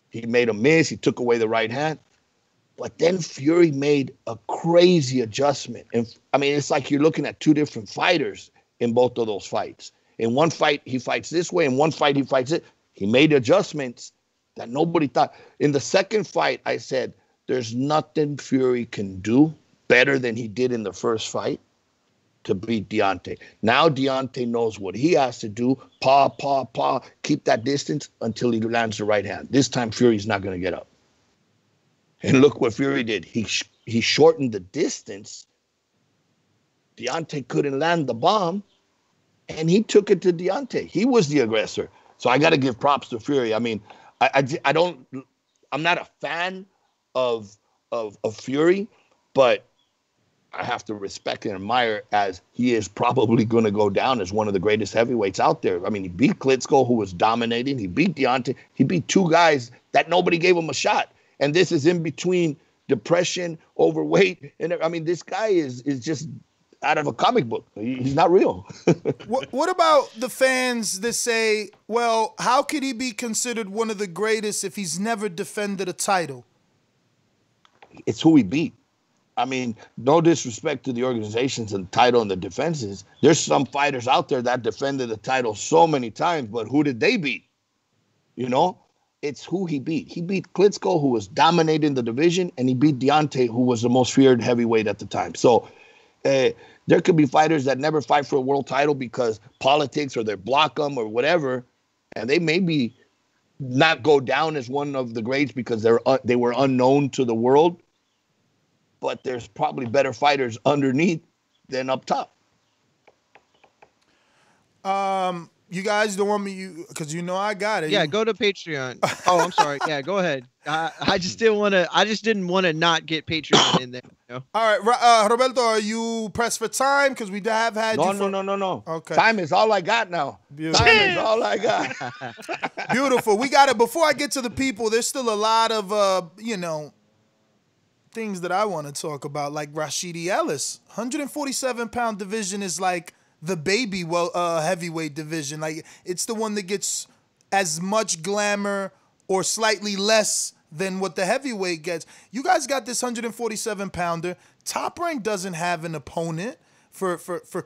He made a miss. He took away the right hand. But then Fury made a crazy adjustment. And it's like you're looking at two different fighters in both of those fights. In one fight, he fights this way. In one fight, he fights it. He made adjustments that nobody thought. In the second fight, I said, there's nothing Fury can do better than he did in the first fight to beat Deontay. Now Deontay knows what he has to do. Keep that distance until he lands the right hand. This time Fury's not going to get up. And look what Fury did. He shortened the distance. Deontay couldn't land the bomb, and he took it to Deontay. He was the aggressor. So I got to give props to Fury. I mean, I'm not a fan of Fury, but I have to respect and admire, as he is probably going to go down as one of the greatest heavyweights out there. I mean, he beat Klitschko, who was dominating. He beat Deontay. He beat two guys that nobody gave him a shot. And this is in between depression, overweight. And I mean, this guy is just out of a comic book. He's not real. What about the fans that say, well, how could he be considered one of the greatest if he's never defended a title? It's who he beat. I mean, no disrespect to the organizations and the title and the defenses. There's some fighters out there that defended the title so many times, but who did they beat? You know, it's who he beat. He beat Klitschko, who was dominating the division, and he beat Deontay, who was the most feared heavyweight at the time. So there could be fighters that never fight for a world title because politics or they block them or whatever, and they maybe not go down as one of the greats because they were unknown to the world. But there's probably better fighters underneath than up top. You guys don't want me, because you know I got it. Yeah, go to Patreon. Oh, I'm sorry. Yeah, go ahead. I just didn't want to not get Patreon in there. You know? All right, Roberto, are you pressed for time? Because we have had No. Okay. Time is all I got now. Beautiful. Time is all I got. Beautiful. We got it. Before I get to the people, there's still a lot of, things that I want to talk about, like Rashidi Ellis. 147-pound division is like the baby heavyweight division. Like, it's the one that gets as much glamour or slightly less than what the heavyweight gets. You guys got this 147-pounder. Top Rank doesn't have an opponent for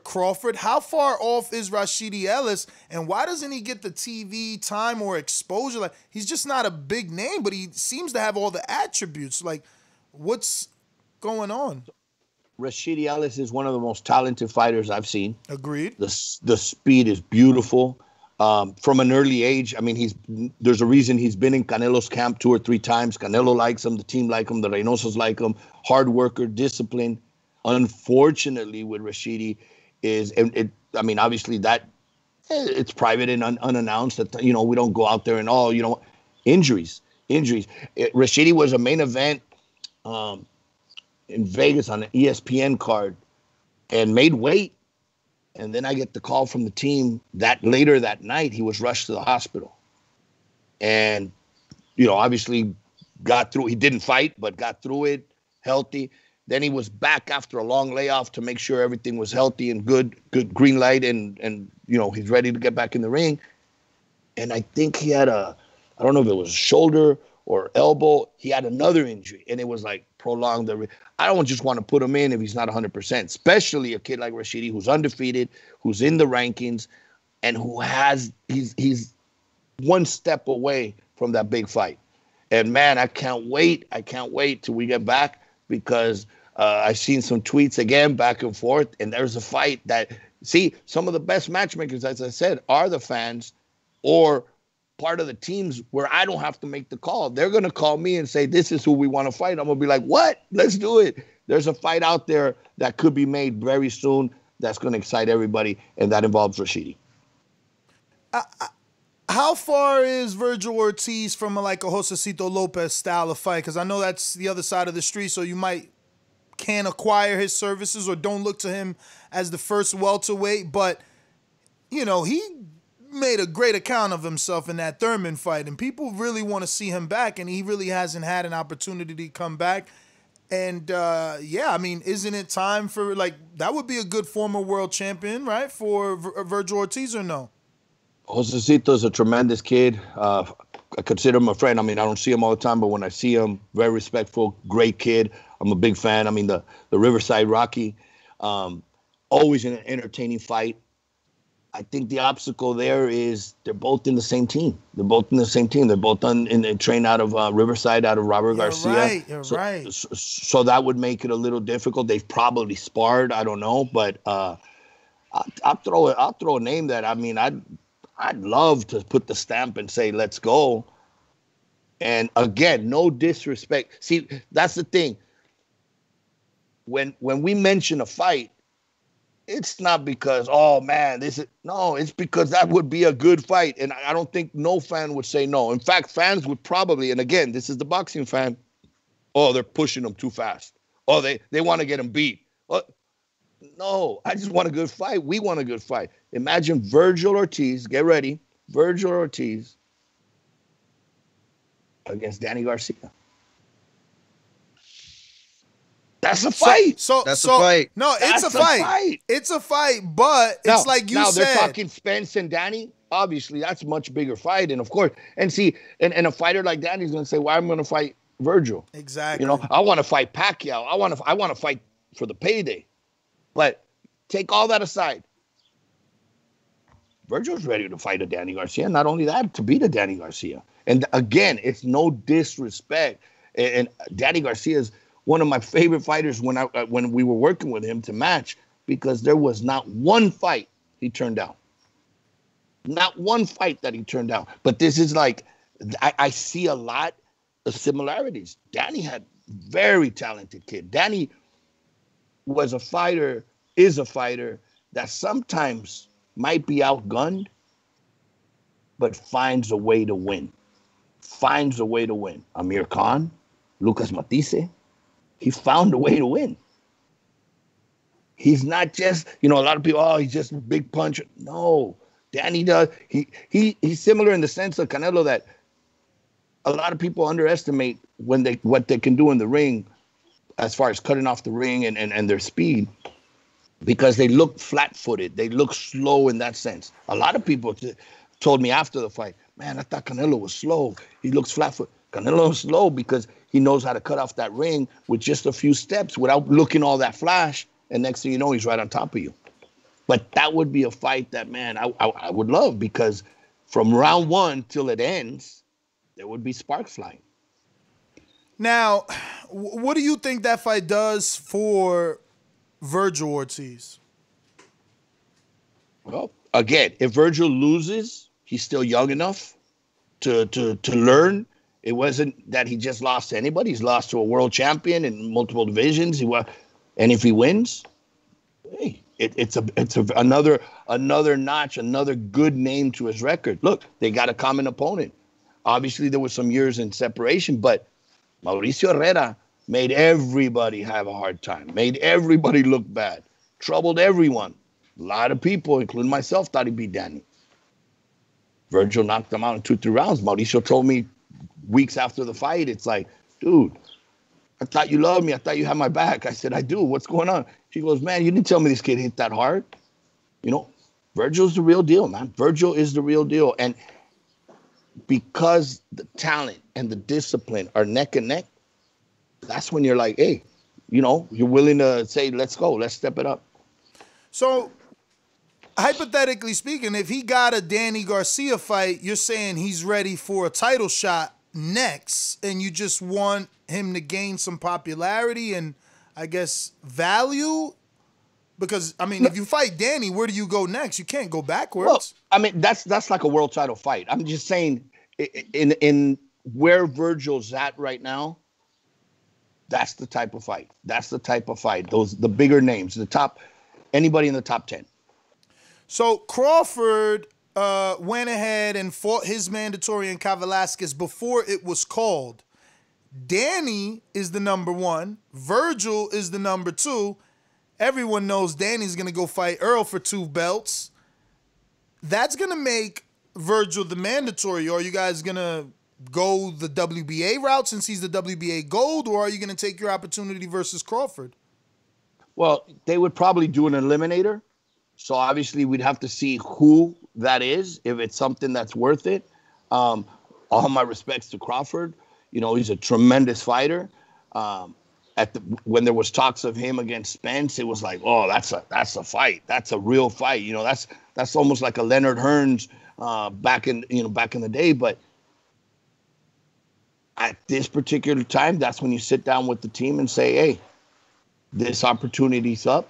Crawford. How far off is Rashidi Ellis, and why doesn't he get the TV time or exposure? Like, he's just not a big name, but he seems to have all the attributes. Like, what's going on? Rashidi Ellis is one of the most talented fighters I've seen. Agreed. The speed is beautiful. From an early age, I mean, there's a reason he's been in Canelo's camp 2 or 3 times. Canelo likes him. The team like him. The Reynosos like him. Hard worker, disciplined. Unfortunately, with Rashidi obviously that it's private and unannounced. That we don't go out there and injuries. Rashidi was a main event in Vegas on an ESPN card and made weight. And then I get the call from the team that later that night, he was rushed to the hospital. And, obviously got through. He didn't fight, but got through it healthy. Then he was back after a long layoff to make sure everything was healthy and good green light. And he's ready to get back in the ring. And I think he had I don't know if it was shoulder or elbow. He had another injury, and it was like prolonged. I don't just want to put him in if he's not 100%, especially a kid like Rashidi, who's undefeated, who's in the rankings, and he's one step away from that big fight. And man, I can't wait till we get back, because I've seen some tweets again back and forth, and there's a fight that, some of the best matchmakers, as I said, are the fans or part of the teams where I don't have to make the call. They're going to call me and say, this is who we want to fight. I'm going to be like, what? Let's do it. There's a fight out there that could be made very soon that's going to excite everybody, and that involves Rashidi. How far is Virgil Ortiz from a Josecito Lopez style of fight? Because I know that's the other side of the street, so you can't acquire his services or don't look to him as the first welterweight. But, he made a great account of himself in that Thurman fight, and people really want to see him back, and he really hasn't had an opportunity to come back. And isn't it time for that would be a good former world champion, right, for Virgil Ortiz, or no? Josecito is a tremendous kid. I consider him a friend. I mean, I don't see him all the time, but when I see him, very respectful, great kid. I'm a big fan. I mean, the Riverside Rocky, always an entertaining fight. I think the obstacle there is they're both in the same team. They're both trained out of Riverside, out of Robert Garcia. You're right. So that would make it a little difficult. They've probably sparred. I don't know, but I'll throw a name that I'd love to put the stamp and say let's go. And again, no disrespect. See, that's the thing. When we mention a fight, it's not because, oh man, it's because that would be a good fight. And I don't think no fan would say no. In fact, fans would probably, and again, this is the boxing fan, oh, they're pushing them too fast. Oh, they want to get him beat. No, I just want a good fight. We want a good fight. Imagine Virgil Ortiz, get ready, Virgil Ortiz against Danny Garcia. That's a fight. That's a fight. No, it's a fight. It's a fight, but it's like you said. Now they're talking Spence and Danny. Obviously, that's a much bigger fight, and of course, and a fighter like Danny's going to say, "Well, I'm going to fight Virgil." Exactly. I want to fight Pacquiao. I want to fight for the payday. But take all that aside. Virgil's ready to fight a Danny Garcia. Not only that, to beat a Danny Garcia. And again, it's no disrespect. And Danny Garcia is one of my favorite fighters when we were working with him to match, because there was not one fight he turned down. Not one fight that he turned down. But this is like, I see a lot of similarities. Danny had very talented kid. Danny is a fighter that sometimes might be outgunned, but finds a way to win. Amir Khan, Lucas Matisse, he found a way to win. He's not just, a lot of people, oh, he's just a big puncher. No, Danny does. He's similar in the sense of Canelo, that a lot of people underestimate what they can do in the ring as far as cutting off the ring and their speed, because they look flat-footed. They look slow in that sense. A lot of people told me after the fight, man, I thought Canelo was slow. He looks flat-footed. Canelo is slow because he knows how to cut off that ring with just a few steps without looking all that flash. And next thing you know, he's right on top of you. But that would be a fight that, man, I would love, because from round one till it ends, there would be sparks flying. Now, what do you think that fight does for Virgil Ortiz? Well, again, if Virgil loses, he's still young enough to learn. It wasn't that he just lost to anybody. He's lost to a world champion in multiple divisions. And if he wins, hey, it's another notch, another good name to his record. Look, they got a common opponent. Obviously, there was some years in separation, but Mauricio Herrera made everybody have a hard time, made everybody look bad, troubled everyone. A lot of people, including myself, thought he beat Danny. Virgil knocked him out in 2-3 rounds. Mauricio told me weeks after the fight, it's like, dude, I thought you loved me. I thought you had my back. I said, I do. What's going on? She goes, man, you didn't tell me this kid hit that hard. Virgil's the real deal, man. Virgil is the real deal. And because the talent and the discipline are neck and neck, that's when you're like, hey, you're willing to say, let's go, let's step it up. So, hypothetically speaking, if he got a Danny Garcia fight, you're saying he's ready for a title shot next, and you just want him to gain some popularity and, I guess, value? Because, if you fight Danny, where do you go next? You can't go backwards. Well, that's like a world title fight. I'm just saying, in where Virgil's at right now, that's the type of fight. That's the type of fight. The bigger names, anybody in the top 10. So Crawford went ahead and fought his mandatory in Cain Velasquez before it was called. Danny is the number 1. Virgil is the number 2. Everyone knows Danny's going to go fight Earl for 2 belts. That's going to make Virgil the mandatory. Or are you guys going to go the WBA route since he's the WBA gold, or are you going to take your opportunity versus Crawford? Well, they would probably do an eliminator. So obviously we'd have to see who that is, if it's something that's worth it. All my respects to Crawford. He's a tremendous fighter. when there was talks of him against Spence, it was like, oh, that's a fight. That's a real fight. You know, that's almost like a Leonard Hearns back in the day. But at this particular time, that's when you sit down with the team and say, hey, this opportunity's up.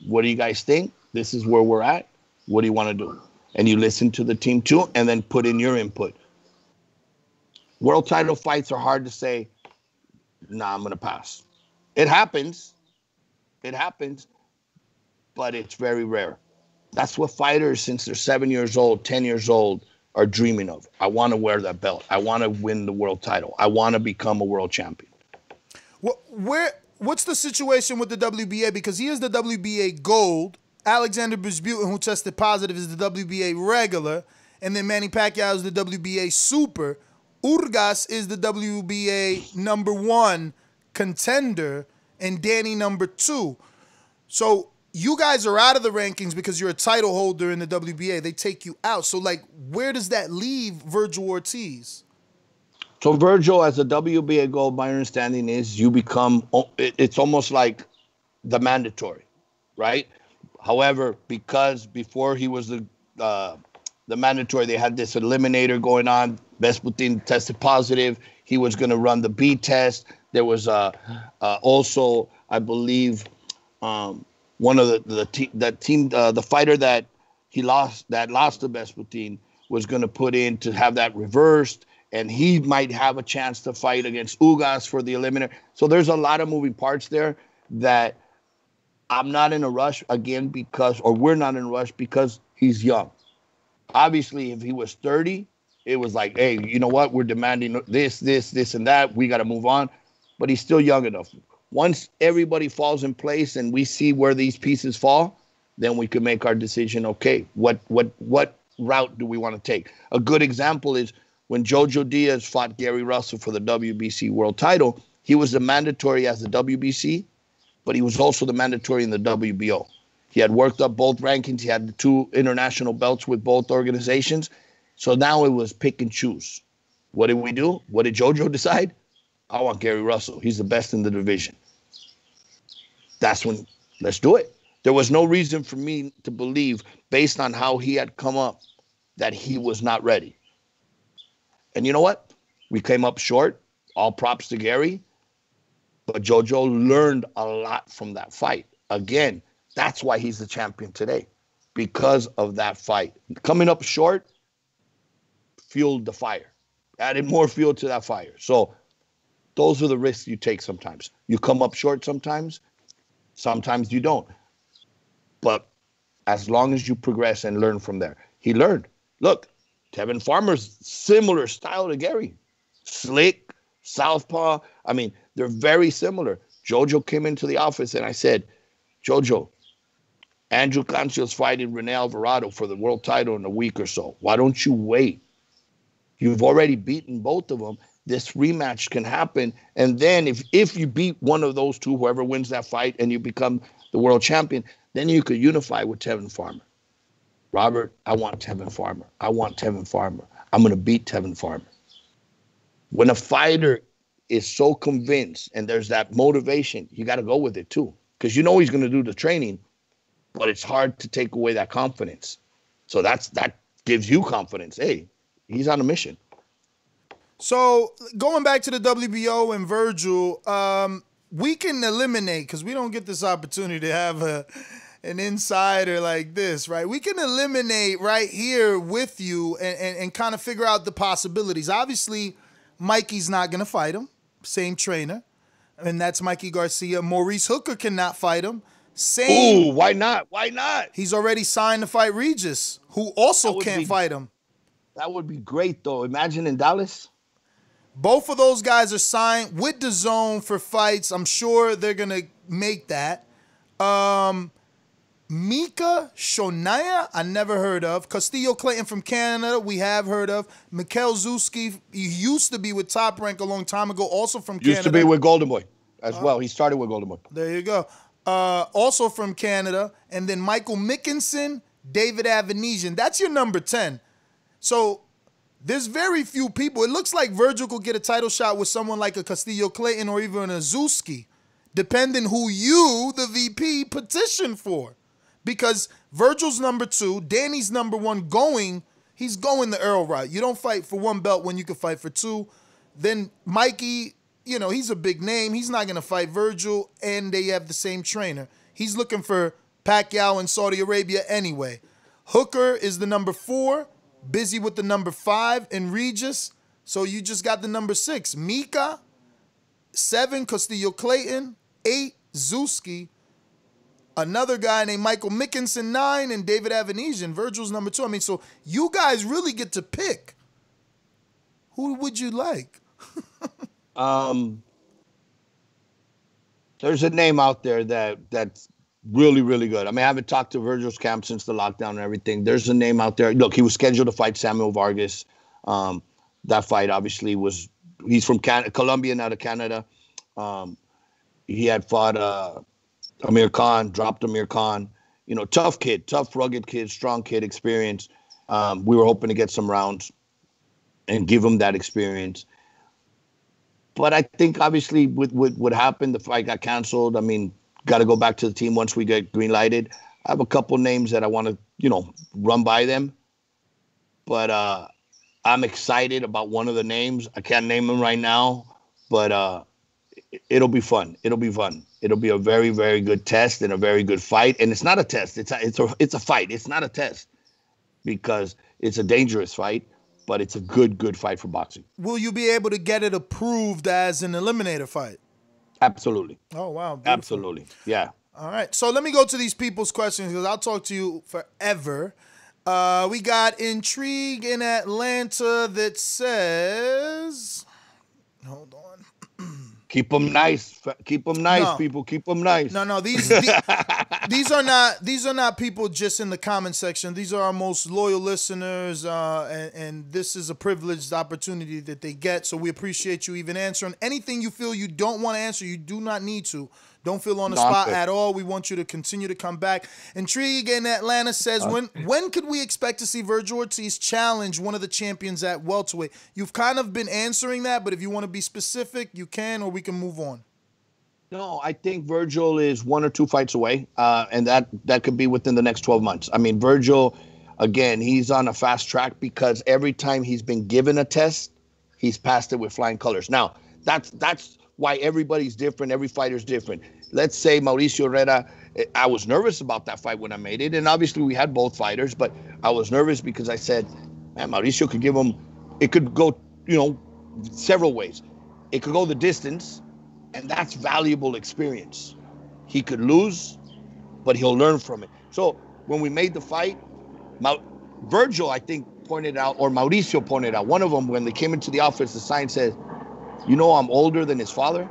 What do you guys think? This is where we're at. What do you want to do? And you listen to the team too, and then put in your input. World title fights are hard to say, nah, I'm going to pass. It happens, but it's very rare. That's what fighters, since they're 7 years old, 10 years old, are dreaming of. I want to wear that belt. I want to win the world title. I want to become a world champion. What's the situation with the WBA? Because he is the WBA gold. Alexander Brisbutin, who tested positive, is the WBA regular. And then Manny Pacquiao is the WBA super. Urgas is the WBA #1 contender, and Danny #2. So you guys are out of the rankings because you're a title holder in the WBA. They take you out. So, like, where does that leave Virgil Ortiz? So Virgil, as a WBA gold, my understanding is you become, it's almost like the mandatory, right? However, because before he was the mandatory, they had this eliminator going on. Brisbutin tested positive. He was going to run the B test. There was also, I believe, one of the fighter that lost to Brisbutin was going to put in to have that reversed, and he might have a chance to fight against Ugas for the eliminator. So there's a lot of moving parts there that I'm not in a rush again we're not in a rush because he's young. Obviously, if he was 30, it was like, hey, you know what? We're demanding this, and that. We got to move on. But he's still young enough. Once everybody falls in place and we see where these pieces fall, then we can make our decision. Okay, what route do we want to take? A good example is when Jojo Diaz fought Gary Russell for the WBC world title. He was the mandatory as the WBC, but he was also the mandatory in the WBO. He had worked up both rankings. He had the 2 international belts with both organizations. So now it was pick and choose. What did we do? What did Jojo decide? I want Gary Russell. He's the best in the division. That's when, let's do it. There was no reason for me to believe, based on how he had come up, that he was not ready. And you know what? We came up short. All props to Gary. But Jojo learned a lot from that fight. Again, that's why he's the champion today, because of that fight. Coming up short fueled the fire, added more fuel to that fire. So those are the risks you take sometimes. You come up short sometimes you don't. But as long as you progress and learn from there. He learned. Look, Tevin Farmer's similar style to Gary. Slick, southpaw. I mean, they're very similar. Jojo came into the office and I said, Jojo, Andrew Cancio's fighting Rene Alvarado for the world title in a week or so. Why don't you wait? You've already beaten both of them. This rematch can happen. And then if you beat one of those two, whoever wins that fight, and you become the world champion, then you could unify with Tevin Farmer. Robert, I want Tevin Farmer. I want Tevin Farmer. I'm going to beat Tevin Farmer. When a fighter is so convinced and there's that motivation, you got to go with it too. Because you know he's going to do the training, but it's hard to take away that confidence. So that gives you confidence. Hey, he's on a mission. So going back to the WBO and Virgil, we can eliminate, because we don't get this opportunity to have an insider like this, right? We can eliminate right here with you and kind of figure out the possibilities. Obviously, Mikey's not going to fight him. Same trainer. And that's Mikey Garcia. Maurice Hooker cannot fight him. Ooh, why not? Why not? He's already signed to fight Regis, who also can't fight him. That would be great, though. Imagine in Dallas. Both of those guys are signed with DAZN for fights. I'm sure they're going to make that. Mika Shonaya, I never heard of. Castillo Clayton from Canada, we have heard of. Mikhail Zuski, he used to be with Top Rank a long time ago, also from Canada. Used to be with Golden Boy as well. He started with Golden Boy. There you go. Also from Canada. And then Michael Mickinson, David Avanesian. That's your number 10. So there's very few people. It looks like Virgil could get a title shot with someone like a Castillo Clayton or even a Zuski. depending who you, the VP, petition for. Because Virgil's number 2, Danny's number 1 he's going the Earl route. You don't fight for 1 belt when you can fight for 2. Then Mikey, he's a big name. He's not going to fight Virgil, and they have the same trainer. He's looking for Pacquiao in Saudi Arabia anyway. Hooker is the number 4, busy with the number 5 in Regis. So you just got the number 6. Mika, 7, Castillo Clayton, 8, Zuski. Another guy named Michael Mickinson, 9, and David Avanesian. Virgil's number 2. I mean, so you guys really get to pick. Who would you like? There's a name out there that's really, really good. I mean, I haven't talked to Virgil's camp since the lockdown and everything. There's a name out there. Look, he was scheduled to fight Samuel Vargas. That fight obviously he's from Colombia, now to Canada. He had fought Amir Khan, dropped Amir Khan. Tough kid, tough, rugged kid, strong kid, experience. We were hoping to get some rounds and give him that experience. But I think obviously with what happened, the fight got canceled. I mean, got to go back to the team once we get green lighted. I have a couple names that I want to, run by them. But I'm excited about one of the names. I can't name them right now, but it'll be fun. It'll be fun. It'll be a very, very good test and a very good fight. And it's not a test. It's a fight. It's not a test because it's a dangerous fight, but it's a good fight for boxing. Will you be able to get it approved as an eliminator fight? Absolutely. Oh, wow. Beautiful. Absolutely. Yeah. All right. So let me go to these people's questions because I'll talk to you forever. We got Intrigue in Atlanta that says, hold on. Keep them nice. Keep them nice, No. people. Keep them nice. No. These are not people just in the comment section. These are our most loyal listeners, and this is a privileged opportunity that they get. So we appreciate you even answering anything you feel you don't want to answer. You do not need to. Don't feel on the spot at all. We want you to continue to come back. Intrigue in Atlanta says, when could we expect to see Virgil Ortiz challenge one of the champions at welterweight? You've kind of been answering that, but if you want to be specific, you can, or we can move on. No, I think Virgil is 1 or 2 fights away, and that could be within the next 12 months. I mean, Virgil, again, he's on a fast track because every time he's been given a test, he's passed it with flying colors. Now, that's why everybody's different. Every fighter's different. Let's say Mauricio Herrera, I was nervous about that fight when I made it. And obviously we had both fighters, but I was nervous because I said, man, Mauricio could give him, it could go, several ways. It could go the distance, and that's valuable experience. He could lose, but he'll learn from it. So when we made the fight, Virgil, I think, pointed out, or Mauricio pointed out, one of them, when they came into the office, the sign says, I'm older than his father.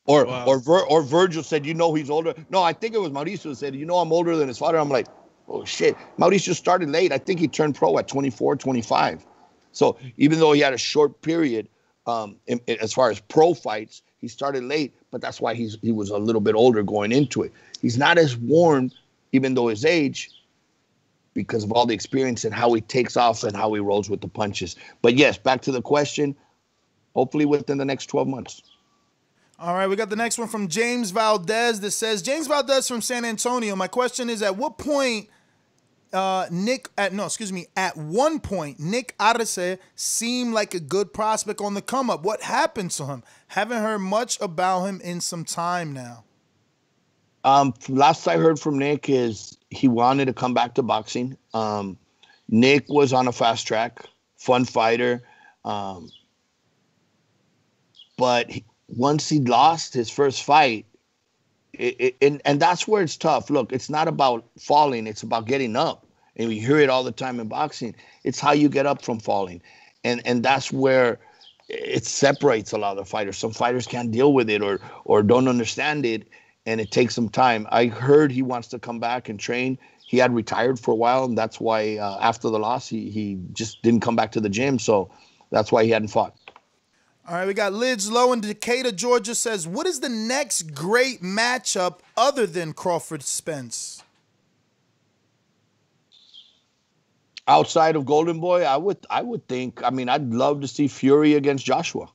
Or Virgil said, he's older. No, I think it was Mauricio who said, I'm older than his father. I'm like, oh, shit. Mauricio started late. I think he turned pro at 24, 25. So even though he had a short period as far as pro fights, he started late, but that's why he was a little bit older going into it. He's not as worn, even though his age, because of all the experience and how he takes off and how he rolls with the punches. But yes, back to the question, hopefully within the next 12 months. All right, we got the next one from James Valdez that says, James Valdez from San Antonio. My question is, at what point at one point, Nick Arce seemed like a good prospect on the come up. What happened to him? Haven't heard much about him in some time now. Last I heard from Nick is he wanted to come back to boxing. Nick was on a fast track, fun fighter. But once he lost his first fight, and that's where it's tough. Look, it's not about falling. It's about getting up. And we hear it all the time in boxing. It's how you get up from falling. And that's where it separates a lot of fighters. Some fighters can't deal with it or don't understand it, and it takes some time. I heard he wants to come back and train. He had retired for a while, and that's why after the loss, he just didn't come back to the gym. So that's why he hadn't fought. All right, we got Lids Low in Decatur, Georgia says, what is the next great matchup other than Crawford Spence? Outside of Golden Boy, I would think, I'd love to see Fury against Joshua.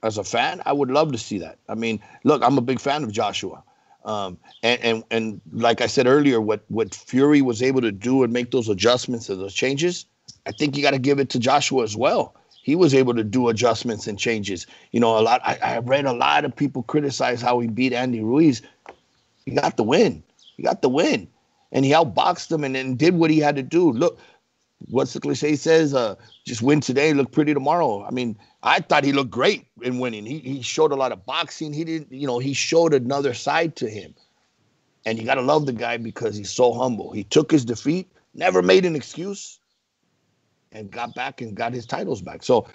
as a fan, I would love to see that. I mean, look, I'm a big fan of Joshua. And like I said earlier, what Fury was able to do and make those adjustments and those changes, I think you got to give it to Joshua as well. He was able to do adjustments and changes. You know, I read a lot of people criticize how he beat Andy Ruiz. He got the win. And he outboxed him and then did what he had to do. Look, what's the cliche says? Just win today, look pretty tomorrow. I mean, I thought he looked great in winning. He showed a lot of boxing. He showed another side to him. And you got to love the guy because he's so humble. He took his defeat, never made an excuse, and got back and got his titles back. So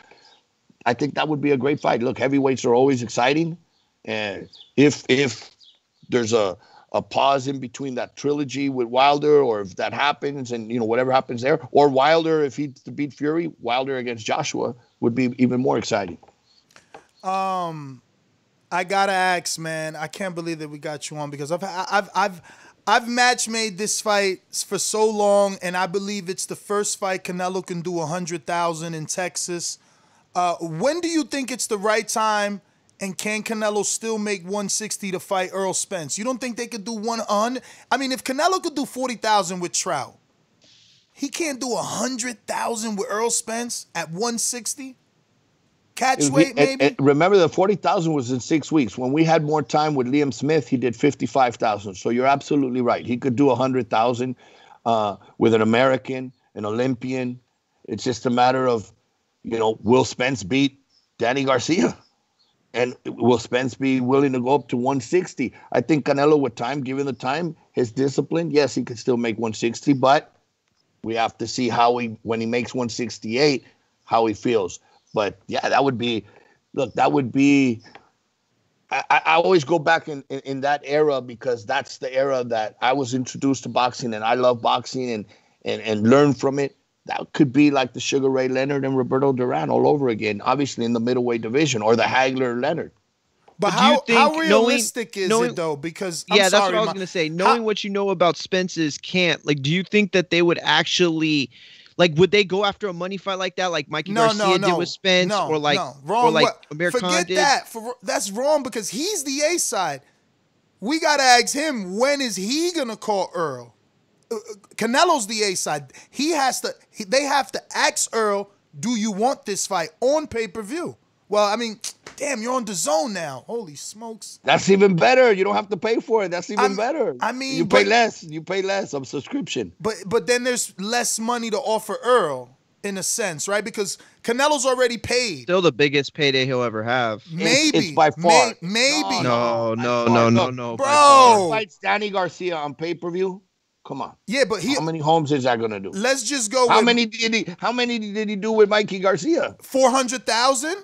I think that would be a great fight. Look, heavyweights are always exciting. And if there's a pause in between that trilogy with Wilder, or if that happens and, whatever happens there, or Wilder, if he to beat Fury, Wilder against Joshua would be even more exciting. I gotta ask, man. I can't believe that we got you on because I've match made this fight for so long, and I believe it's the first fight Canelo can do 100,000 in Texas. When do you think it's the right time? And can Canelo still make 160 to fight Earl Spence? You don't think they could do 100? I mean, if Canelo could do 40,000 with Trout, he can't do 100,000 with Earl Spence at 160? Catch weight, maybe? And remember, the 40,000 was in 6 weeks. When we had more time with Liam Smith, he did 55,000. So you're absolutely right. He could do 100,000 with an American, an Olympian. It's just a matter of, will Spence beat Danny Garcia? And will Spence be willing to go up to 160? I think Canelo, with time, given the time, his discipline, yes, he could still make 160, but we have to see when he makes 168, how he feels. But yeah, that would be, I always go back in that era because that's the era that I was introduced to boxing, and I love boxing and learn from it. That could be like the Sugar Ray Leonard and Roberto Duran all over again, obviously in the middleweight division, or the Hagler Leonard. But how realistic is it, though? Because that's what I was going to say. Knowing what you know about Spence's camp, do you think that they would actually, would they go after a money fight like that, like Mikey Garcia did with Spence, or Amir Khan did? Forget that. That's wrong because he's the A side. We got to ask him, when is he going to call Earl? Canelo's the A side. They have to ask Earl, do you want this fight on pay-per-view? Well, I mean, damn, you're on DAZN now. Holy smokes. That's even better. You don't have to pay for it. That's even better. I mean, you pay less. You pay less of subscription. But then there's less money to offer Earl in a sense, right? Because Canelo's already paid. Still the biggest payday he'll ever have. Maybe. It's by far. Maybe. No. Bro. Fights Danny Garcia on pay-per-view. Come on. Yeah, but how many homes is that going to do? Let's just go. How many did he do with Mikey Garcia? 400,000.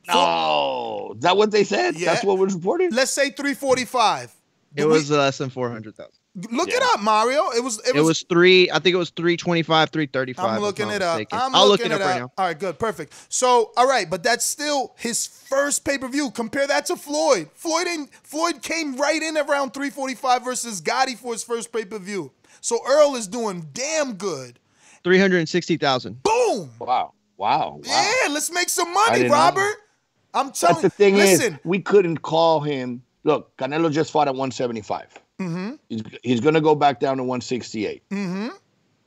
No, is that what they said? Yeah. That's what was reported. Let's say 345. It was less than 400,000. Look it up, Mario. It was three. I think it was 325, 335. I'm looking it up. I'll look it up right now. All right, good, perfect. So, all right, but that's still his first pay-per-view. Compare that to Floyd. Floyd came right in around 345 versus Gotti for his first pay-per-view. So Earl is doing damn good. 360,000. Boom. Wow. Yeah, let's make some money, Robert. I'm telling you. But the thing is, we couldn't call him. Look, Canelo just fought at 175. Mm-hmm. He's going to go back down to 168. Mm-hmm.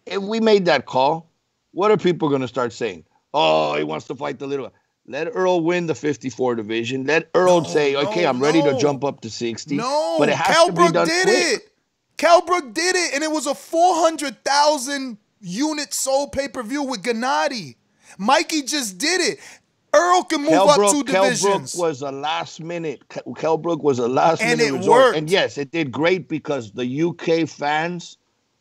If we made that call, what are people going to start saying? Oh, he wants to fight the little one. Let Earl win the 54 division. Let Earl say, okay, I'm ready to jump up to 60. No, but it has to be done quick. Kelbrook did it, and it was a 400,000 unit sold pay-per-view with Gennady. Mikey just did it. Earl can move up 2 divisions. Kelbrook was a last minute. Kelbrook was a last minute resort. And it worked. And yes, it did great because the UK fans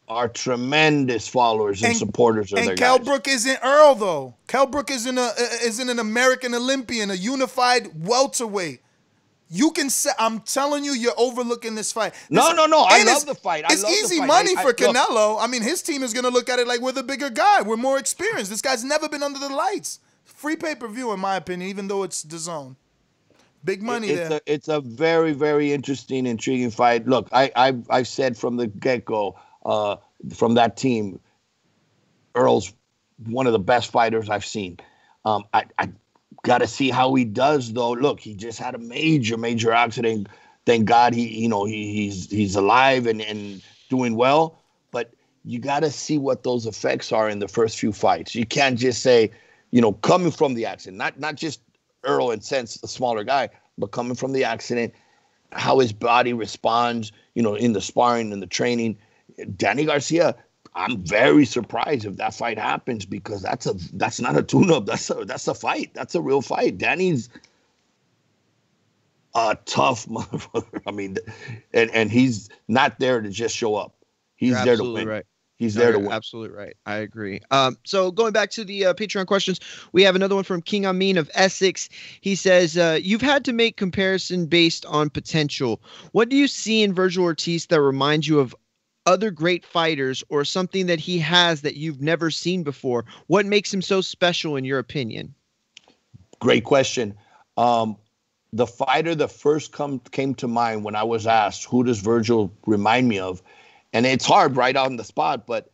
are tremendous followers and supporters of their guys. And Kelbrook isn't Earl, though. Kelbrook isn't an American Olympian, a unified welterweight. You can say, I'm telling you, you're overlooking this fight. No. I love the fight. It's easy money for Canelo. I mean, his team is going to look at it like we're the bigger guy. We're more experienced. This guy's never been under the lights. Free pay-per-view, in my opinion, even though it's DAZN. Big money there. It's a very, very interesting, intriguing fight. Look, I said from the get-go, from that team, Earl's one of the best fighters I've seen. got to see how he does, though. Look, he just had a major accident. Thank God he's alive and doing well. But you got to see what those effects are in the first few fights. You can't just say, coming from the accident, not just Earl and Sense, the smaller guy, but coming from the accident, how his body responds, in the sparring and the training. Danny Garcia, I'm very surprised if that fight happens, because that's not a tune-up. That's a fight. That's a real fight. Danny's a tough motherfucker. I mean, and he's not there to just show up. He's there to win. Right. He's there to win. Absolutely right. I agree. So going back to the Patreon questions, we have another one from King Amin of Essex. He says, you've had to make comparison based on potential. What do you see in Virgil Ortiz that reminds you of other great fighters, or something that he has that you've never seen before? What makes him so special in your opinion? Great question. The fighter that first came to mind when I was asked, who does Virgil remind me of? And it's hard right on the spot, but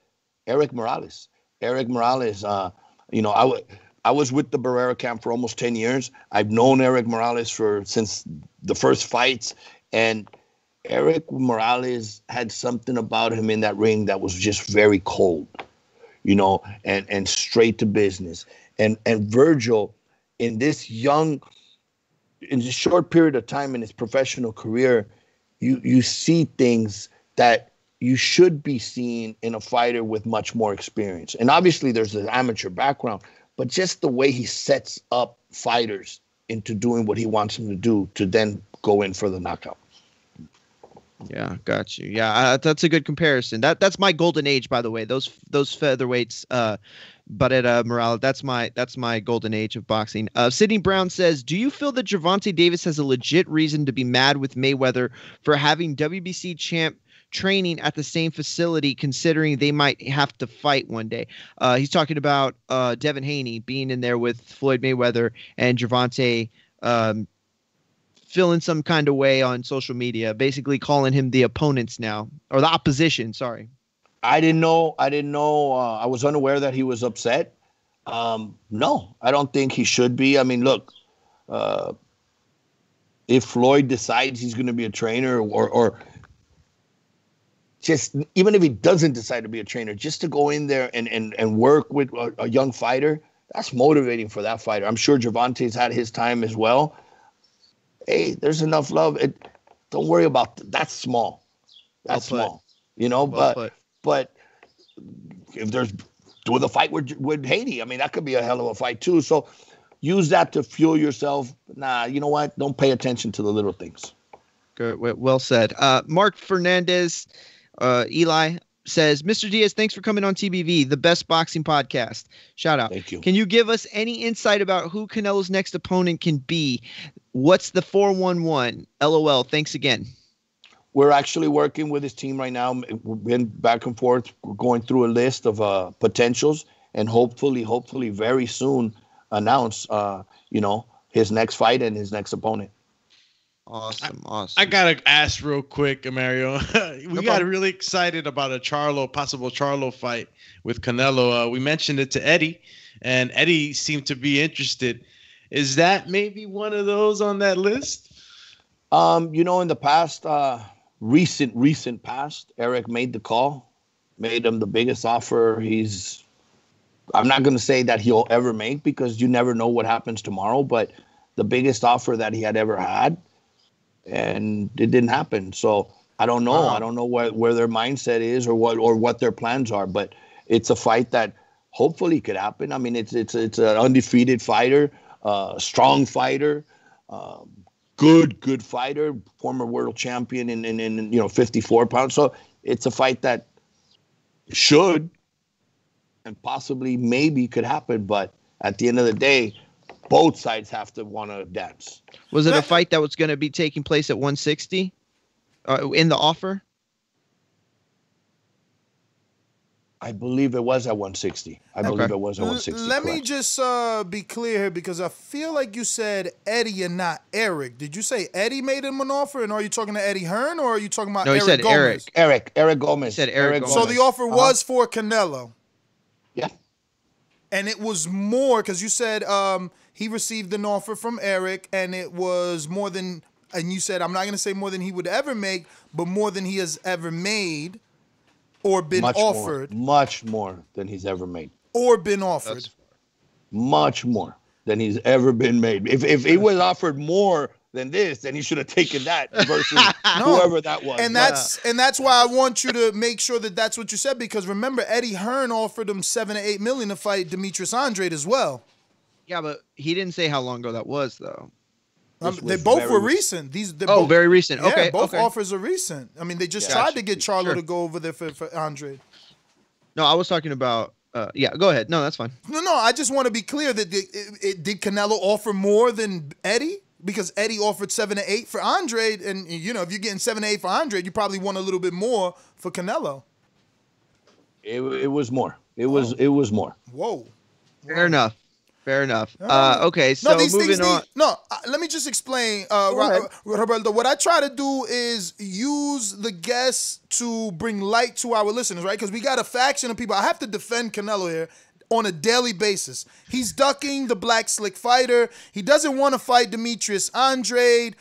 Eric Morales. Eric Morales, I was with the Barrera camp for almost 10 years. I've known Eric Morales since the first fights, and Eric Morales had something about him in that ring that was just very cold, and straight to business. And Virgil, in this short period of time in his professional career, you see things that you should be seeing in a fighter with much more experience. And obviously there's an amateur background, but just the way he sets up fighters into doing what he wants them to do to then go in for the knockout. Yeah, got you. Yeah, that's a good comparison. That's my golden age, by the way. Those featherweights, Barrera, Morales. That's my golden age of boxing. Sidney Brown says, do you feel that Gervonta Davis has a legit reason to be mad with Mayweather for having WBC champ training at the same facility, considering they might have to fight one day? He's talking about Devin Haney being in there with Floyd Mayweather and Gervonta feeling some kind of way on social media, basically calling him the opponents now, or the opposition. Sorry. I didn't know. I was unaware that he was upset. No, I don't think he should be. I mean, look, if Floyd decides he's going to be a trainer, or just even if he doesn't decide to be a trainer, just to go in there and work with a young fighter, that's motivating for that fighter. I'm sure Gervonta's had his time as well. Hey, there's enough love. Don't worry about that's small. That's small, But if there's doing the fight with Haney, I mean, that could be a hell of a fight too. So use that to fuel yourself. Nah, you know what? Don't pay attention to the little things. Good. Well said. Mark Fernandez, Eli says, Mr. Diaz, thanks for coming on TBV, the best boxing podcast. Shout out. Thank you. Can you give us any insight about who Canelo's next opponent can be? What's the 411? LOL. Thanks again. We're actually working with his team right now. We've been back and forth. We're going through a list of potentials, and hopefully very soon announce, his next fight and his next opponent. Awesome. I gotta ask real quick, Mario. We got really excited about a possible Charlo fight with Canelo. We mentioned it to Eddie, and Eddie seemed to be interested. Is that maybe one of those on that list? In the past, recent past, Eric made the call, made him the biggest offer I'm not going to say that he'll ever make, because you never know what happens tomorrow, but the biggest offer that he had ever had, and it didn't happen. So I don't know. I don't know where their mindset is or what their plans are, but it's a fight that hopefully could happen. I mean, it's an undefeated fighter, strong fighter, good fighter, former world champion in 54 pounds. So it's a fight that should and possibly maybe could happen, but at the end of the day, both sides have to want to dance. Was it a fight that was going to be taking place at 160 in the offer? I believe it was at 160. Let me just be clear here, because I feel like you said Eddie and not Eric. Did you say Eddie made him an offer, and are you talking to Eddie Hearn, or are you talking about Eric said Gomez? Eric Gomez. He said Eric Gomez. So the offer was for Canelo. Yeah. And it was more because you said he received an offer from Eric, and it was more than. And you said I'm not going to say more than he would ever make, but more than he has ever made, or been offered. Much more than he's ever made. Or been offered. Much more than he's ever been made. If he was offered more than this, then he should have taken that versus whoever that was. And that's why I want you to make sure that that's what you said, because remember Eddie Hearn offered him $7 to $8 million to fight Demetrius Andrade as well. Yeah, but he didn't say how long ago that was though. They both were recent. Very recent. Yeah, Okay, both offers are recent. I mean, they just tried to get Charlo to go over there for Andrade. No, I was talking about. Yeah, go ahead. No, that's fine. No. I just want to be clear that did Canelo offer more than Eddie? Because Eddie offered 7 to 8 for Andrade, and if you're getting 7 to 8 for Andrade, you probably want a little bit more for Canelo. It was more. It was more. Whoa. Fair enough. Okay, so moving on. Let me just explain, Roberto. What I try to do is use the guests to bring light to our listeners, right? Because we got a faction of people. I have to defend Canelo here on a daily basis. He's ducking the black slick fighter. He doesn't want to fight Demetrius Andrade.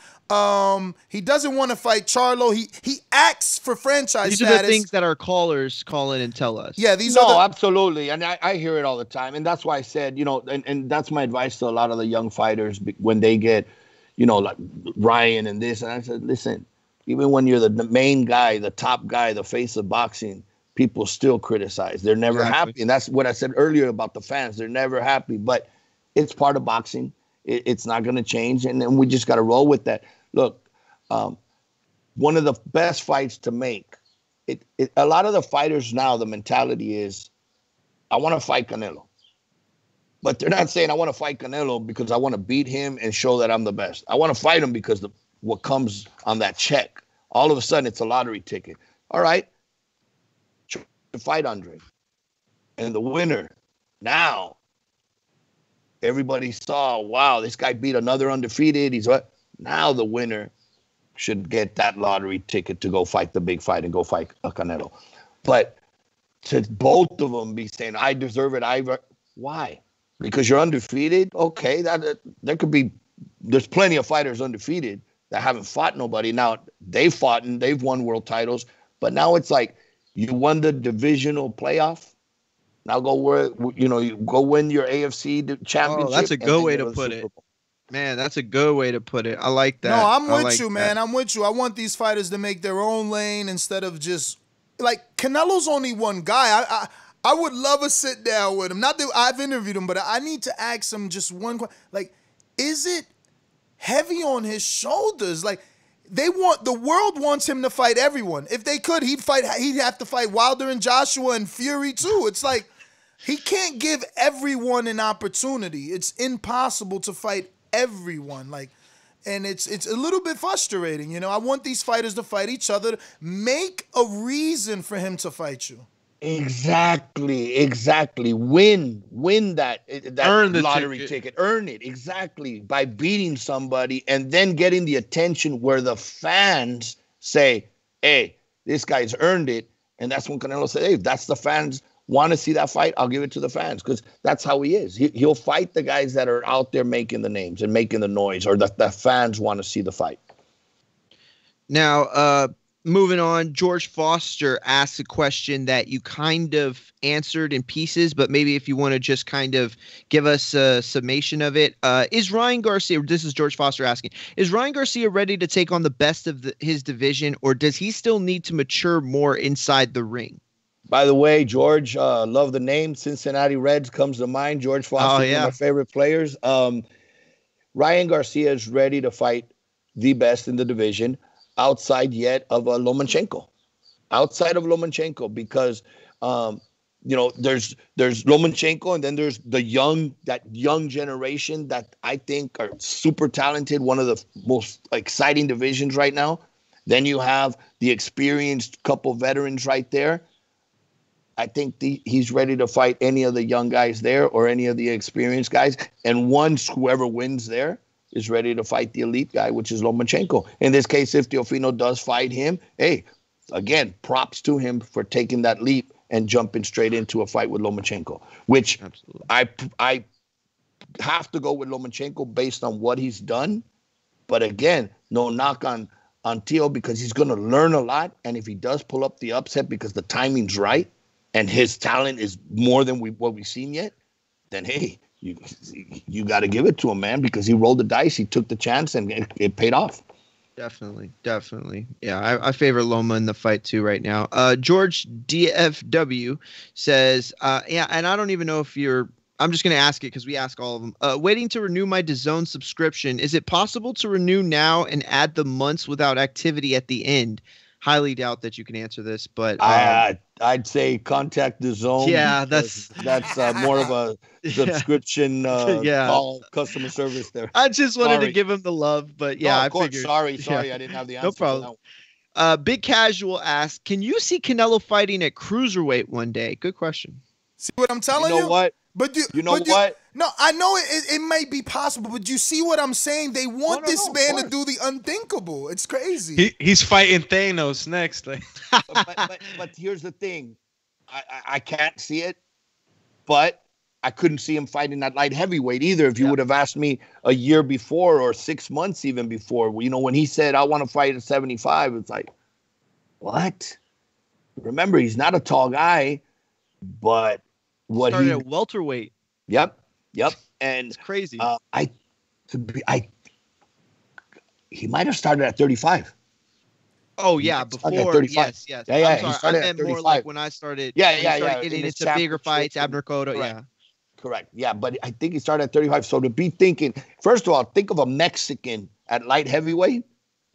He doesn't want to fight Charlo. He acts for franchise status. These are the things that our callers call in and tell us. Yeah, absolutely. And I hear it all the time. And that's why I said, and that's my advice to a lot of the young fighters when they get, like Ryan and this. And I said, listen, even when you're the main guy, the top guy, the face of boxing, people still criticize. They're never happy. And that's what I said earlier about the fans. They're never happy. But it's part of boxing. It's not going to change. And we just got to roll with that. Look, one of the best fights to make. A lot of the fighters now, the mentality is, I want to fight Canelo. But they're not saying I want to fight Canelo because I want to beat him and show that I'm the best. I want to fight him because what comes on that check. All of a sudden, it's a lottery ticket. All right, to fight Andre. And the winner, now, everybody saw, wow, this guy beat another undefeated. He's what? Now the winner should get that lottery ticket to go fight the big fight and go fight a Canelo. But to both of them be saying, I deserve it. Why? Because you're undefeated? Okay, there's plenty of fighters undefeated that haven't fought nobody. Now, they've fought and they've won world titles. But now it's like, you won the divisional playoff. Now you go win your AFC championship. Oh, that's a good way to put it. Man, that's a good way to put it. I like that. No, I'm with you, man. I'm with you. I want these fighters to make their own lane instead of just like Canelo's only one guy. I would love a sit down with him. Not that I've interviewed him, but I need to ask him just one question. Like, is it heavy on his shoulders? Like, the world wants him to fight everyone. If they could, he'd have to fight Wilder and Joshua and Fury too. It's like he can't give everyone an opportunity. It's impossible to fight everyone. And it's a little bit frustrating. I want these fighters to fight each other. Make a reason for him to fight you. Exactly. Win that earn the lottery ticket. Earn it, exactly, by beating somebody and then getting the attention where the fans say, hey, this guy's earned it. And that's when Canelo said, hey, if that's the fans want to see that fight, I'll give it to the fans, because that's how he is. He'll fight the guys that are out there making the names and making the noise, or the fans want to see the fight. Now, moving on, George Foster asked a question that you kind of answered in pieces, but maybe if you want to just kind of give us a summation of it. Is Ryan Garcia, this is George Foster asking, is Ryan Garcia ready to take on the best of his division, or does he still need to mature more inside the ring? By the way, George, love the name. Cincinnati Reds comes to mind. George Foster, one of my favorite players. Ryan Garcia is ready to fight the best in the division outside yet of Lomachenko. Outside of Lomachenko, because, there's Lomachenko, and then there's that young generation that I think are super talented, one of the most exciting divisions right now. Then you have the experienced couple veterans right there. I think he's ready to fight any of the young guys there or any of the experienced guys. And once whoever wins there is ready to fight the elite guy, which is Lomachenko. In this case, if Teofimo does fight him, hey, again, props to him for taking that leap and jumping straight into a fight with Lomachenko, which I have to go with Lomachenko based on what he's done. But again, no knock on Tio, because he's going to learn a lot. And if he does pull up the upset because the timing's right and his talent is more than what we've seen yet, then, hey, you got to give it to him, man, because he rolled the dice. He took the chance and it paid off. Definitely. Yeah, I favor Loma in the fight too right now. George DFW says, yeah, and I don't even know if I'm just going to ask it because we ask all of them. Waiting to renew my DAZN subscription. Is it possible to renew now and add the months without activity at the end? Highly doubt that you can answer this, but I'd say contact DAZN. Yeah, that's more of a subscription call customer service there. I just wanted to give him the love, but yeah, of course. Figured. Sorry, I didn't have the answer. No problem. Big Casual asks, can you see Canelo fighting at cruiserweight one day? Good question. See what I'm telling you? You know what? But what? No, I know it may be possible, but you see what I'm saying? They want this man to do the unthinkable. It's crazy. He's fighting Thanos next. Like. but here's the thing. I can't see it, but I couldn't see him fighting that light heavyweight either. If you would have asked me a year before or 6 months even before, when he said, I want to fight at 75, it's like, what? Remember, he's not a tall guy, but what started at welterweight. Yep. And it's crazy. He might have started at 35. Oh yeah, before yes. Yeah. I'm sorry, I meant more like when I started. Getting into bigger fights, Abner Cotto. Correct. Correct. Yeah, but I think he started at 35. So to be thinking, first of all, think of a Mexican at light heavyweight.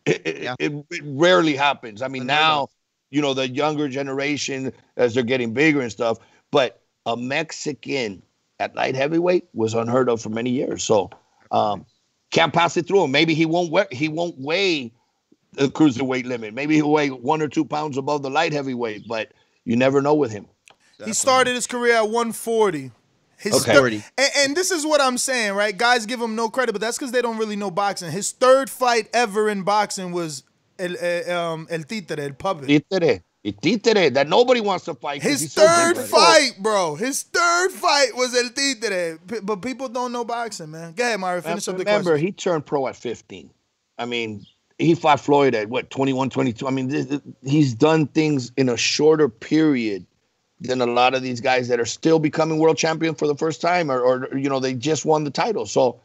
It rarely happens. I mean, now the younger generation as they're getting bigger and stuff, but a Mexican at light heavyweight was unheard of for many years. So can't pass it through him. Maybe he won't weigh the cruiserweight limit. Maybe he'll weigh 1 or 2 pounds above the light heavyweight, but you never know with him. He started his career at 140. And this is what I'm saying, right? Guys give him no credit, but that's because they don't really know boxing. His third fight ever in boxing was El Títere, El Puppet. Títere, that nobody wants to fight. His third fight, bro. His third fight was El Títere. But people don't know boxing, man. Go ahead, Mario. Finish up the question. Remember, he turned pro at 15. I mean, he fought Floyd at, 21, 22. I mean, he's done things in a shorter period than a lot of these guys that are still becoming world champion for the first time or they just won the title. So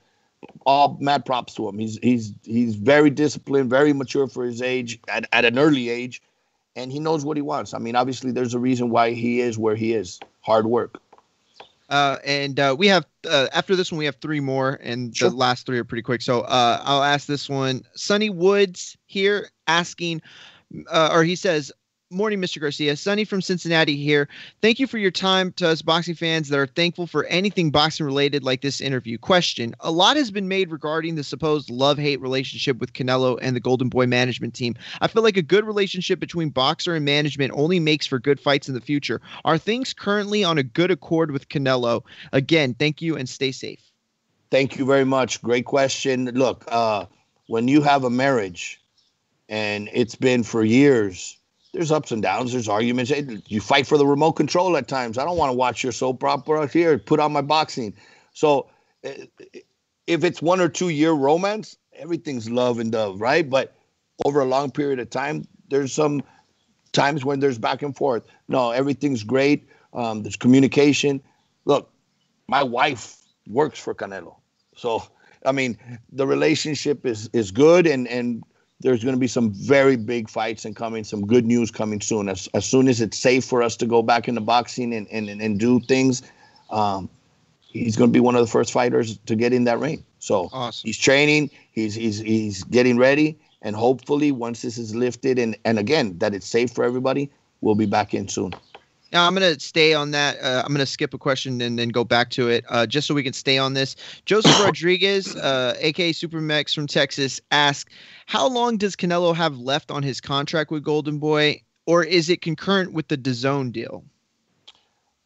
all mad props to him. He's very disciplined, very mature for his age at an early age. And he knows what he wants. I mean, obviously, there's a reason why he is where he is. Hard work. And we have, after this one, we have 3 more. And the last 3 are pretty quick. So I'll ask this one. Sonny Woods here asking, or he says, morning, Mr. Garcia. Sonny from Cincinnati here. Thank you for your time to us boxing fans that are thankful for anything boxing related like this interview. Question. A lot has been made regarding the supposed love-hate relationship with Canelo and the Golden Boy management team. I feel like a good relationship between boxer and management only makes for good fights in the future. Are things currently on a good accord with Canelo? Again, thank you and stay safe. Thank you very much. Great question. Look, when you have a marriage and it's been for years, there's ups and downs. There's arguments. You fight for the remote control at times. I don't want to watch your soap opera here. Put on my boxing. So if it's 1 or 2 year romance, everything's love and dove, right? But over a long period of time, there's some times when there's back and forth. No, everything's great. There's communication. Look, my wife works for Canelo. So, I mean, the relationship is good and there's going to be some very big fights and some good news coming soon. As soon as it's safe for us to go back into boxing and do things, he's going to be one of the first fighters to get in that ring. So awesome. He's training, he's getting ready, and hopefully once this is lifted and again, that it's safe for everybody, we'll be back in soon. Now, I'm going to stay on that. I'm going to skip a question and then go back to it just so we can stay on this. Joseph Rodriguez, a.k.a. Supermex from Texas, asks, how long does Canelo have left on his contract with Golden Boy, or is it concurrent with the DAZN deal?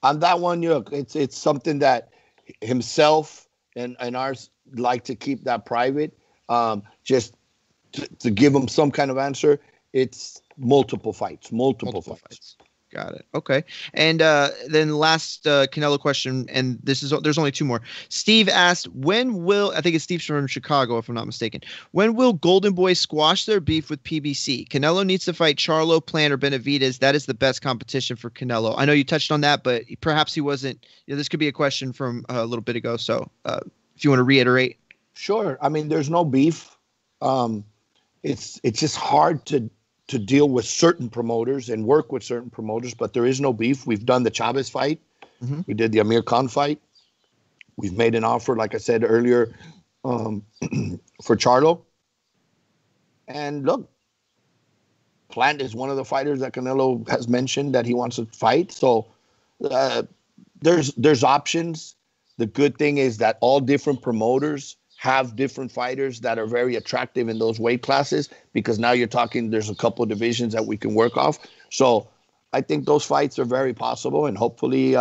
On that one, it's something that himself and ours like to keep that private. Just to give him some kind of answer, it's multiple fights. Got it. Okay. And then last Canelo question, and there's only two more. Steve asked, I think it's Steve from Chicago, if I'm not mistaken. When will Golden Boy squash their beef with PBC? Canelo needs to fight Charlo, Plant, or Benavidez. That is the best competition for Canelo. I know you touched on that, but perhaps he wasn't. This could be a question from a little bit ago. So if you want to reiterate. Sure. I mean, there's no beef. It's just hard to deal with certain promoters and work with certain promoters, but there is no beef. We've done the Chavez fight. Mm-hmm. We did the Amir Khan fight. We've made an offer, like I said earlier, for Charlo. And look, Plant is one of the fighters that Canelo has mentioned that he wants to fight. So there's options. The good thing is that all different promoters have different fighters that are very attractive in those weight classes, because now you're talking, there's a couple of divisions that we can work off. So I think those fights are very possible, and hopefully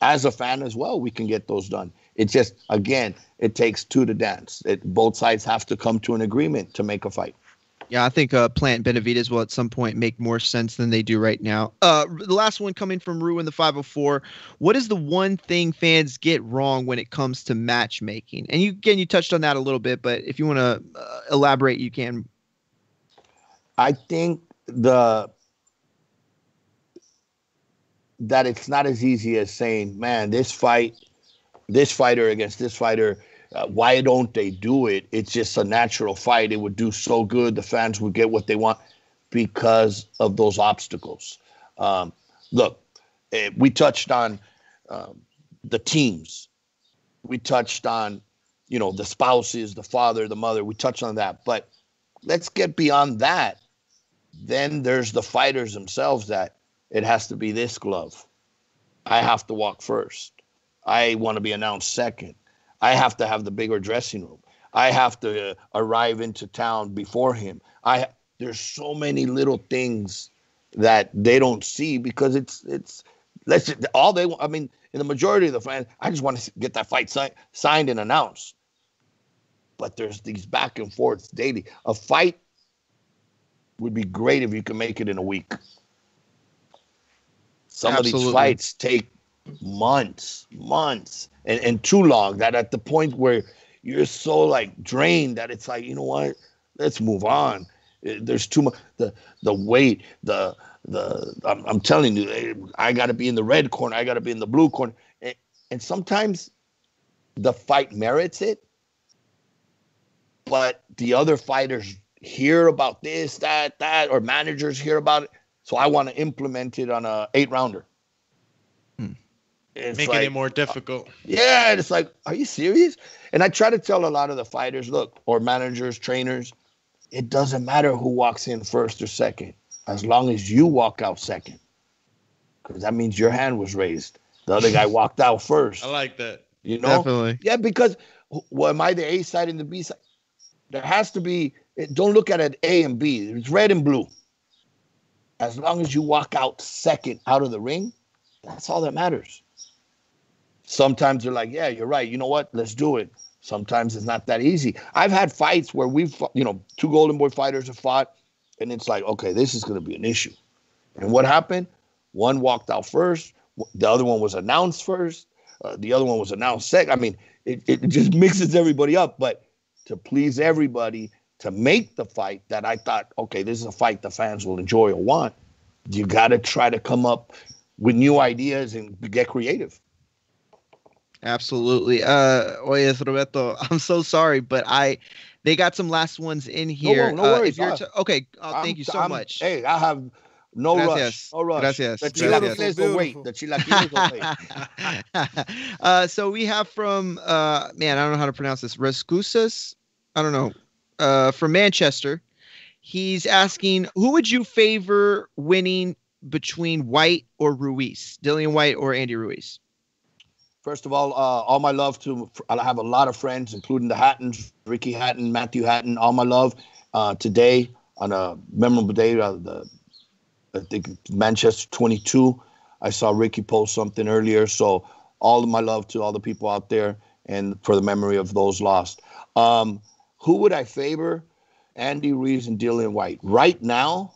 as a fan as well, we can get those done. It's just, again, it takes two to dance. Both sides have to come to an agreement to make a fight. Yeah, I think Plant and Benavidez will at some point make more sense than they do right now. The last one coming from Ruin the 504. What is the one thing fans get wrong when it comes to matchmaking? And you touched on that a little bit, but if you want to elaborate, you can. I think that it's not as easy as saying, man, this fighter against this fighter, why don't they do it? It's just a natural fight. It would do so good. The fans would get what they want because of those obstacles. Look, we touched on the teams. We touched on, the spouses, the father, the mother. We touched on that. But let's get beyond that. Then there's the fighters themselves that it has to be this glove. I have to walk first. I want to be announced second. I have to have the bigger dressing room. I have to arrive into town before him. There's so many little things that they don't see because it's all they want. I mean, in the majority of the fans, I just want to get that fight signed and announced. But there's these back and forths daily. A fight would be great if you could make it in a week. Some of these fights take months, and too long, that at the point where you're so drained that it's like, you know what, let's move on. There's too much, the weight, I'm telling you, I got to be in the red corner, I got to be in the blue corner. And sometimes the fight merits it, but the other fighters hear about this, that, or managers hear about it. So I want to implement it on a 8-rounder. It's making it more difficult. Yeah, it's like, are you serious? And I try to tell a lot of the fighters, look, or managers, trainers, it doesn't matter who walks in first or second, as long as you walk out second, because that means your hand was raised. The other guy walked out first. I like that. Definitely. Yeah, because am I the A side and the B side? There has to be. Don't look at it A and B. It's red and blue. As long as you walk out second out of the ring, that's all that matters. Sometimes they're like, yeah, you're right. You know what? Let's do it. Sometimes it's not that easy. I've had fights where we've, two Golden Boy fighters have fought, and it's like, okay, this is going to be an issue. And what happened? One walked out first. The other one was announced first. The other one was announced second. I mean, it just mixes everybody up. But to please everybody, to make the fight that I thought, okay, this is a fight the fans will enjoy or want, you got to try to come up with new ideas and get creative. Absolutely. Oye, Roberto, I'm so sorry, but they got some last ones in here. No worries. Okay. Thank you so much. Hey, I have no rush. No rush. Gracias. The chilaquiles will wait. The chilaquiles will wait. So we have from, I don't know how to pronounce this. Rescusas? I don't know. From Manchester. He's asking, who would you favor winning between White or Ruiz? Dillian White or Andy Ruiz? First of all my love to, I have a lot of friends, including the Hattons, Ricky Hatton, Matthew Hatton, all my love. Today, on a memorable day, I think Manchester 22, I saw Ricky post something earlier. So all of my love to all the people out there and for the memory of those lost. Who would I favor? Andy Ruiz and Dillian White. Right now,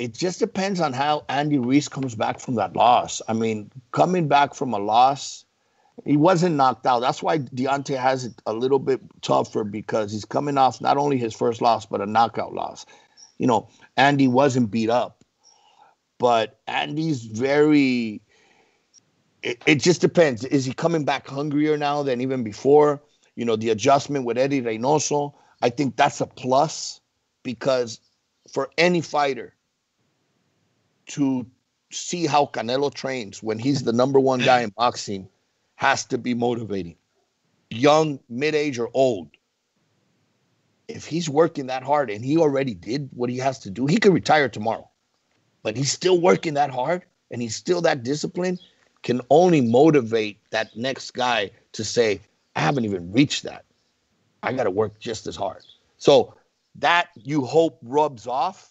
it just depends on how Andy Ruiz comes back from that loss. I mean, coming back from a loss, he wasn't knocked out. That's why Deontay has it a little bit tougher, because he's coming off not only his first loss, but a knockout loss. You know, Andy wasn't beat up, but Andy's very, it just depends. Is he coming back hungrier now than even before? You know, the adjustment with Eddie Reynoso, I think that's a plus, because for any fighter to see how Canelo trains when he's the number one guy in boxing has to be motivating. Young, mid-age, or old. If he's working that hard, and he already did what he has to do, he could retire tomorrow. But he's still working that hard, and he's still that disciplined, can only motivate that next guy to say, I haven't even reached that. I got to work just as hard. So that, you hope, rubs off,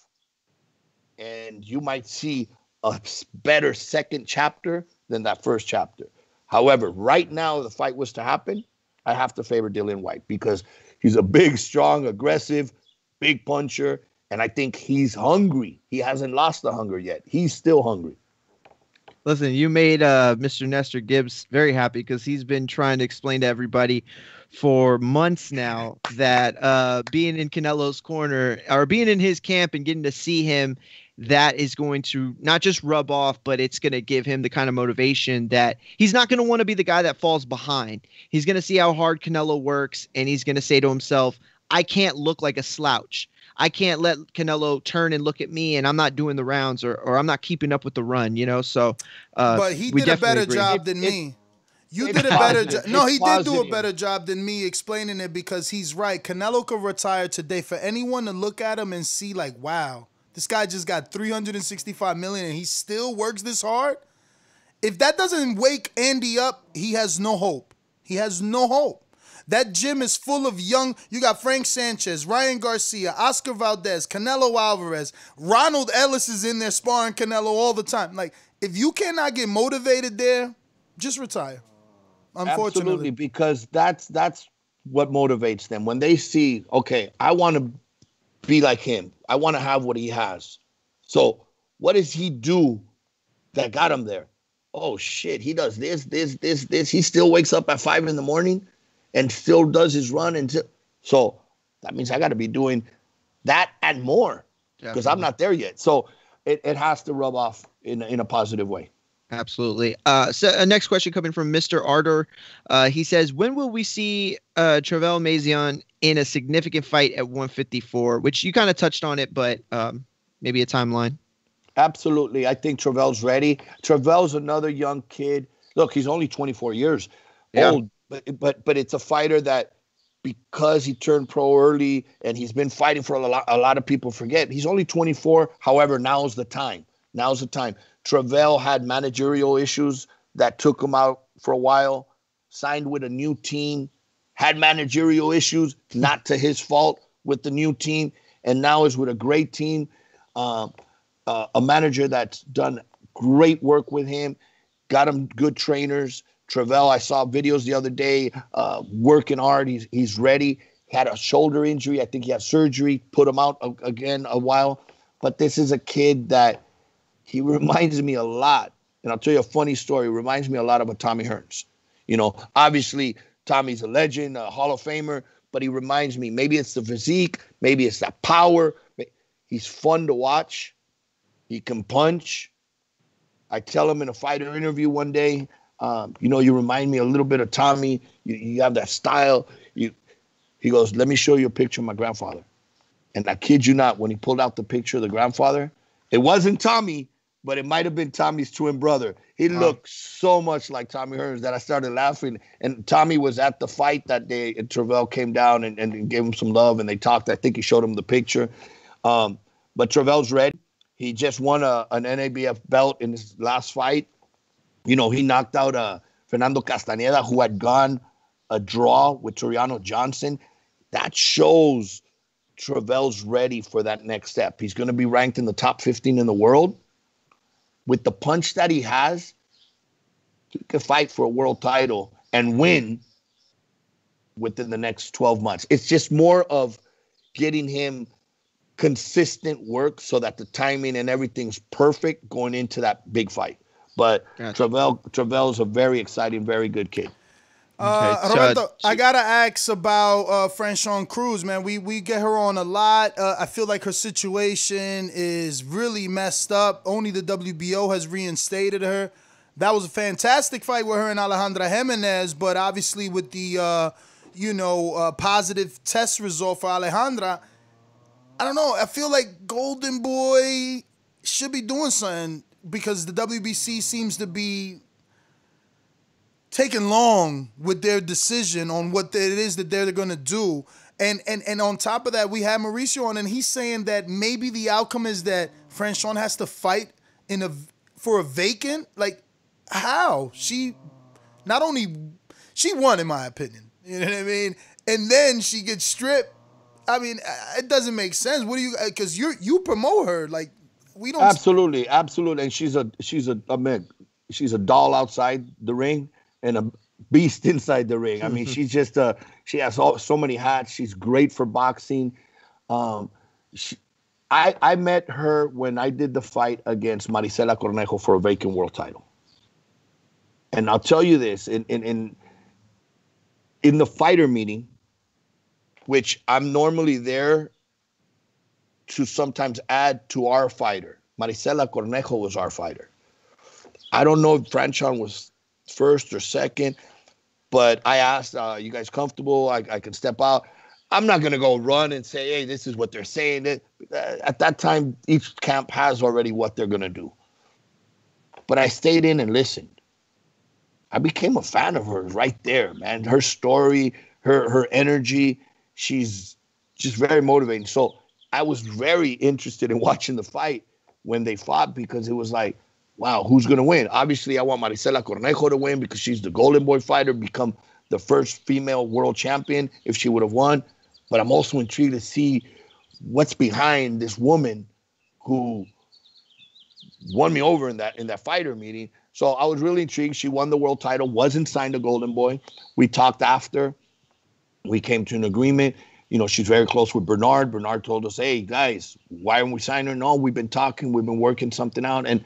and you might see a better second chapter than that first chapter. However, right now, if the fight was to happen, I have to favor Dillian Whyte, because he's a big, strong, aggressive, big puncher, and I think he's hungry. He hasn't lost the hunger yet. He's still hungry. Listen, you made Mr. Nestor Gibbs very happy, because he's been trying to explain to everybody for months now that being in Canelo's corner, or being in his camp and getting to see him, that is going to not just rub off, but it's going to give him the kind of motivation that he's not going to want to be the guy that falls behind. He's going to see how hard Canelo works, and he's going to say to himself, I can't look like a slouch. I can't let Canelo turn and look at me, and I'm not doing the rounds, or I'm not keeping up with the run, you know? So, but he did a better job than me. You did a better job. No, he did do a better job than me explaining it, because he's right. Canelo could retire today. For anyone to look at him and see like, wow, this guy just got $365 million and he still works this hard. If that doesn't wake Andy up, he has no hope. He has no hope. That gym is full of young. You got Frank Sanchez, Ryan Garcia, Oscar Valdez, Canelo Alvarez. Ronald Ellis is in there sparring Canelo all the time. Like, if you cannot get motivated there, just retire. Unfortunately. Absolutely, because that's what motivates them. When they see, okay, I want to be like him. I want to have what he has. So what does he do that got him there? Oh, shit, he does this. He still wakes up at 5 a.m. and still does his run until. So that means I got to be doing that and more, because I'm not there yet. So it has to rub off in a positive way. Absolutely. So next question coming from Mr. Ardor. He says, when will we see Travell Mazion in a significant fight at 154? Which you kind of touched on it, but maybe a timeline. Absolutely. I think Travell's ready. Travell's another young kid. Look, he's only 24 years old, but it's a fighter that, because he turned pro early and he's been fighting for a lot of people forget. He's only 24. However, now's the time. Now's the time. Travell had managerial issues that took him out for a while, signed with a new team, had managerial issues, not to his fault, with the new team, and now is with a great team, a manager that's done great work with him, got him good trainers. Travell, I saw videos the other day, working hard. He's ready. Had a shoulder injury. I think he had surgery, put him out again a while. But this is a kid that he reminds me a lot. And I'll tell you a funny story. Reminds me a lot of a Tommy Hearns. You know, obviously, Tommy's a legend, a Hall of Famer, but he reminds me, maybe it's the physique, maybe it's that power. He's fun to watch. He can punch. I tell him in a fighter interview one day, you remind me a little bit of Tommy. You have that style. He goes, let me show you a picture of my grandfather. And I kid you not, when he pulled out the picture of the grandfather, it wasn't Tommy, but it might have been Tommy's twin brother. He looked so much like Tommy Hearns that I started laughing. And Tommy was at the fight that day, and Travell came down and gave him some love, and they talked. I think he showed him the picture. But Travell's ready. He just won an NABF belt in his last fight. You know, he knocked out Fernando Castaneda, who had gone a draw with Toriano Johnson. That shows Travell's ready for that next step. He's going to be ranked in the top 15 in the world. With the punch that he has, he could fight for a world title and win within the next 12 months. It's just more of getting him consistent work so that the timing and everything's perfect going into that big fight. But Travell is a very exciting, very good kid. Roberto, I gotta ask about Franchon Cruz, man. We get her on a lot. I feel like her situation is really messed up. Only the WBO has reinstated her. That was a fantastic fight with her and Alejandra Jimenez, but obviously with the positive test result for Alejandra, I don't know. I feel like Golden Boy should be doing something because the WBC seems to be taking long with their decision on what it is that they're going to do. And on top of that, we have Mauricio on, and he's saying that maybe the outcome is that Franchon has to fight for a vacant. Like, how? She won, in my opinion. You know what I mean? And then she gets stripped. I mean, it doesn't make sense. What do you? Because you promote her, like we don't. Absolutely, and she's a doll outside the ring and a beast inside the ring. I mean, she's just she has so many hats. She's great for boxing. I met her when I did the fight against Marisela Cornejo for a vacant world title. And I'll tell you this, in the fighter meeting, which I'm normally there to sometimes add to our fighter. Marisela Cornejo was our fighter. I don't know if Franchon was first or second, but I asked, you guys comfortable? I can step out. I'm not going to go run and say, hey, this is what they're saying. At that time, each camp has already what they're going to do. But I stayed in and listened. I became a fan of hers right there, man. Her story, her energy, she's just very motivating. So I was very interested in watching the fight when they fought because it was like, wow, who's going to win? Obviously, I want Marisela Cornejo to win because she's the Golden Boy fighter, become the first female world champion if she would have won. But I'm also intrigued to see what's behind this woman who won me over in that fighter meeting. So I was really intrigued. She won the world title, wasn't signed a Golden Boy. We talked after. We came to an agreement. You know, she's very close with Bernard. Bernard told us, hey, guys, why aren't we signing her? No, we've been talking. We've been working something out. And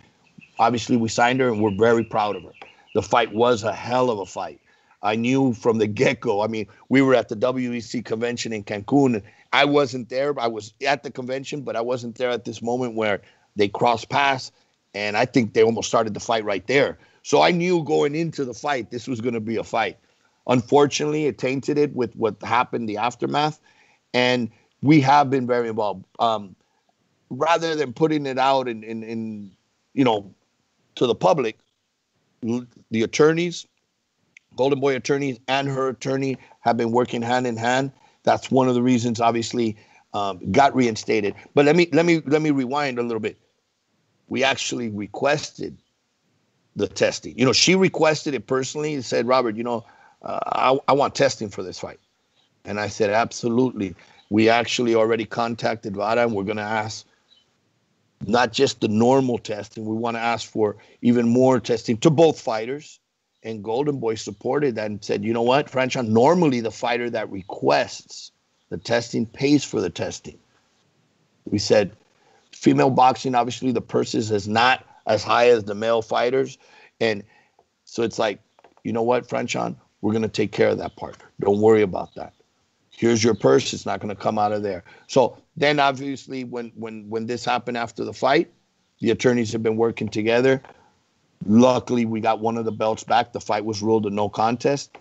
obviously we signed her, and we're very proud of her. The fight was a hell of a fight. I knew from the get-go. I mean, we were at the WEC convention in Cancun. And I wasn't there. I was at the convention, but I wasn't there at this moment where they crossed paths. And I think they almost started the fight right there. So I knew going into the fight, this was going to be a fight. Unfortunately, it tainted it with what happened, the aftermath. And we have been very involved. Rather than putting it out in to the public, the attorneys, Golden Boy attorneys and her attorney have been working hand in hand. That's one of the reasons, obviously, got reinstated. But let me rewind a little bit. We actually requested the testing. You know, she requested it personally and said, Robert, I want testing for this fight. And I said, absolutely. We actually already contacted VADA, and we're going to ask not just the normal testing. We want to ask for even more testing to both fighters. And Golden Boy supported that and said, you know what, Franchon, normally the fighter that requests the testing pays for the testing. We said, female boxing, obviously, the purses is not as high as the male fighters. And so it's like, you know what, Franchon, we're going to take care of that part. Don't worry about that. Here's your purse. It's not going to come out of there. So then, obviously, when this happened after the fight, the attorneys have been working together. Luckily, we got one of the belts back. The fight was ruled a no contest.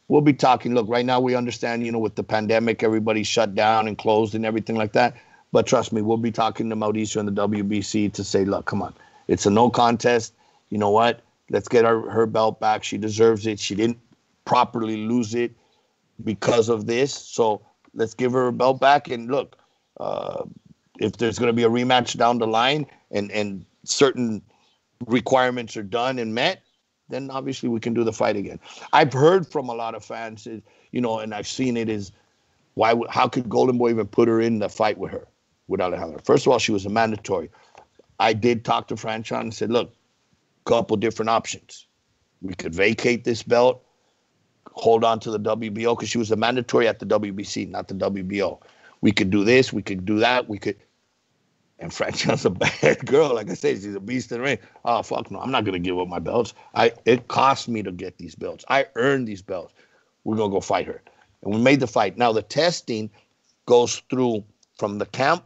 We'll be talking. Look, right now we understand, with the pandemic, everybody's shut down and closed and everything like that. But trust me, we'll be talking to Mauricio and the WBC to say, look, come on. It's a no contest. You know what? Let's get her belt back. She deserves it. She didn't properly lose it because of this. So let's give her belt back. And look, if there's going to be a rematch down the line and certain requirements are done and met, then obviously we can do the fight again. I've heard from a lot of fans, and I've seen it is, how could Golden Boy even put her in the fight with her, with Alejandra? First of all, she was a mandatory. I did talk to Franchon and said, look, couple different options. We could vacate this belt, hold on to the WBO, because she was a mandatory at the WBC, not the WBO. We could do this, we could do that, And Franchon's a bad girl. Like I said, she's a beast in the ring. Oh, fuck no. I'm not going to give up my belts. It cost me to get these belts. I earned these belts. We're going to go fight her. And we made the fight. Now, the testing goes through from the camp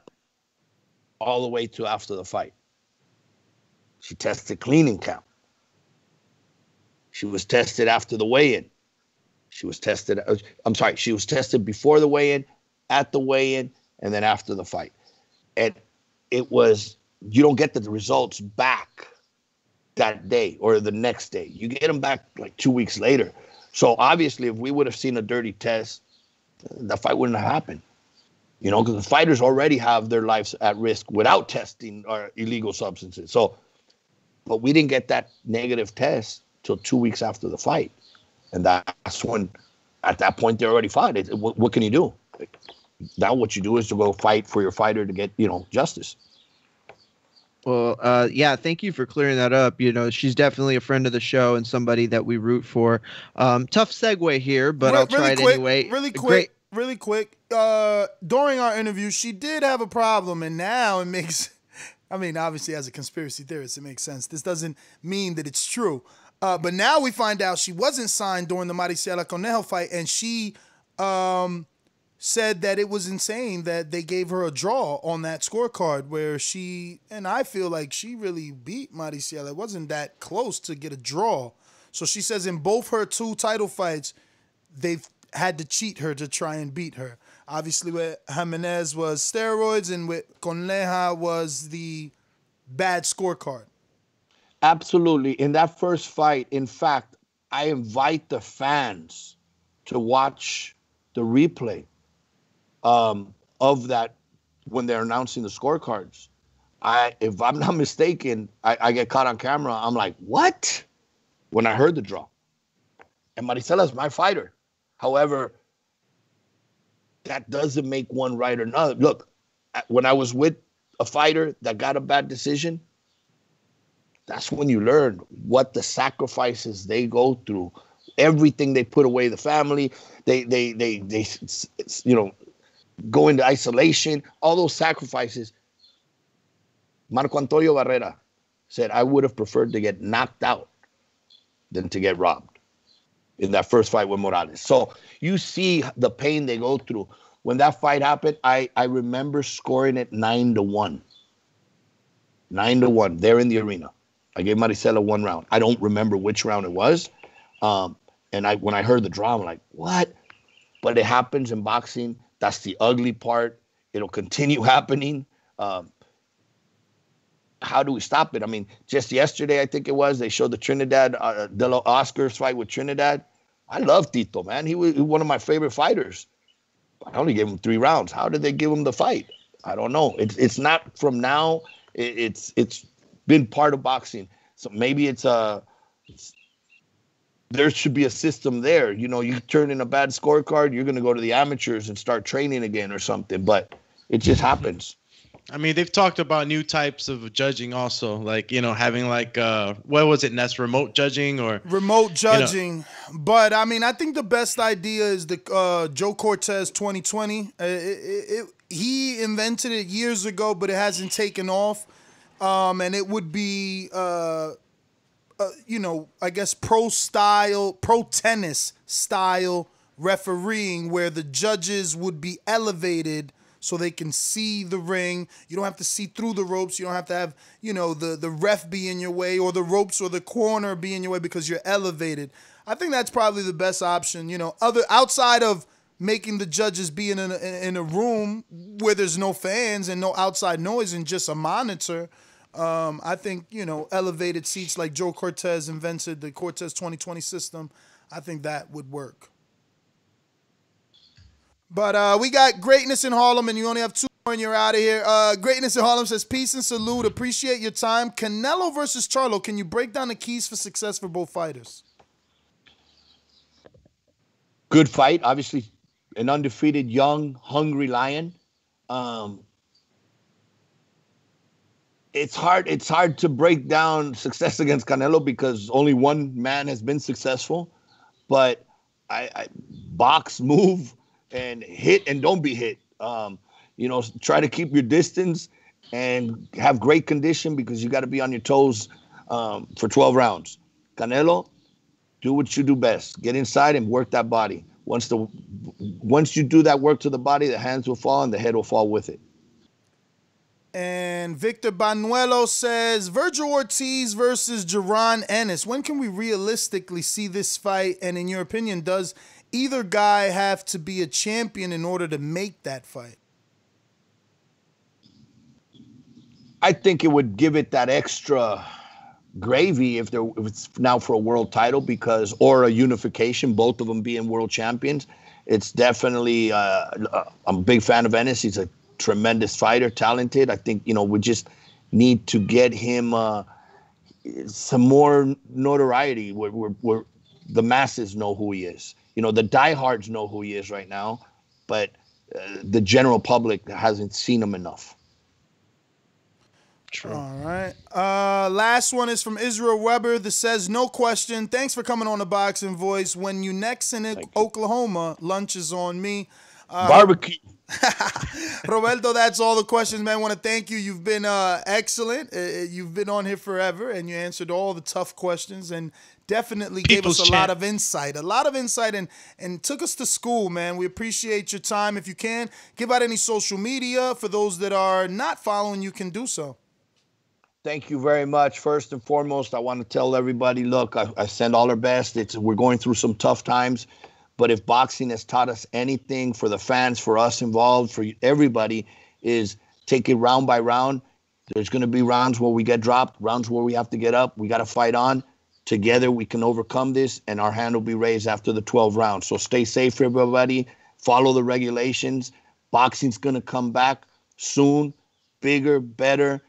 all the way to after the fight. She tested clean in camp. She was tested after the weigh-in. She was tested before the weigh-in, at the weigh-in, and then after the fight. And it was, you don't get the results back that day or the next day. You get them back like 2 weeks later. So obviously, if we would have seen a dirty test, the fight wouldn't have happened. You know, because the fighters already have their lives at risk without testing or illegal substances. So, but we didn't get that negative test till 2 weeks after the fight. And that's when, at that point, they're already fought. What can you do? Now what you do is to go fight for your fighter to get, justice. Well, yeah, thank you for clearing that up. She's definitely a friend of the show and somebody that we root for. Tough segue here, but I'll try it anyway. Really quick. During our interview, she did have a problem, and now it makes, obviously as a conspiracy theorist, it makes sense. This doesn't mean that it's true. But now we find out she wasn't signed during the Maricela Conejo fight, and she said that it was insane that they gave her a draw on that scorecard where and I feel like she really beat Maricela. It wasn't that close to get a draw. So she says in both her 2 title fights, they've had to cheat her to try and beat her. Obviously with Jimenez was steroids, and with Conejo was the bad scorecard. Absolutely. In that first fight, in fact, I invite the fans to watch the replay of that when they're announcing the scorecards. If I'm not mistaken, I get caught on camera. I'm like, what? When I heard the draw. And Maricela's my fighter. However, that doesn't make one right or another. Look, when I was with a fighter that got a bad decision, that's when you learn what the sacrifices they go through, everything they put away, the family, they go into isolation, all those sacrifices. Marco Antonio Barrera said, I would have preferred to get knocked out than to get robbed in that first fight with Morales. So you see the pain they go through. When that fight happened, I remember scoring it 9-1. 9-1 there in the arena. I gave Maricela 1 round. I don't remember which round it was. And when I heard the draw, I'm like, what? But it happens in boxing. That's the ugly part. It'll continue happening. How do we stop it? Just yesterday, I think it was, they showed the Trinidad, De La Oscars fight with Trinidad. I love Tito, man. He was one of my favorite fighters. I only gave him 3 rounds. How did they give him the fight? I don't know. It's not from now. It's been part of boxing. So maybe there should be a system there. You turn in a bad scorecard, you're going to go to the amateurs and start training again or something. But it just happens. They've talked about new types of judging also, like, having like, what was it, Ness? Remote judging or? Remote judging. But, I think the best idea is the Joe Cortez 2020. He invented it years ago, but it hasn't taken off. And it would be, I guess pro tennis style refereeing where the judges would be elevated so they can see the ring. You don't have to see through the ropes. You don't have to have, the ref be in your way or the ropes or the corner be in your way because you're elevated. I think that's probably the best option, outside of making the judges be in a room where there's no fans and no outside noise and just a monitor. I think, elevated seats like Joe Cortez invented, the Cortez 2020 system. I think that would work. But we got Greatness in Harlem, and you only have 2 more and you're out of here. Greatness in Harlem says, peace and salute. Appreciate your time. Canelo versus Charlo. Can you break down the keys for success for both fighters? Good fight. Obviously, an undefeated, young, hungry lion. It's hard to break down success against Canelo because only one man has been successful. But I box, move, and hit and don't be hit. Try to keep your distance and have great condition because you got to be on your toes for 12 rounds. Canelo, do what you do best. Get inside and work that body. Once you do that work to the body, the hands will fall and the head will fall with it. And Victor Banuelo says, Virgil Ortiz versus Jaron Ennis. When can we realistically see this fight? And in your opinion, does either guy have to be a champion in order to make that fight? I think it would give it that extra gravy if it's now for a world title or a unification, both of them being world champions. It's definitely, I'm a big fan of Ennis. He's a tremendous fighter, talented. I think, we just need to get him some more notoriety where the masses know who he is. The diehards know who he is right now, but the general public hasn't seen him enough. True. All right. Last one is from Israel Weber that says, no question. Thanks for coming on the Boxing Voice. When you next in Oklahoma, lunch is on me. Barbecue. Roberto, that's all the questions, man. I want to thank you. You've been excellent. You've been on here forever, and you answered all the tough questions and definitely gave us a lot of insight and took us to school, man. We appreciate your time. If you can, give out any social media. For those that are not following, you can do so. Thank you very much. First and foremost, I want to tell everybody, look, I send all our best. We're going through some tough times, but if boxing has taught us anything for the fans, for us involved, for everybody, is take it round by round. There's going to be rounds where we get dropped, rounds where we have to get up. We got to fight on. Together we can overcome this, and our hand will be raised after the 12 rounds. So stay safe, everybody. Follow the regulations. Boxing's going to come back soon, bigger, better.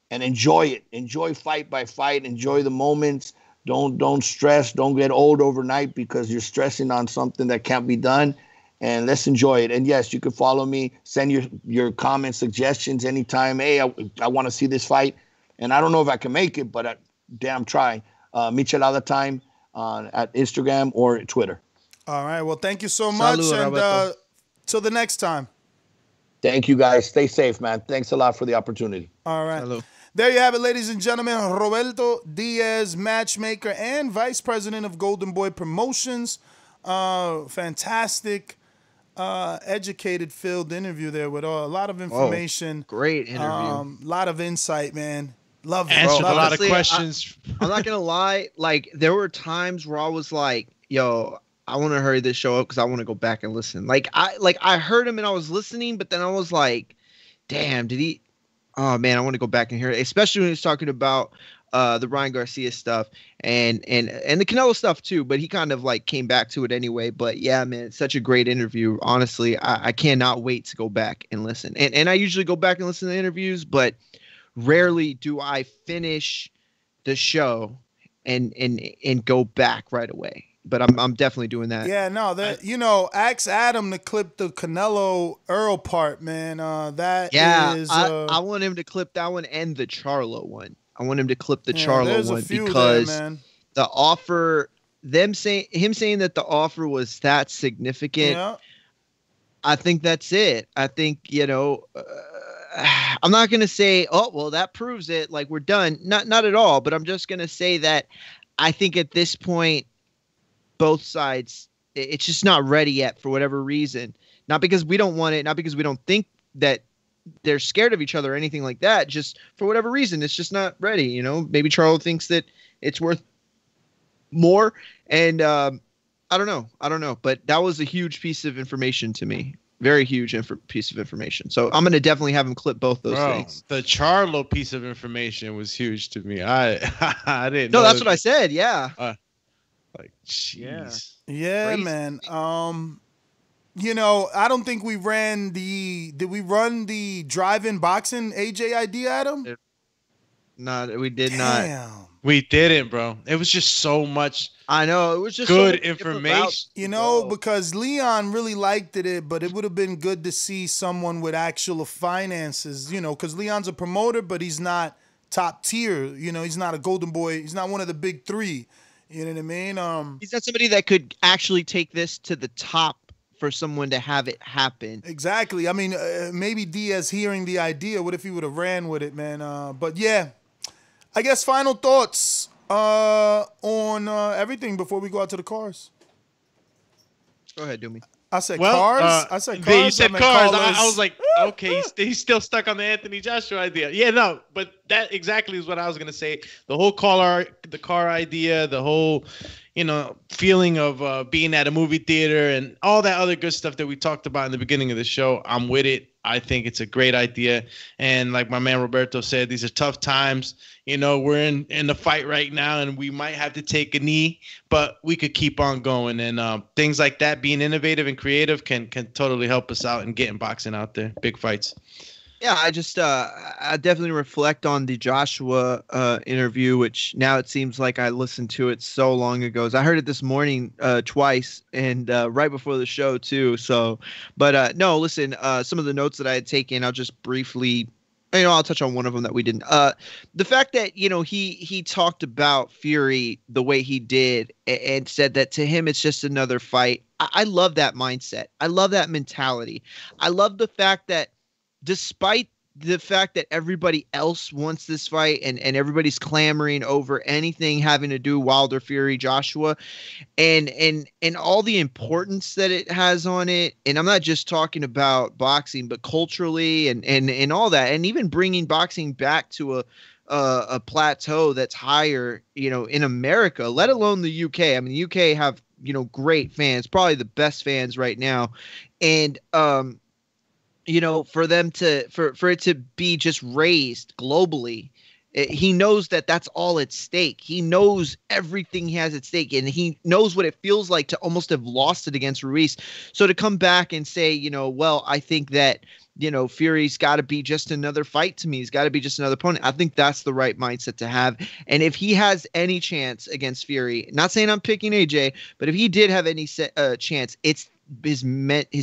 And enjoy it. Enjoy fight by fight. Enjoy the moments. Don't stress. Don't get old overnight because you're stressing on something that can't be done. And let's enjoy it. And yes, you can follow me. Send your comments, suggestions anytime. Hey, I want to see this fight. And I don't know if I can make it, but damn try. Michel Alatime at Instagram or Twitter. All right. Well, thank you so much. And till the next time. Thank you, guys. Stay safe, man. Thanks a lot for the opportunity. All right. Hello. There you have it, ladies and gentlemen. Roberto Diaz, matchmaker and vice president of Golden Boy Promotions. Fantastic, educated, filled interview there with a lot of information. Great interview. A lot of insight, man. Love it. Answered bro. a lot of questions. I'm not gonna lie. Like, there were times where I was like, "Yo, I want to hurry this show up because I want to go back and listen." I heard him and I was listening, but then I was like, "Damn, did he?" Oh man, I want to go back and hear it, especially when he was talking about the Ryan Garcia stuff and the Canelo stuff too. But he kind of like came back to it anyway. But yeah, man, it's such a great interview. Honestly, I cannot wait to go back and listen. And I usually go back and listen to interviews, but rarely do I finish the show and go back right away. But I'm definitely doing that. Yeah, no, ask Adam to clip the Canelo Earl part, man. I want him to clip that one and the Charlo one. I want him to clip the Charlo one because the offer, him saying that the offer was that significant. I think that's it. I think, I'm not going to say, oh, well, that proves it. Like, we're done. Not at all. But I'm just going to say that I think at this point, both sides, it's just not ready yet for whatever reason. Not because we don't want it, not because we don't think that they're scared of each other or anything like that. Just for whatever reason, it's just not ready. Maybe Charlo thinks that it's worth more. And I don't know. But that was a huge piece of information to me. Very huge piece of information. So I'm going to definitely have him clip both those things. The Charlo piece of information was huge to me. I didn't know. No, that's what I said. Yeah. Jeez. Yeah, Crazy. man. I don't think we ran did we run the drive-in boxing AJID, Adam? No, we did Damn. not. We didn't, bro. It was just so much. I know. It was just good so information. Because Leon really liked it, but it would have been good to see someone with actual finances, because Leon's a promoter, but he's not top tier. He's not a Golden Boy. He's not one of the big three. You know what I mean? He's not somebody that could actually take this to the top for someone to have it happen. Exactly. I mean, maybe Diaz hearing the idea. What if he would have ran with it, man? But yeah, I guess final thoughts on everything before we go out to the cars. Go ahead, Doomy. I said cars. I said cars. You said cars. I was like, okay, he's still stuck on the Anthony Joshua idea. Yeah, no, but that exactly is what I was gonna say. The whole car idea, the whole, feeling of being at a movie theater and all that other good stuff that we talked about in the beginning of the show. I'm with it. I think it's a great idea. And like my man Roberto said, these are tough times. We're in the fight right now, and we might have to take a knee, but we could keep on going. And things like that, being innovative and creative, can totally help us out in getting boxing out there. Big fights. Yeah, I just I definitely reflect on the Joshua interview, which now it seems like I listened to it so long ago. I heard it this morning twice, and right before the show too. So, but no, listen, some of the notes that I had taken, I'll just briefly, I'll touch on one of them that we didn't. The fact that he talked about Fury the way he did and said that to him it's just another fight. I love that mindset. I love that mentality. I love the fact that, despite the fact that everybody else wants this fight and everybody's clamoring over anything having to do Wilder, Fury, Joshua, and all the importance that it has on it. And I'm not just talking about boxing, but culturally and all that, and even bringing boxing back to a plateau that's higher, in America, let alone the UK. I mean, the UK have, great fans, probably the best fans right now. And, for them for it to be just raised globally, he knows that that's all at stake. He knows everything he has at stake, and he knows what it feels like to almost have lost it against Ruiz. So to come back and say, well, I think that, Fury's got to be just another fight to me. He's got to be just another opponent. I think that's the right mindset to have. And if he has any chance against Fury, not saying I'm picking AJ, but if he did have any chance, it's his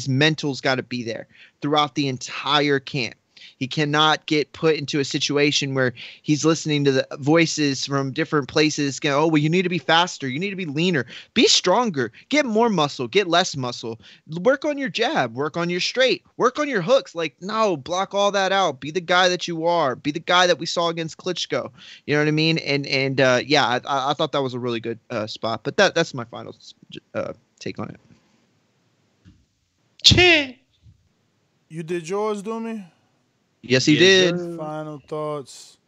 mental's got to be there throughout the entire camp. He cannot get put into a situation where he's listening to the voices from different places going, oh, well, you need to be faster. You need to be leaner. Be stronger. Get more muscle. Get less muscle. Work on your jab. Work on your straight. Work on your hooks. Like, no, block all that out. Be the guy that you are. Be the guy that we saw against Klitschko. You know what I mean? And yeah, I thought that was a really good spot. But that's my final take on it. You did yours, Doomy? Yes, he did. Final thoughts.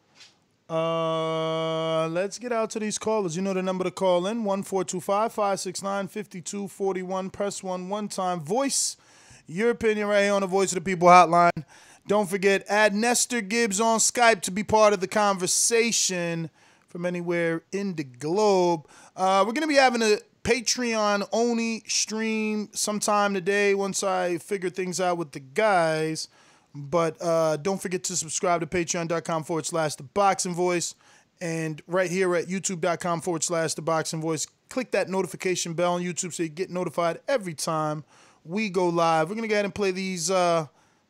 Let's get out to these callers. You know the number to call in, 1-425-569-5241. Press 1 one time. Voice your opinion right here on the Voice of the People hotline. Don't forget, add Nestor Gibbs on Skype to be part of the conversation from anywhere in the globe. We're going to be having a Patreon-only stream sometime today once I figure things out with the guys. But don't forget to subscribe to patreon.com/The Boxing Voice. And right here at youtube.com/The Boxing Voice, click that notification bell on YouTube so you get notified every time we go live. We're going to go ahead and play these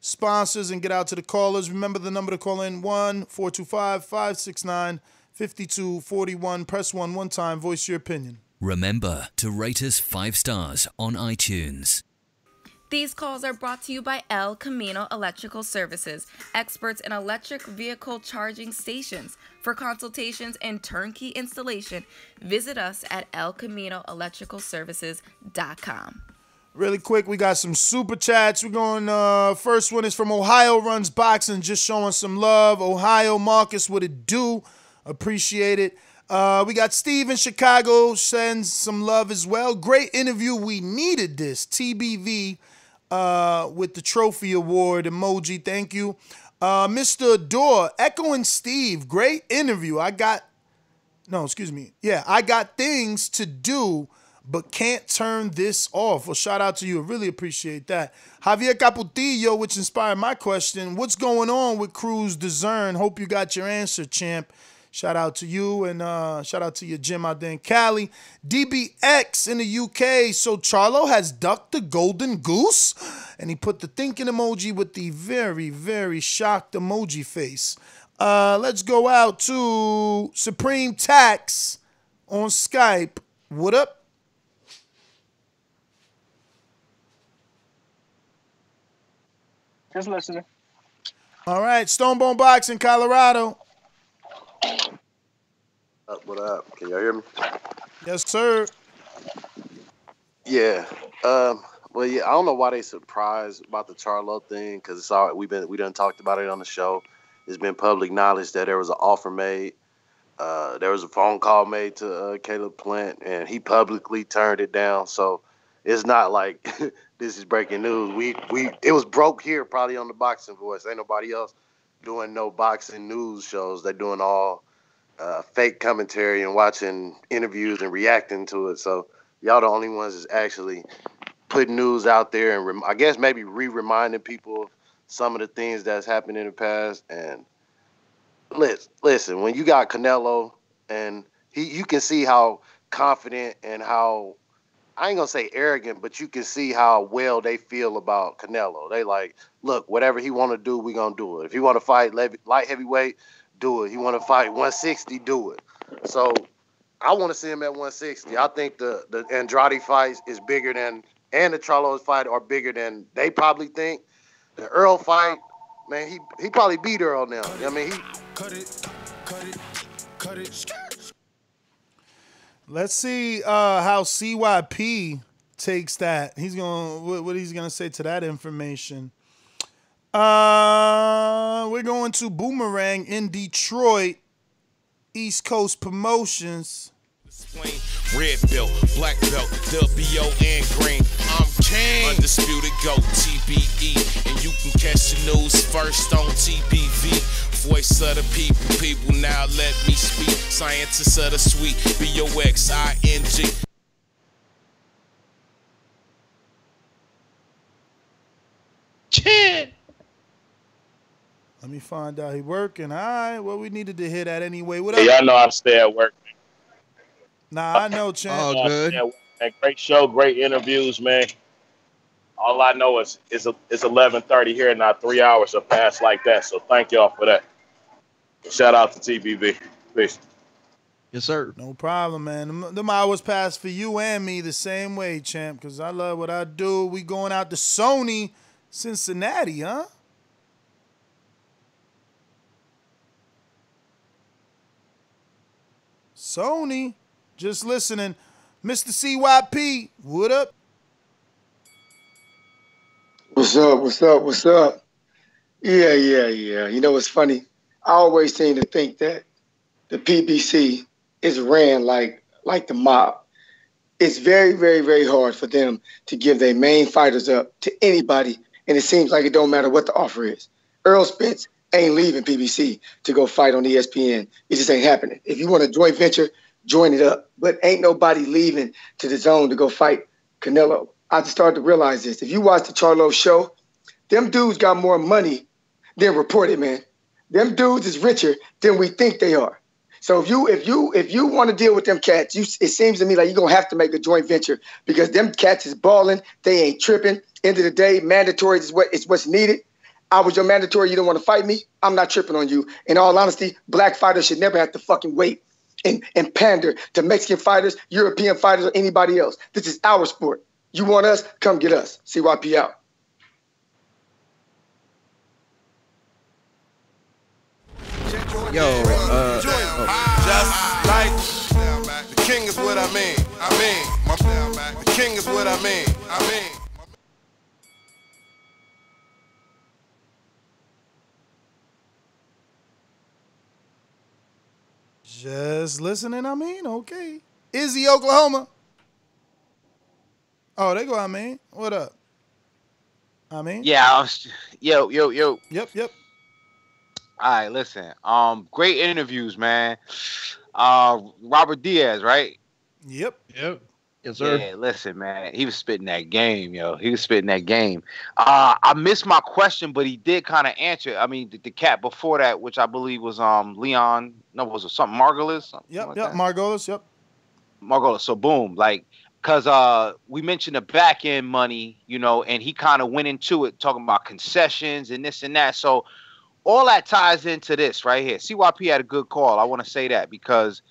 sponsors and get out to the callers. Remember the number to call in, 1-425-569-5241. Press 1 one time. Voice your opinion. Remember to rate us 5 stars on iTunes. These calls are brought to you by El Camino Electrical Services, experts in electric vehicle charging stations. For consultations and turnkey installation, visit us at elcaminoelectricalservices.com. Really quick, we got some super chats. We're going, first one is from Ohio Runs Boxing, just showing some love. Ohio, Marcus, what it do? Appreciate it. We got Steve in Chicago, sends some love as well. Great interview. We needed this. TBV with the trophy award emoji. Thank you. Mr. Dorr, echoing Steve. Great interview. I got things to do, but can't turn this off. Well, shout out to you. I really appreciate that. Javier Caputillo, which inspired my question. What's going on with Cruz DeZern? Hope you got your answer, champ. Shout out to you, and shout out to your gym out there in Cali. DBX in the UK. So Charlo has ducked the golden goose? And he put the thinking emoji with the very, very shocked emoji face. Let's go out to Supreme Tax on Skype. What up? Just listening. All right, Stonebone Boxing, Colorado. What up? Can y'all hear me? Yes, sir. Yeah. Well, yeah. I don't know why they surprised about the Charlo thing because it's all we done talked about it on the show. It's been public knowledge that there was an offer made. There was a phone call made to Caleb Plant, and he publicly turned it down. So it's not like this is breaking news. It was broke here probably on the Boxing Voice. Ain't nobody else doing no boxing news shows. They're doing all fake commentary and watching interviews and reacting to it. So y'all the only ones that's actually putting news out there and I guess maybe reminding people of some of the things that's happened in the past. And listen, when you got Canelo and you can see how confident and how, I ain't gonna say arrogant, but you can see how well they feel about Canelo. They like, look, whatever he want to do, we gonna do it. If he want to fight light heavyweight, do it. He want to fight 160, do it. So I want to see him at 160. I think the Andrade fight is bigger than, and the Charlo's fight are bigger than they probably think. The Earl fight, man, he probably beat Earl now. I mean, he cut it. Let's see how CYP takes that. He's gonna what he's gonna say to that information. We're going to Boomerang in Detroit, East Coast Promotions. Red belt, black belt, WO and green. I'm king. Undisputed GOAT, TBE. And you can catch the news first on TBV. Voice of the people now let me speak. Scientists of the sweet, BOXING. Chin. Let me find out he working. All right, well, we needed to hit that anyway. What up? Y'all know I stay at work. Nah, I know, Champ. Oh, good. And great show, great interviews, man. All I know is it's 11:30 here, and not 3 hours have passed like that. So thank y'all for that. Shout out to TBV. Peace. Yes, sir. No problem, man. Them hours pass for you and me the same way, Champ, because I love what I do. We going out to Sony, Cincinnati, huh? Sony, just listening. Mr. CYP, what up? What's up? Yeah. You know what's funny? I always seem to think that the PBC is ran like the mob. It's very, very, very hard for them to give their main fighters up to anybody, and it seems like it don't matter what the offer is. Earl Spence ain't leaving PBC to go fight on ESPN. It just ain't happening. If you want a joint venture, join it up. But ain't nobody leaving to the zone to go fight Canelo. I just started to realize this. If you watch the Charlo show, them dudes got more money than reported, man. Them dudes is richer than we think they are. So if you want to deal with them cats, it seems to me like you're gonna have to make a joint venture because them cats is balling. They ain't tripping. End of the day, mandatory is what's needed. I was your mandatory. You don't want to fight me. I'm not tripping on you. In all honesty, black fighters should never have to fucking wait and pander to Mexican fighters, European fighters, or anybody else. This is our sport. You want us? Come get us. CYP out. Yo, Just like the king is what I mean. The king is what I mean. Just listening, okay. Izzy, Oklahoma. Oh, they go, What up? Yeah, yo. Yep. All right, listen. Great interviews, man. Robert Diaz, right? Yep. Yes, sir. Yeah, listen, man. He was spitting that game, yo. I missed my question, but he did kind of answer. I mean, the cat before that, which I believe was Leon. No, was it something Margolis? Yep. Margolis. Yep. Margolis. So boom, because we mentioned the back end money, and he kind of went into it talking about concessions and this and that. So all that ties into this right here. CYP had a good call. I want to say that because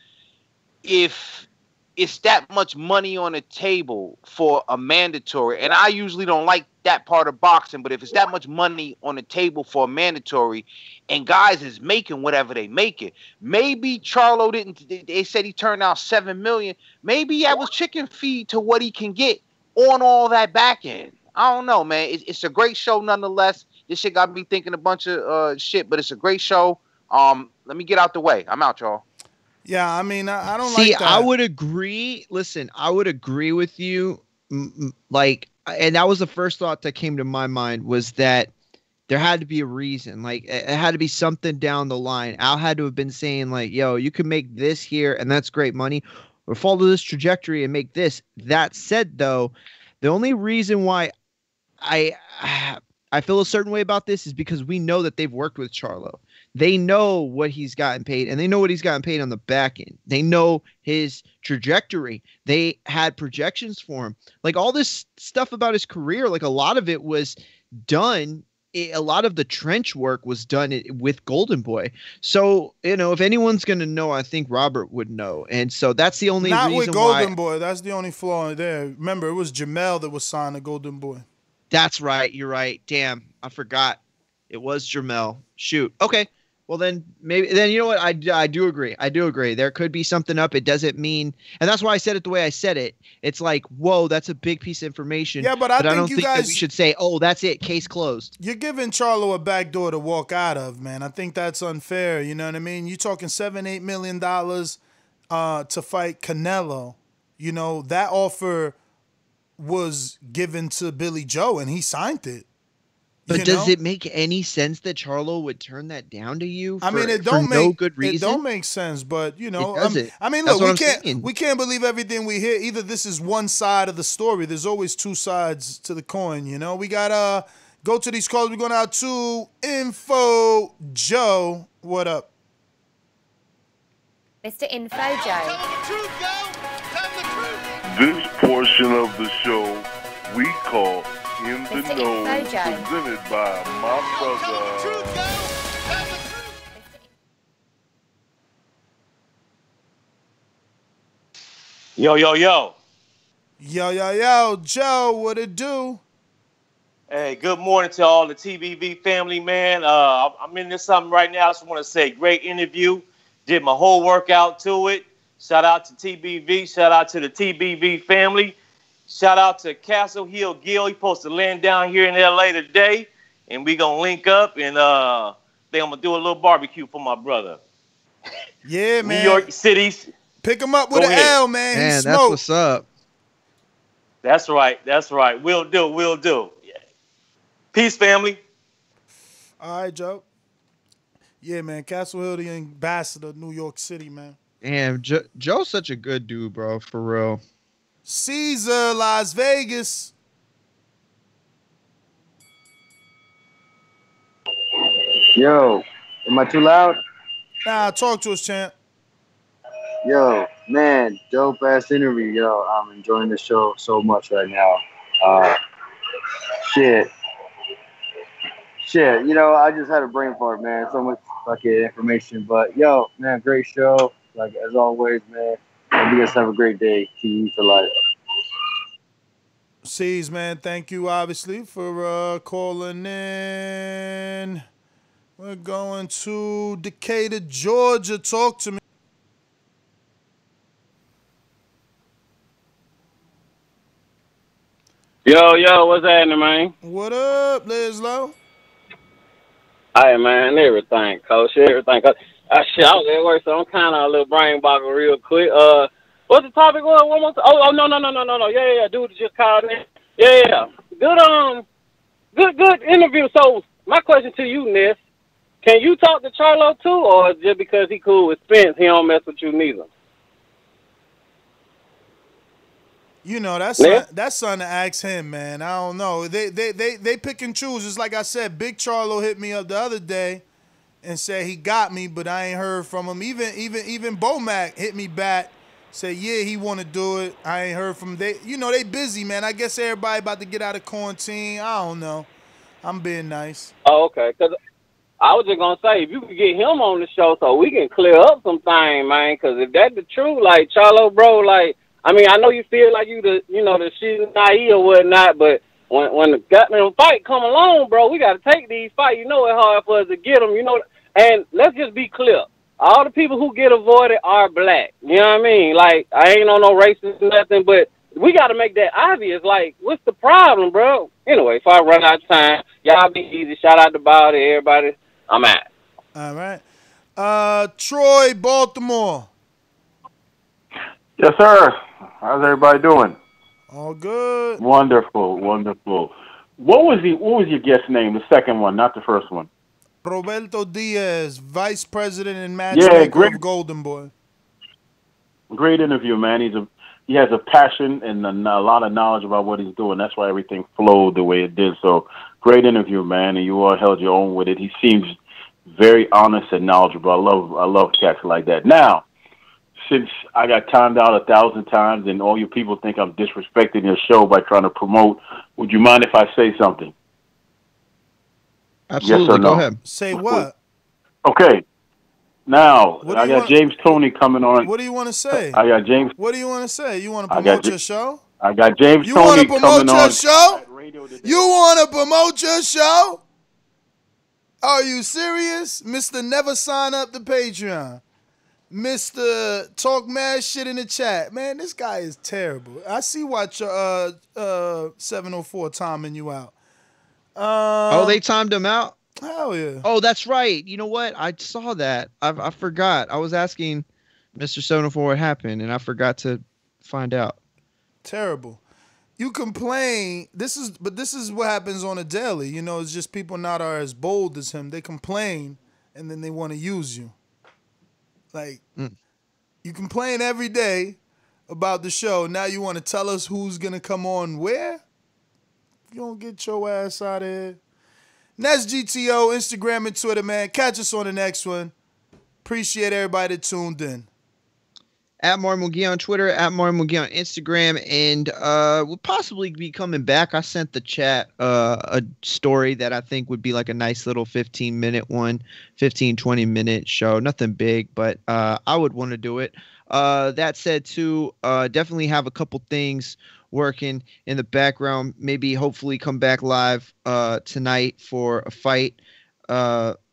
if it's that much money on the table for a mandatory, and I usually don't like that part of boxing, but if it's that much money on the table for a mandatory and guys is making whatever they make it, maybe Charlo didn't, they said he turned out $7 million. Maybe that was chicken feed to what he can get on all that back end. I don't know, man. It's a great show nonetheless. This shit got me thinking a bunch of shit, but it's a great show. Let me get out the way. I'm out, y'all. Yeah, I mean, I don't See, like that. I would agree. Listen, I would agree with you. Like, and that was the first thought that came to my mind, was that there had to be a reason. Like, it had to be something down the line. Al had to have been saying, like, yo, you can make this here, and that's great money, or follow this trajectory and make this. That said, though, the only reason why I feel a certain way about this is because we know that they've worked with Charlo. They know what he's gotten paid, and they know what he's gotten paid on the back end. They know his trajectory. They had projections for him. Like, all this stuff about his career, like, a lot of it was done. A lot of the trench work was done with Golden Boy. So, you know, if anyone's going to know, I think Robert would know. And so that's the only Not reason with Golden Boy. That's the only flaw there. Remember, it was Jamel that was signed to Golden Boy. That's right. You're right. Damn, I forgot. It was Jamel. Shoot. Okay. Well, then maybe you know what? I do agree. I do agree. There could be something up. It doesn't mean, and that's why I said it the way I said it. It's like, whoa, that's a big piece of information. Yeah, but I don't think think that we should say, oh, that's it. Case closed. You're giving Charlo a back door to walk out of, man. I think that's unfair. You know what I mean? You're talking $7-8 million to fight Canelo. You know, that offer was given to Billy Joe, and he signed it. But does it make any sense that Charlo would turn that down to you? I mean, it don't make no good reason. It don't make sense, but you know, It doesn't. I mean, That's look, what we can't believe everything we hear. Either this is one side of the story. There's always two sides to the coin. You know, we gotta go to these calls. We're going out to Info Joe. What up, Mr. Info Joe? This portion of the show we call In the Mr. Know, Info Joe. presented by my brother. Yo, yo, yo. Yo, Joe, what it do? Hey, good morning to all the TBV family, man. I'm into something right now. I just want to say, great interview. Did my whole workout to it. Shout out to TBV. Shout out to the TBV family. Shout out to Castle Hill Gil. He supposed to land down here in LA today, and we gonna link up and think I'm gonna do a little barbecue for my brother. Yeah, man. New York City. Pick him up with Go an ahead. L, man. Man, He that's smoked. what's up. That's right. That's right. We'll do. Yeah. Peace, family. All right, Joe. Yeah, man. Castle Hill, the ambassador of New York City, man. Damn, Joe's such a good dude, bro. For real. Caesar, Las Vegas. Yo, am I too loud? Nah, talk to us, champ. Yo, man, dope ass interview. Yo, I'm enjoying the show so much right now. Shit. You know, I just had a brain fart, man. So much fucking information, but yo, man, great show. Like as always, man. Hope you guys have a great day. TV for life. C's, man, thank you, obviously, for calling in. We're going to Decatur, Georgia. Talk to me. Yo, what's happening, man? What up, Leslo? Hey, man, everything, coach, everything. Shit, I was at work, so I'm kind of a little brain boggle real quick. What's the topic? One more time? Oh, no. Yeah, dude just called in. Yeah. Good interview. So, my question to you, Ness, can you talk to Charlo too, or just because he cool with Spence, he don't mess with you neither? You know, that's something to ask him, man. I don't know. They pick and choose. Just like I said, Big Charlo hit me up the other day and said he got me, but I ain't heard from him. Even Bomac hit me back, said yeah he want to do it. I ain't heard from them. They busy, man. I guess everybody about to get out of quarantine. I don't know. I'm being nice. Oh, okay. Because I was just gonna say, if you could get him on the show so we can clear up some things, man. Because if that's the truth, like Charlo, bro, like I mean, I know you feel like the shit naive or whatnot, but when the goddamn fight come along, bro, we got to take these fights. You know it's hard for us to get them, And let's just be clear. All the people who get avoided are black. You know what I mean? Like, I ain't on no racist or nothing, but we got to make that obvious. Like, what's the problem, bro? Anyway, if I run out of time, y'all be easy. Shout out to Body, everybody. I'm out. All right. Troy, Baltimore. Yes, sir. How's everybody doing? All good. Wonderful. What was your guest name? The second one, not the first one. Roberto Diaz, Vice President and Matchmaker of Golden Boy. Great interview, man. He has a passion and a lot of knowledge about what he's doing. That's why everything flowed the way it did. So great interview, man, and you all held your own with it. He seems very honest and knowledgeable. I love cats like that. Now, since I got timed out 1,000 times and all you people think I'm disrespecting your show by trying to promote, would you mind if I say something? Absolutely. Yes or no? Go ahead. Say what? Okay. Now, I got James Toney coming on. What do you want to say? I got James. What do you want to say? You want to promote your show? I got James You Toney want to promote coming your on. show? You want to promote your show? Are you serious? Mr. Never Sign Up to Patreon. Mr. Talk Mad Shit in the chat. Man, this guy is terrible. I see why 704 timing you out. They timed him out? Hell yeah. Oh, that's right. You know what? I saw that. I forgot. I was asking Mr. 704 what happened, and I forgot to find out. Terrible. You complain. This is what happens on a daily. It's just people not are as bold as him. They complain, and then they want to use you. Like, you complain every day about the show. Now you want to tell us who's going to come on where? You don't get your ass out of here. That's GTO, Instagram and Twitter, man. Catch us on the next one. Appreciate everybody that tuned in. At Martin McGee on Twitter, at Martin McGee on Instagram, and we'll possibly be coming back. I sent the chat a story that I think would be like a nice little 15-minute one, 20-minute show. Nothing big, but I would want to do it. That said, too, definitely have a couple things working in the background. Maybe, hopefully, come back live tonight for a fight.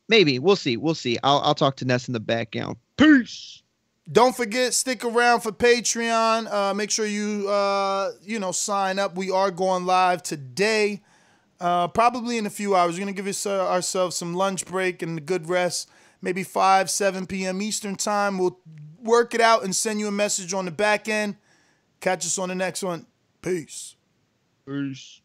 Maybe. We'll see. I'll talk to Ness in the background. Peace. Don't forget, stick around for Patreon. Make sure you sign up. We are going live today, probably in a few hours. We're going to give ourselves some lunch break and a good rest, maybe 7 p.m. Eastern time. We'll work it out and send you a message on the back end. Catch us on the next one. Peace. Peace.